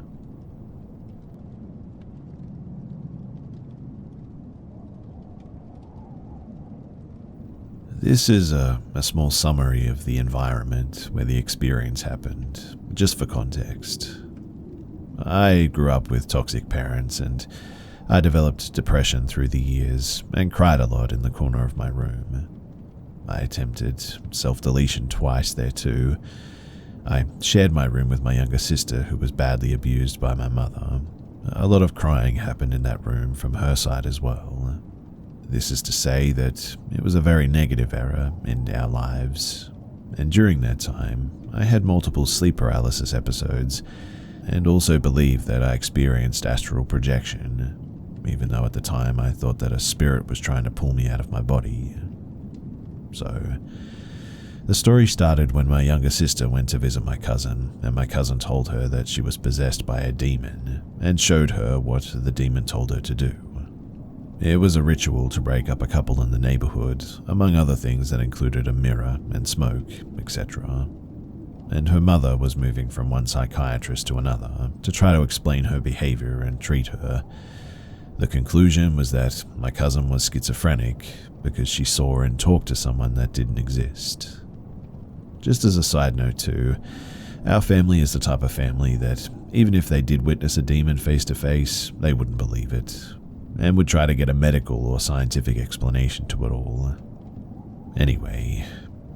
This is a small summary of the environment where the experience happened, just for context. I grew up with toxic parents, and I developed depression through the years and cried a lot in the corner of my room. I attempted self-deletion twice there too. I shared my room with my younger sister, who was badly abused by my mother. A lot of crying happened in that room from her side as well. This is to say that it was a very negative era in our lives, and during that time, I had multiple sleep paralysis episodes, and also believed that I experienced astral projection, even though at the time I thought that a spirit was trying to pull me out of my body. So, the story started when my younger sister went to visit my cousin, and my cousin told her that she was possessed by a demon, and showed her what the demon told her to do. It was a ritual to break up a couple in the neighborhood, among other things that included a mirror and smoke, etc. And her mother was moving from one psychiatrist to another to try to explain her behavior and treat her. The conclusion was that my cousin was schizophrenic because she saw and talked to someone that didn't exist. Just as a side note too, our family is the type of family that even if they did witness a demon face to face, they wouldn't believe it, and would try to get a medical or scientific explanation to it all. Anyway,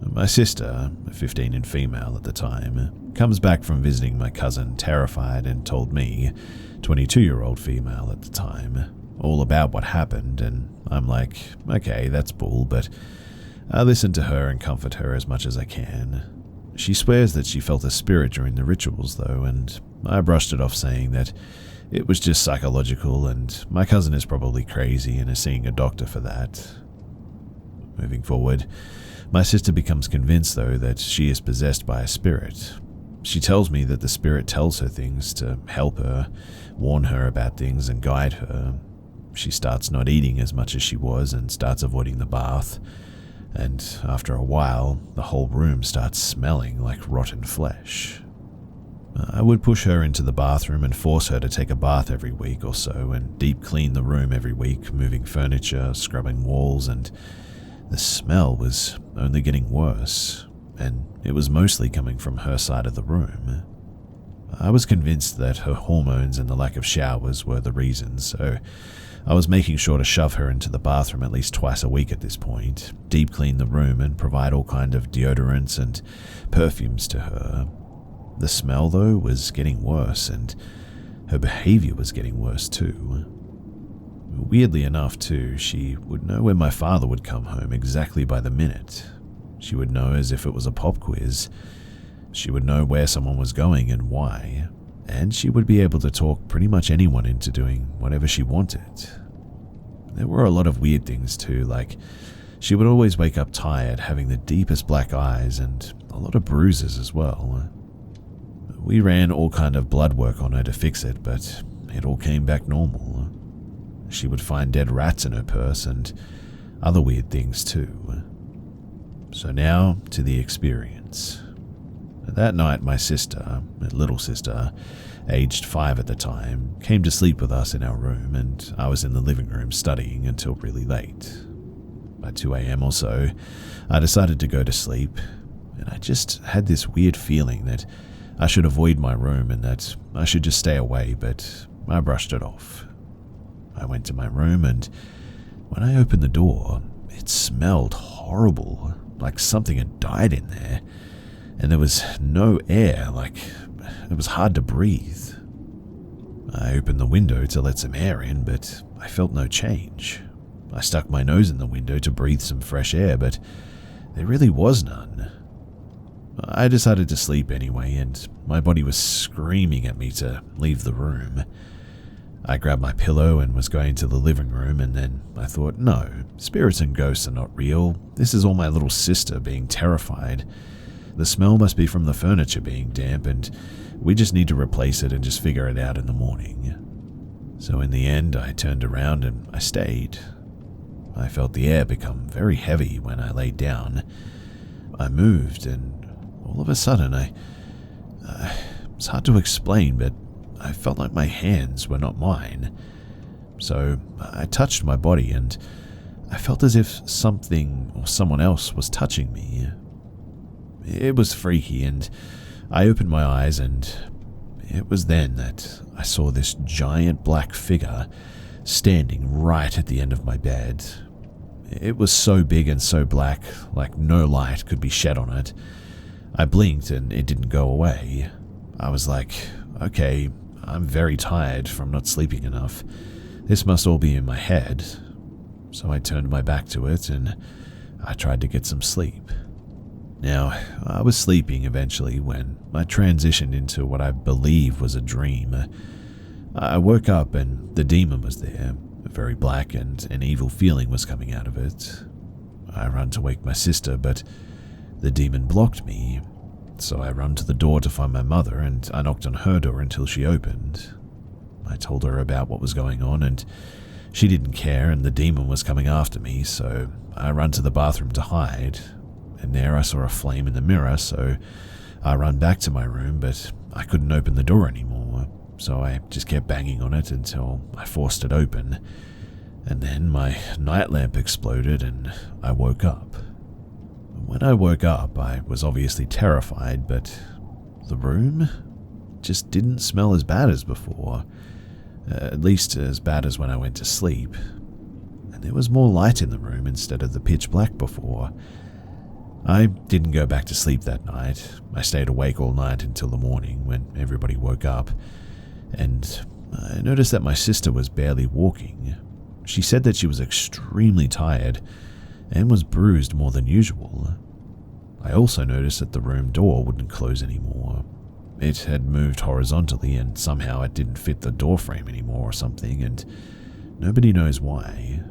my sister, 15 and female at the time, comes back from visiting my cousin terrified and told me, 22-year-old female at the time, all about what happened, and I'm like, okay, that's bull, but I listen to her and comfort her as much as I can. She swears that she felt a spirit during the rituals though, and I brushed it off saying that it was just psychological and my cousin is probably crazy and is seeing a doctor for that. Moving forward, my sister becomes convinced though that she is possessed by a spirit. She tells me that the spirit tells her things to help her, warn her about things and guide her. She starts not eating as much as she was and starts avoiding the bath. And after a while, the whole room starts smelling like rotten flesh. I would push her into the bathroom and force her to take a bath every week or so and deep clean the room every week, moving furniture, scrubbing walls, and the smell was only getting worse, and it was mostly coming from her side of the room. I was convinced that her hormones and the lack of showers were the reasons, so I was making sure to shove her into the bathroom at least twice a week at this point, deep clean the room and provide all kind of deodorants and perfumes to her. The smell, though, was getting worse, and her behavior was getting worse too. Weirdly enough, too, she would know when my father would come home exactly by the minute. She would know as if it was a pop quiz. She would know where someone was going and why, and she would be able to talk pretty much anyone into doing whatever she wanted. There were a lot of weird things too, like she would always wake up tired, having the deepest black eyes and a lot of bruises as well. We ran all kind of blood work on her to fix it, but it all came back normal. She would find dead rats in her purse and other weird things too. So now to the experience. That night my sister, little sister, aged 5 at the time, came to sleep with us in our room, and I was in the living room studying until really late. By 2 a.m. or so, I decided to go to sleep, and I just had this weird feeling that I should avoid my room and that I should just stay away, but I brushed it off. I went to my room, and when I opened the door, it smelled horrible, like something had died in there, and there was no air, like it was hard to breathe. I opened the window to let some air in, but I felt no change. I stuck my nose in the window to breathe some fresh air, but there really was none. I decided to sleep anyway, and my body was screaming at me to leave the room. I grabbed my pillow and was going to the living room, and then I thought, no, spirits and ghosts are not real. This is all my little sister being terrified. The smell must be from the furniture being damp, and we just need to replace it and just figure it out in the morning. So in the end, I turned around and I stayed. I felt the air become very heavy when I laid down. I moved, and all of a sudden, it's hard to explain, but I felt like my hands were not mine. So I touched my body, and I felt as if something or someone else was touching me. It was freaky, and I opened my eyes, and it was then that I saw this giant black figure standing right at the end of my bed. It was so big and so black, like no light could be shed on it. I blinked and it didn't go away. I was like, okay, I'm very tired from not sleeping enough. This must all be in my head. So I turned my back to it and I tried to get some sleep. Now, I was sleeping eventually when I transitioned into what I believe was a dream. I woke up and the demon was there, very black, and an evil feeling was coming out of it. I ran to wake my sister, but the demon blocked me. So I ran to the door to find my mother, and I knocked on her door until she opened. I told her about what was going on, and she didn't care, and the demon was coming after me, so I ran to the bathroom to hide. And there I saw a flame in the mirror, so I ran back to my room, but I couldn't open the door anymore, so I just kept banging on it until I forced it open. And then my night lamp exploded and I woke up. When I woke up, I was obviously terrified, but the room just didn't smell as bad as before, at least as bad as when I went to sleep. And there was more light in the room instead of the pitch black before. I didn't go back to sleep that night. I stayed awake all night until the morning when everybody woke up, and I noticed that my sister was barely walking. She said that she was extremely tired and was bruised more than usual. I also noticed that the room door wouldn't close anymore. It had moved horizontally and somehow it didn't fit the door frame anymore or something, and nobody knows why.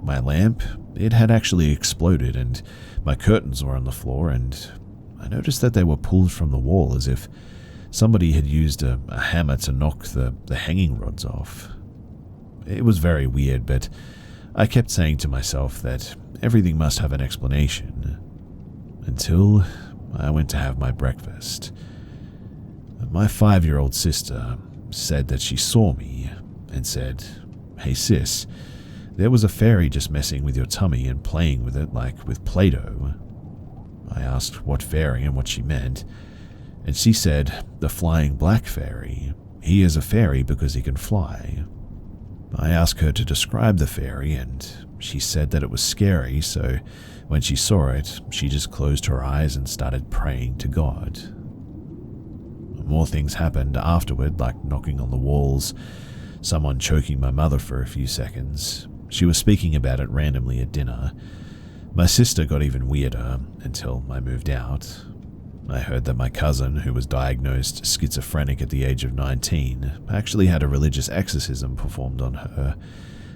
My lamp, it had actually exploded, and my curtains were on the floor, and I noticed that they were pulled from the wall as if somebody had used a hammer to knock the hanging rods off. It was very weird, but I kept saying to myself that everything must have an explanation, until I went to have my breakfast. My 5-year-old sister said that she saw me and said, "Hey sis, there was a fairy just messing with your tummy and playing with it like with Play-Doh." I asked what fairy and what she meant, and she said the flying black fairy, he is a fairy because he can fly. I asked her to describe the fairy, and she said that it was scary, so when she saw it, she just closed her eyes and started praying to God. More things happened afterward, like knocking on the walls, someone choking my mother for a few seconds. She was speaking about it randomly at dinner. My sister got even weirder until I moved out. I heard that my cousin, who was diagnosed schizophrenic at the age of 19, actually had a religious exorcism performed on her,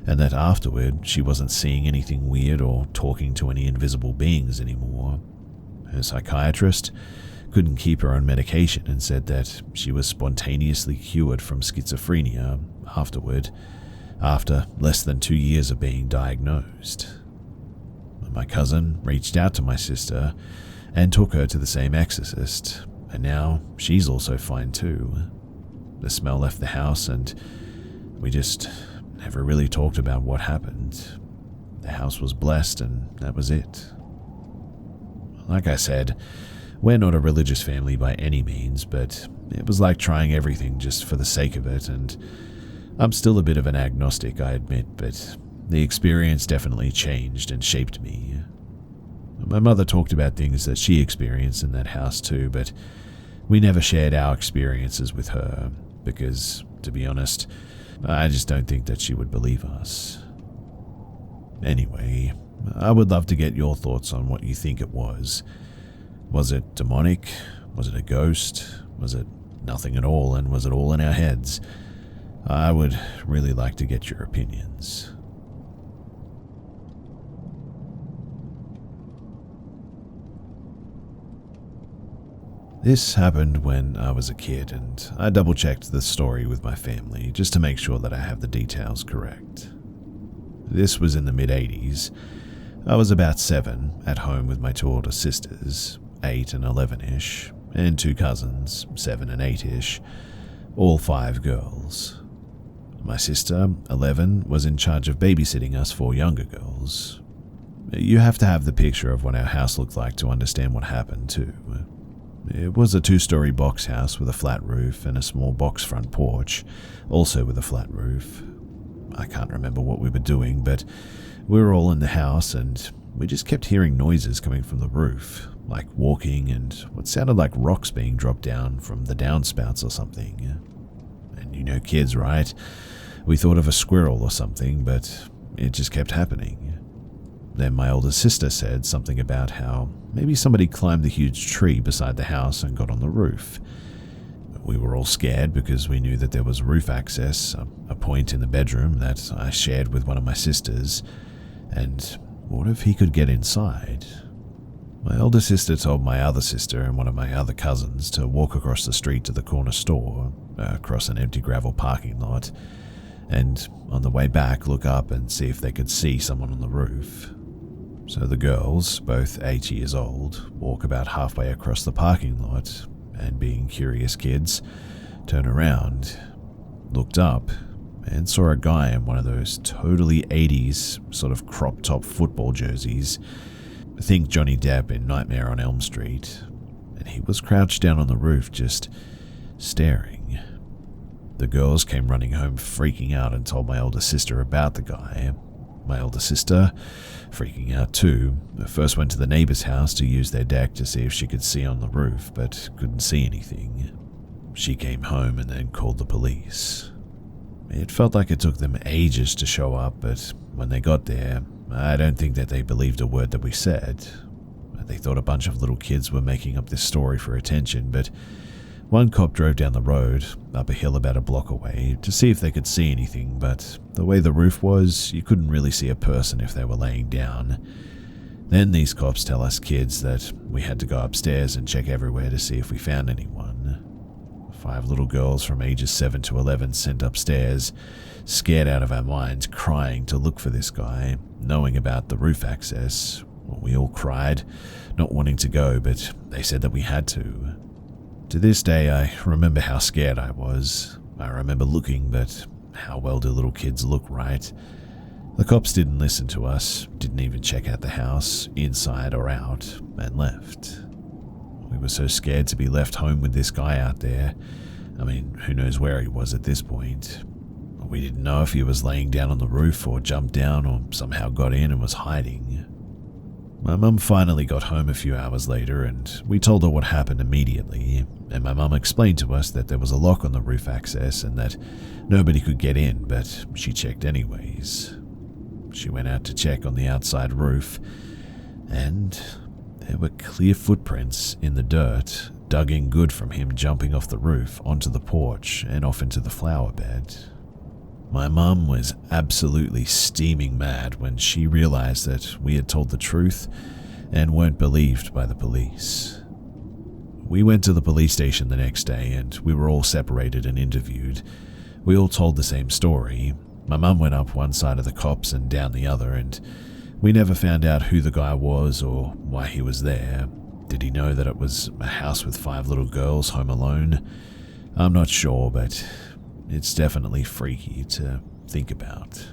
and that afterward she wasn't seeing anything weird or talking to any invisible beings anymore. Her psychiatrist couldn't keep her on medication and said that she was spontaneously cured from schizophrenia afterward, after less than 2 years of being diagnosed. My cousin reached out to my sister and took her to the same exorcist, and now she's also fine too. The smell left the house, and we just never really talked about what happened. The house was blessed, and that was it. Like I said, we're not a religious family by any means, but it was like trying everything just for the sake of it, and I'm still a bit of an agnostic, I admit, but the experience definitely changed and shaped me. My mother talked about things that she experienced in that house too, but we never shared our experiences with her because, to be honest, I just don't think that she would believe us. Anyway, I would love to get your thoughts on what you think it was. Was it demonic? Was it a ghost? Was it nothing at all, and was it all in our heads? I would really like to get your opinions. This happened when I was a kid, and I double-checked the story with my family just to make sure that I have the details correct. This was in the mid-80s. I was about 7, at home with my 2 older sisters, 8 and 11-ish, and 2 cousins, 7 and 8-ish, all 5 girls. My sister, 11, was in charge of babysitting us 4 younger girls. You have to have the picture of what our house looked like to understand what happened too. It was a 2-story box house with a flat roof and a small box front porch, also with a flat roof. I can't remember what we were doing, but we were all in the house and we just kept hearing noises coming from the roof, like walking and what sounded like rocks being dropped down from the downspouts or something. And you know kids, right? We thought of a squirrel or something, but it just kept happening. Then my older sister said something about how maybe somebody climbed the huge tree beside the house and got on the roof. We were all scared because we knew that there was roof access, a point in the bedroom that I shared with one of my sisters, and what if he could get inside? My older sister told my other sister and one of my other cousins to walk across the street to the corner store, across an empty gravel parking lot, and on the way back look up and see if they could see someone on the roof. So the girls, both 8 years old, walk about halfway across the parking lot and, being curious kids, turn around, looked up, and saw a guy in one of those totally 80s sort of crop top football jerseys. Think Johnny Depp in Nightmare on Elm Street. And he was crouched down on the roof just staring. The girls came running home freaking out and told my older sister about the guy. My older sister, freaking out too, first went to the neighbor's house to use their deck to see if she could see on the roof, but couldn't see anything. She came home and then called the police. It felt like it took them ages to show up, but when they got there, I don't think that they believed a word that we said. They thought a bunch of little kids were making up this story for attention, but one cop drove down the road, up a hill about a block away, to see if they could see anything, but the way the roof was, you couldn't really see a person if they were laying down. Then these cops tell us kids that we had to go upstairs and check everywhere to see if we found anyone. 5 little girls from ages 7 to 11 sent upstairs, scared out of our minds, crying to look for this guy, knowing about the roof access. We all cried, not wanting to go, but they said that we had to. To this day, I remember how scared I was. I remember looking, but how well do little kids look, right? The cops didn't listen to us, didn't even check out the house, inside or out, and left. We were so scared to be left home with this guy out there. I mean, who knows where he was at this point. We didn't know if he was laying down on the roof or jumped down or somehow got in and was hiding. My mum finally got home a few hours later, and we told her what happened immediately, and my mum explained to us that there was a lock on the roof access and that nobody could get in, but she checked anyways. She went out to check on the outside roof, and there were clear footprints in the dirt, dug in good from him jumping off the roof onto the porch and off into the flower bed. My mum was absolutely steaming mad when she realized that we had told the truth and weren't believed by the police. We went to the police station the next day and we were all separated and interviewed. We all told the same story. My mum went up one side of the cops and down the other, and we never found out who the guy was or why he was there. Did he know that it was a house with 5 little girls home alone? I'm not sure, but it's definitely freaky to think about.